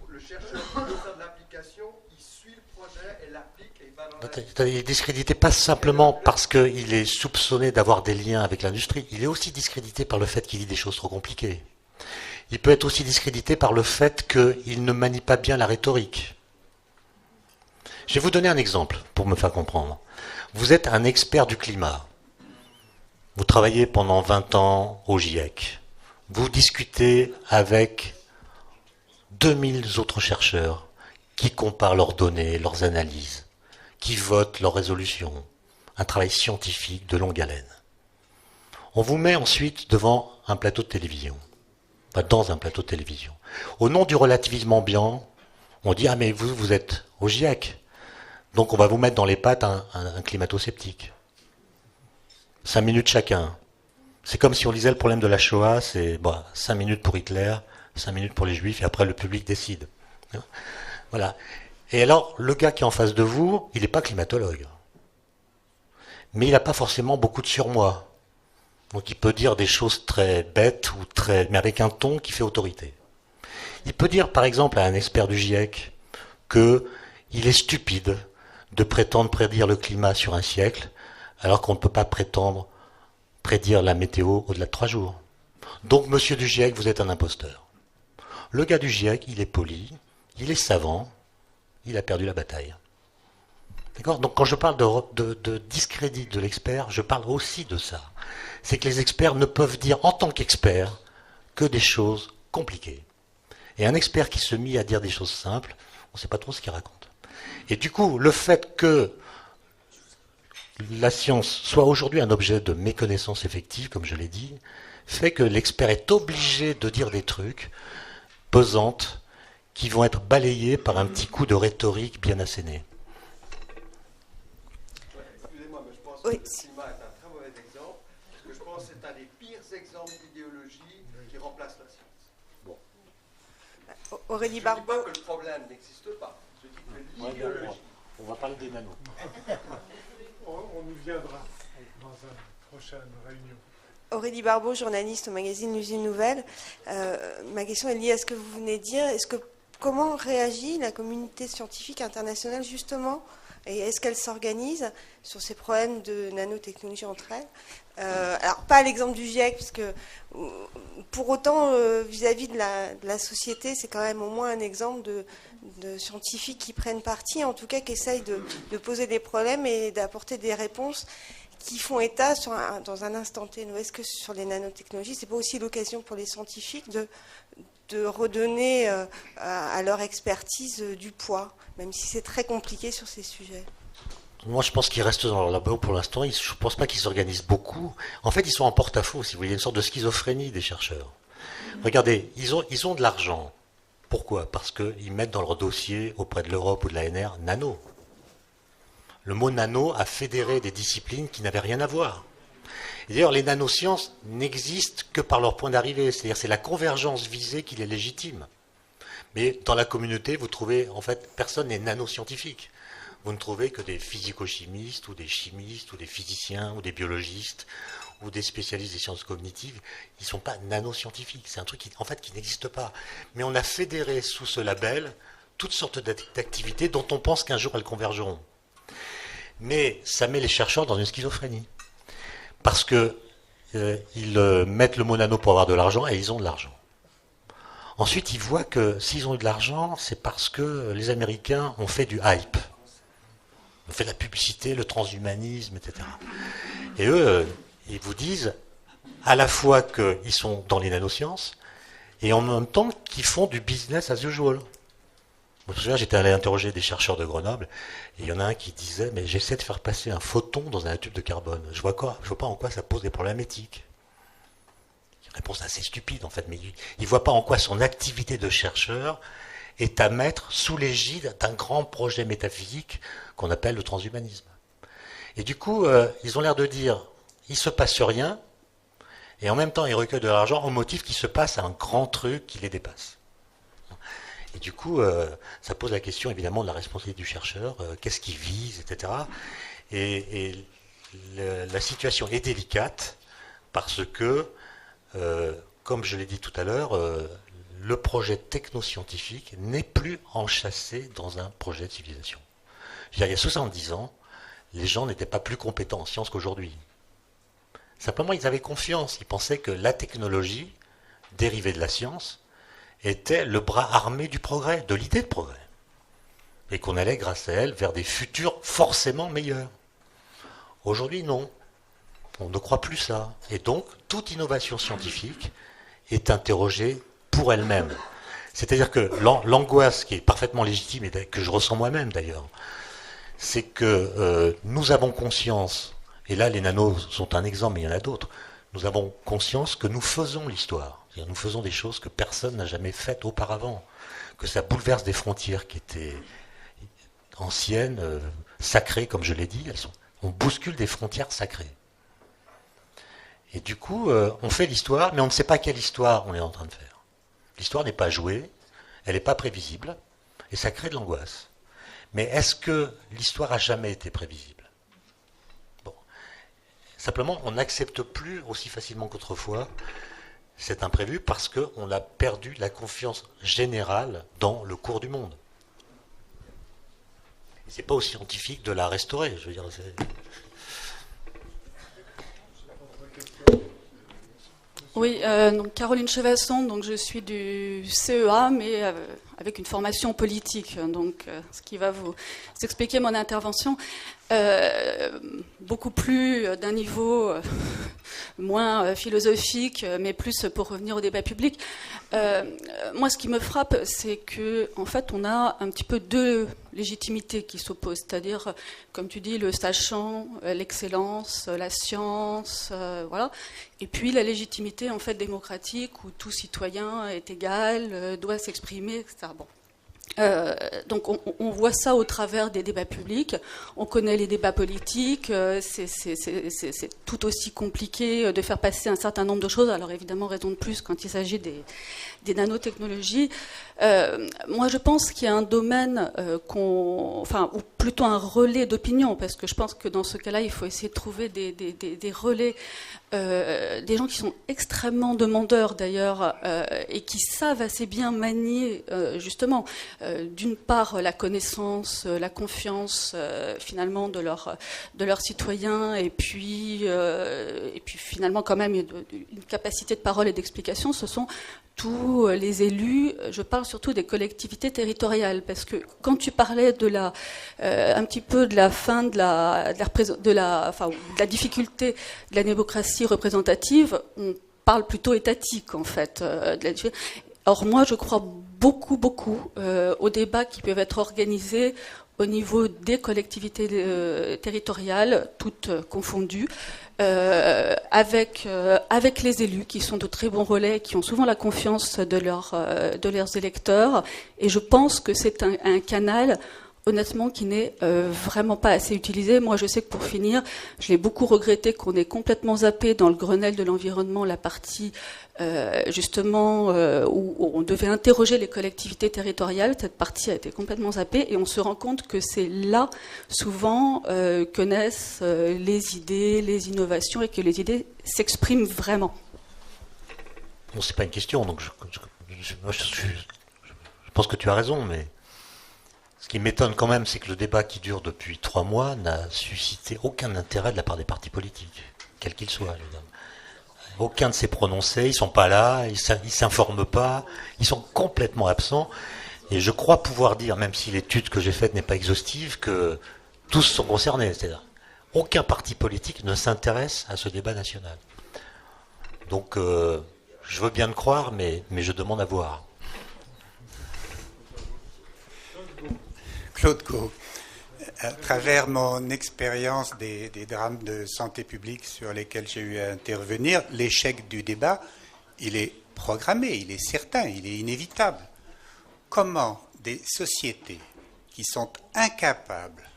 Le chercheur qui veut faire de l'application, il suit le projet et l'applique et il va dans la... Il est discrédité pas simplement parce qu'il est soupçonné d'avoir des liens avec l'industrie, il est aussi discrédité par le fait qu'il dit des choses trop compliquées. Il peut être aussi discrédité par le fait qu'il ne manie pas bien la rhétorique. Je vais vous donner un exemple pour me faire comprendre. Vous êtes un expert du climat. Vous travaillez pendant 20 ans au GIEC. Vous discutez avec 2000 autres chercheurs qui comparent leurs données, leurs analyses, qui votent leurs résolutions. Un travail scientifique de longue haleine. On vous met ensuite devant un plateau de télévision. Dans un plateau de télévision. Au nom du relativisme ambiant, on dit « Ah mais vous êtes au GIEC ». Donc on va vous mettre dans les pattes un climato-sceptique. 5 minutes chacun. C'est comme si on lisait le problème de la Shoah, c'est 5 minutes pour Hitler, 5 minutes pour les Juifs, et après le public décide. Voilà. Et alors, le gars qui est en face de vous, il n'est pas climatologue. Mais il n'a pas forcément beaucoup de surmoi. Donc il peut dire des choses très bêtes, mais avec un ton qui fait autorité. Il peut dire par exemple à un expert du GIEC qu'il est stupide de prétendre prédire le climat sur un siècle, alors qu'on ne peut pas prétendre prédire la météo au-delà de 3 jours. Donc, monsieur du GIEC, vous êtes un imposteur. Le gars du GIEC, il est poli, il est savant, il a perdu la bataille. D'accord ? Donc, quand je parle de discrédit de l'expert, je parle aussi de ça. C'est que les experts ne peuvent dire, en tant qu'experts, que des choses compliquées. Et un expert qui se mit à dire des choses simples, on ne sait pas trop ce qu'il raconte. Et du coup, le fait que la science soit aujourd'hui un objet de méconnaissance effective, comme je l'ai dit, fait que l'expert est obligé de dire des trucs pesantes qui vont être balayés par un petit coup de rhétorique bien asséné. Excusez-moi, mais je pense que le climat est un très mauvais exemple, parce que je pense que c'est un des pires exemples d'idéologie qui remplace la science. Bon. Aurélie Je Barbeau. ne dis pas que le problème n'existe pas. Je dis que l'idéologie... On va parler des nanos. On y viendra dans une prochaine réunion. Aurélie Barbeau, journaliste au magazine L'Usine Nouvelle. Ma question est liée à ce que vous venez de dire. Comment réagit la communauté scientifique internationale justement, et est-ce qu'elle s'organise sur ces problèmes de nanotechnologie entre elles? Alors pas à l'exemple du GIEC, puisque pour autant vis-à-vis de la société, c'est quand même au moins un exemple de scientifiques qui prennent parti, en tout cas qui essayent de poser des problèmes et d'apporter des réponses qui font état dans un instant T. Est-ce que sur les nanotechnologies, c'est pas aussi l'occasion pour les scientifiques de redonner à leur expertise du poids, même si c'est très compliqué sur ces sujets? Moi, je pense qu'ils restent dans leur labo pour l'instant. Je ne pense pas qu'ils s'organisent beaucoup. En fait, ils sont en porte-à-faux, si vous voulez. Il y a une sorte de schizophrénie des chercheurs. Regardez, ils ont de l'argent. Pourquoi ? Parce qu'ils mettent dans leur dossier, auprès de l'Europe ou de l'ANR, nano. Le mot nano a fédéré des disciplines qui n'avaient rien à voir. Et d'ailleurs, les nanosciences n'existent que par leur point d'arrivée. C'est-à-dire, c'est la convergence visée qui les légitime. Mais dans la communauté, vous trouvez, en fait, personne n'est nanoscientifique. Vous ne trouvez que des physico-chimistes, ou des chimistes, ou des physiciens, ou des biologistes, ou des spécialistes des sciences cognitives. Ils ne sont pas nanoscientifiques. C'est un truc qui n'existe pas. Mais on a fédéré sous ce label toutes sortes d'activités dont on pense qu'un jour elles convergeront. Mais ça met les chercheurs dans une schizophrénie. Parce que ils mettent le mot nano pour avoir de l'argent, et ils ont de l'argent. Ensuite, ils voient que s'ils ont eu de l'argent, c'est parce que les Américains ont fait du hype. On fait de la publicité, le transhumanisme, etc. Et eux, ils vous disent à la fois qu'ils sont dans les nanosciences et en même temps qu'ils font du business as usual. Je me souviens, j'étais allé interroger des chercheurs de Grenoble, et il y en a un qui disait, mais j'essaie de faire passer un photon dans un tube de carbone. Je vois pas en quoi ça pose des problèmes éthiques. Une réponse assez stupide, en fait, mais il ne voit pas en quoi son activité de chercheur est à mettre sous l'égide d'un grand projet métaphysique qu'on appelle le transhumanisme. Et du coup, ils ont l'air de dire, il ne se passe rien, et en même temps, ils recueillent de l'argent au motif qu'il se passe un grand truc qui les dépasse. Et du coup, ça pose la question évidemment de la responsabilité du chercheur, qu'est-ce qu'il vise, etc. Et la situation est délicate parce que, comme je l'ai dit tout à l'heure, le projet technoscientifique n'est plus enchâssé dans un projet de civilisation. Je veux dire, il y a 70 ans, les gens n'étaient pas plus compétents en sciences qu'aujourd'hui. Simplement, ils avaient confiance. Ils pensaient que la technologie, dérivée de la science, était le bras armé du progrès, de l'idée de progrès. Et qu'on allait, grâce à elle, vers des futurs forcément meilleurs. Aujourd'hui, non. On ne croit plus ça. Et donc, toute innovation scientifique est interrogée pour elle-même. C'est-à-dire que l'angoisse, qui est parfaitement légitime, et que je ressens moi-même d'ailleurs, c'est que nous avons conscience, et là les nanos sont un exemple, mais il y en a d'autres, nous avons conscience que nous faisons l'histoire. C'est-à-dire, nous faisons des choses que personne n'a jamais faites auparavant, que ça bouleverse des frontières qui étaient anciennes, sacrées, comme je l'ai dit, on bouscule des frontières sacrées. Et du coup, on fait l'histoire, mais on ne sait pas quelle histoire on est en train de faire. L'histoire n'est pas jouée, elle n'est pas prévisible, et ça crée de l'angoisse. Mais est-ce que l'histoire a jamais été prévisible? Bon. Simplement, on n'accepte plus aussi facilement qu'autrefois cet imprévu parce qu'on a perdu la confiance générale dans le cours du monde. C'est pas aux scientifiques de la restaurer, je veux dire. Oui, donc Caroline Chevasson, donc je suis du CEA, mais avec une formation politique, donc ce qui va vous expliquer mon intervention. Beaucoup plus d'un niveau moins philosophique, mais plus pour revenir au débat public. Moi, ce qui me frappe, c'est que en fait, on a un petit peu deux légitimités qui s'opposent, c'est-à-dire, comme tu dis, le sachant, l'excellence, la science, voilà, et puis la légitimité en fait démocratique où tout citoyen est égal, doit s'exprimer, etc. Bon. Donc on voit ça au travers des débats publics, on connaît les débats politiques, c'est tout aussi compliqué de faire passer un certain nombre de choses, alors évidemment raison de plus quand il s'agit des nanotechnologies. Moi je pense qu'il y a un domaine ou plutôt un relais d'opinion, parce que je pense que dans ce cas-là il faut essayer de trouver des relais, des gens qui sont extrêmement demandeurs d'ailleurs et qui savent assez bien manier justement d'une part la connaissance, la confiance finalement de leurs citoyens et puis finalement quand même une capacité de parole et d'explication. Ce sont tous les élus, je parle surtout des collectivités territoriales, parce que quand tu parlais un petit peu de la fin de la difficulté de la démocratie représentative, on parle plutôt étatique en fait. Or moi je crois beaucoup aux débats qui peuvent être organisés au niveau des collectivités territoriales, toutes confondues, avec les élus qui sont de très bons relais, qui ont souvent la confiance de leurs électeurs. Et je pense que c'est un canal, honnêtement, qui n'est vraiment pas assez utilisé. Moi, je sais que pour finir, je l'ai beaucoup regretté qu'on ait complètement zappé dans le Grenelle de l'environnement la partie justement où on devait interroger les collectivités territoriales. Cette partie a été complètement zappée et on se rend compte que c'est là souvent que naissent les idées, les innovations et que les idées s'expriment vraiment. Bon, c'est pas une question, donc je pense que tu as raison, mais ce qui m'étonne quand même, c'est que le débat qui dure depuis 3 mois n'a suscité aucun intérêt de la part des partis politiques, quels qu'ils soient. Aucun de ces prononcés, ils sont pas là, ils s'informent pas, ils sont complètement absents. Et je crois pouvoir dire, même si l'étude que j'ai faite n'est pas exhaustive, que tous sont concernés. C'est-à-dire, aucun parti politique ne s'intéresse à ce débat national. Donc, je veux bien le croire, mais je demande à voir. Claude Gau. À travers mon expérience des drames de santé publique sur lesquels j'ai eu à intervenir, l'échec du débat, il est programmé, il est certain, il est inévitable. Comment des sociétés qui sont incapables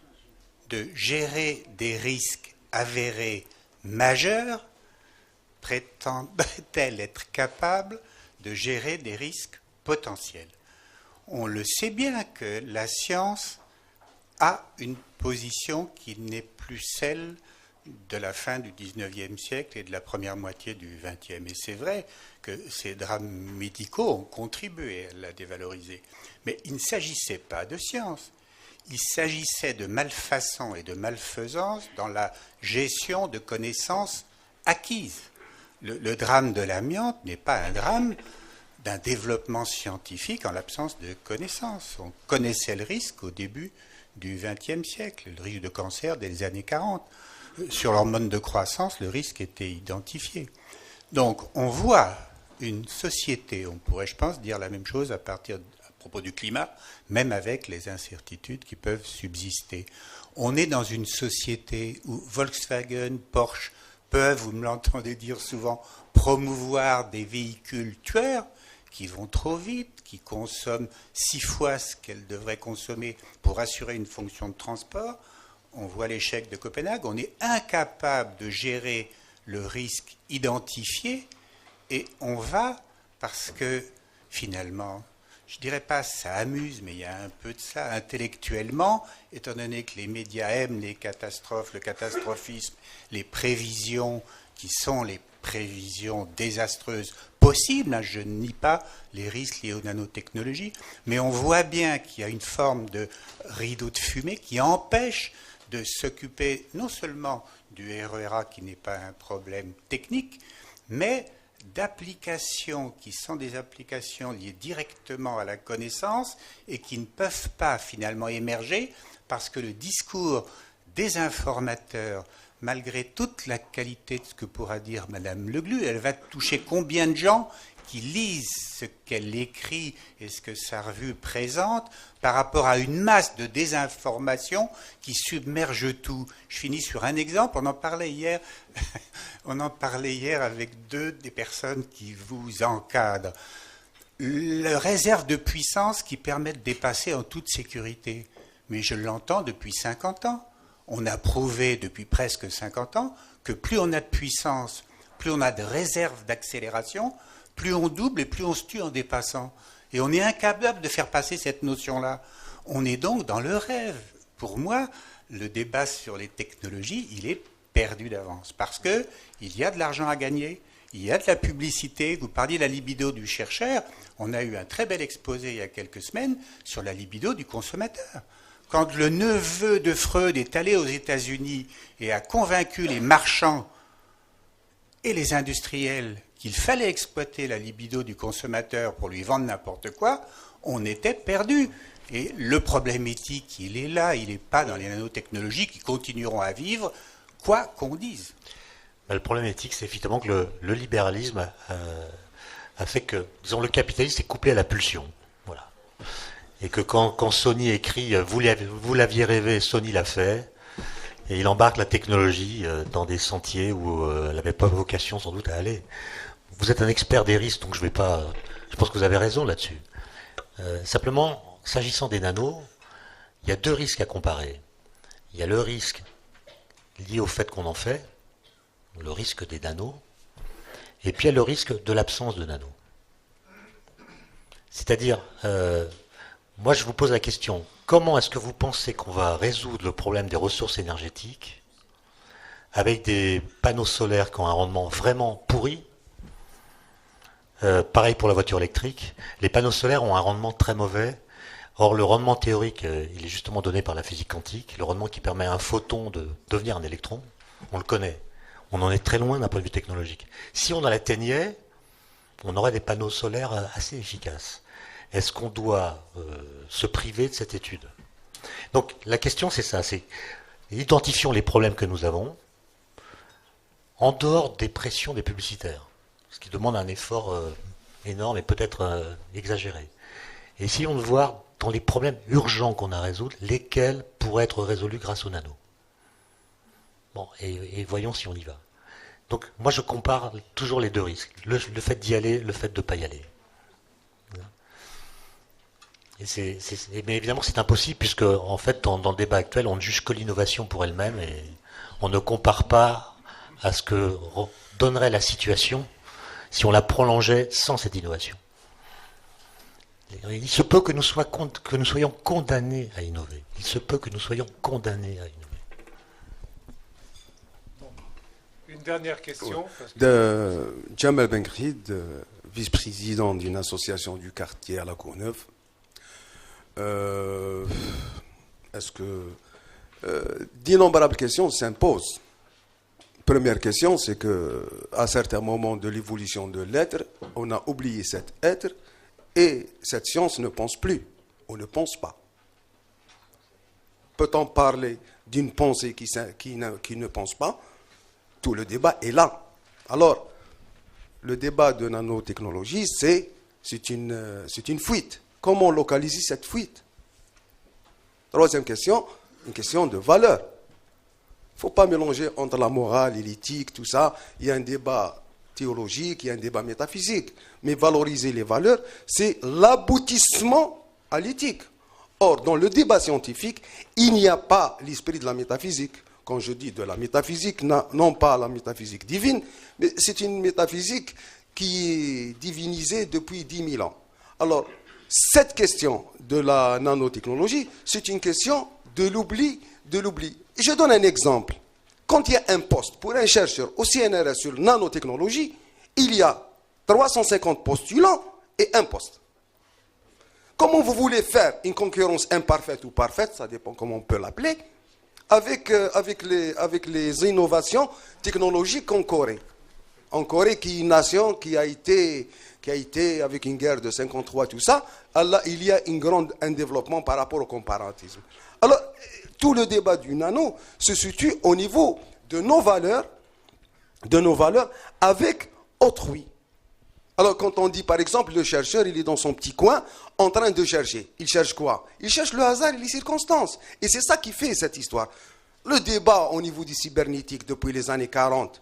de gérer des risques avérés majeurs prétendent-elles être capables de gérer des risques potentiels? On le sait bien que la science a une position qui n'est plus celle de la fin du XIXe siècle et de la première moitié du XXe. Et c'est vrai que ces drames médicaux ont contribué à la dévaloriser. Mais il ne s'agissait pas de science. Il s'agissait de malfaçon et de malfaisance dans la gestion de connaissances acquises. Le drame de l'amiante n'est pas un drame d'un développement scientifique en l'absence de connaissances. On connaissait le risque au début du XXe siècle, le risque de cancer dès les années 40. Sur l'hormone de croissance, le risque était identifié. Donc on voit une société, on pourrait, je pense, dire la même chose à propos du climat, même avec les incertitudes qui peuvent subsister. On est dans une société où Volkswagen, Porsche peuvent, vous me l'entendez dire souvent, promouvoir des véhicules tueurs qui vont trop vite, qui consomment 6 fois ce qu'elles devraient consommer pour assurer une fonction de transport. On voit l'échec de Copenhague, on est incapable de gérer le risque identifié et on va, parce que finalement, je dirais pas ça amuse, mais il y a un peu de ça intellectuellement, étant donné que les médias aiment les catastrophes, le catastrophisme, les prévisions qui sont les prévisions désastreuses possibles, hein, je ne nie pas les risques liés aux nanotechnologies, mais on voit bien qu'il y a une forme de rideau de fumée qui empêche de s'occuper non seulement du RERA qui n'est pas un problème technique, mais d'applications qui sont des applications liées directement à la connaissance et qui ne peuvent pas finalement émerger parce que le discours des informateurs, malgré toute la qualité de ce que pourra dire Madame Leglu, elle va toucher combien de gens qui lisent ce qu'elle écrit et ce que sa revue présente par rapport à une masse de désinformation qui submerge tout. Je finis sur un exemple, on en parlait hier avec deux des personnes qui vous encadrent. La réserve de puissance qui permet de dépasser en toute sécurité. Mais je l'entends depuis 50 ans. On a prouvé depuis presque 50 ans que plus on a de puissance, plus on a de réserve d'accélération, plus on double et plus on se tue en dépassant. Et on est incapable de faire passer cette notion-là. On est donc dans le rêve. Pour moi, le débat sur les technologies, il est perdu d'avance. Parce qu'il y a de l'argent à gagner, il y a de la publicité. Vous parliez de la libido du chercheur. On a eu un très bel exposé il y a quelques semaines sur la libido du consommateur. Quand le neveu de Freud est allé aux États-Unis et a convaincu les marchands et les industriels qu'il fallait exploiter la libido du consommateur pour lui vendre n'importe quoi, on était perdu. Et le problème éthique, il est là, il n'est pas dans les nanotechnologies qui continueront à vivre, quoi qu'on dise. Le problème éthique, c'est effectivement que le libéralisme a fait que, disons, le capitalisme est couplé à la pulsion. Voilà. Et que quand Sony écrit « Vous l'aviez rêvé, Sony l'a fait », et il embarque la technologie dans des sentiers où elle n'avait pas vocation sans doute à aller. Vous êtes un expert des risques, donc je pense que vous avez raison là-dessus. Simplement, s'agissant des nanos, il y a deux risques à comparer. Il y a le risque lié au fait qu'on en fait, le risque des nanos, et puis il y a le risque de l'absence de nanos. C'est-à-dire, moi je vous pose la question, comment est-ce que vous pensez qu'on va résoudre le problème des ressources énergétiques avec des panneaux solaires qui ont un rendement vraiment pourri? Pareil pour la voiture électrique, les panneaux solaires ont un rendement très mauvais. Or, le rendement théorique, il est justement donné par la physique quantique, le rendement qui permet à un photon de devenir un électron, on le connaît. On en est très loin d'un point de vue technologique. Si on l'atteignait, on aurait des panneaux solaires assez efficaces. Est-ce qu'on doit se priver de cette étude? Donc, la question, c'est ça, c'est identifions les problèmes que nous avons en dehors des pressions des publicitaires, ce qui demande un effort énorme et peut-être exagéré. Et essayons de voir dans les problèmes urgents qu'on a à résoudre, lesquels pourraient être résolus grâce au nano. Bon, et voyons si on y va. Donc, moi, je compare toujours les deux risques. Le fait d'y aller, le fait de ne pas y aller. Mais évidemment, c'est impossible, puisque, en fait, dans le débat actuel, on ne juge que l'innovation pour elle-même, et on ne compare pas à ce que donnerait la situation si on la prolongeait sans cette innovation. Il se peut que nous soyons condamnés à innover. Il se peut que nous soyons condamnés à innover. Une dernière question. De Jamal Benkrid, vice-président d'une association du quartier à la Courneuve. Est-ce que d'innombrables questions s'imposent? Première question, c'est que à certains moments de l'évolution de l'être, on a oublié cet être et cette science ne pense plus, ou ne pense pas. Peut-on parler d'une pensée qui ne pense pas? Tout le débat est là. Alors, le débat de nanotechnologie, c'est une fuite. Comment localiser cette fuite? Troisième question, une question de valeur. Il ne faut pas mélanger entre la morale et l'éthique, tout ça. Il y a un débat théologique, il y a un débat métaphysique. Mais valoriser les valeurs, c'est l'aboutissement à l'éthique. Or, dans le débat scientifique, il n'y a pas l'esprit de la métaphysique. Quand je dis de la métaphysique, non pas la métaphysique divine, mais c'est une métaphysique qui est divinisée depuis 10 000 ans. Alors, cette question de la nanotechnologie, c'est une question de l'oubli, de l'oubli. Je donne un exemple. Quand il y a un poste pour un chercheur au CNRS sur nanotechnologie, il y a 350 postulants et un poste. Comment vous voulez faire une concurrence imparfaite ou parfaite, ça dépend comment on peut l'appeler, avec les innovations technologiques en Corée. En Corée, qui est une nation qui a été avec une guerre de 53, tout ça, là, il y a un développement par rapport au comparatisme. Alors, tout le débat du nano se situe au niveau de nos valeurs avec autrui. Alors, quand on dit, par exemple, le chercheur, il est dans son petit coin, en train de chercher. Il cherche quoi? Il cherche le hasard et les circonstances. Et c'est ça qui fait cette histoire. Le débat au niveau du cybernétique depuis les années 40,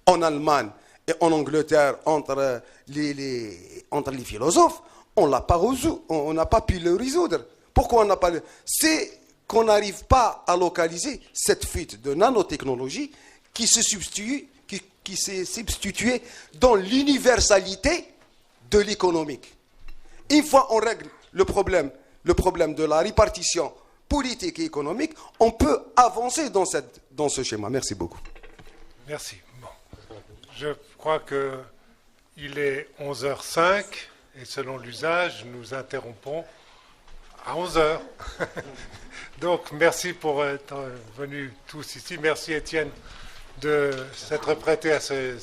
en Allemagne et en Angleterre, entre les philosophes, on n'a pas pu le résoudre. Pourquoi on n'a pas... C'est qu'on n'arrive pas à localiser cette fuite de nanotechnologie qui s'est substituée dans l'universalité de l'économique. Une fois on règle le problème de la répartition politique et économique, on peut avancer dans ce schéma. Merci beaucoup. Merci. Bon. Je crois qu'il est 11h05 et selon l'usage, nous interrompons à 11h. Donc, merci pour être venus tous ici. Merci Étienne de s'être prêté à ce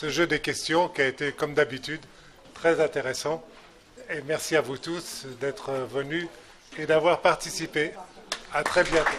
jeu des questions qui a été, comme d'habitude, très intéressant. Et merci à vous tous d'être venus et d'avoir participé. À très bientôt.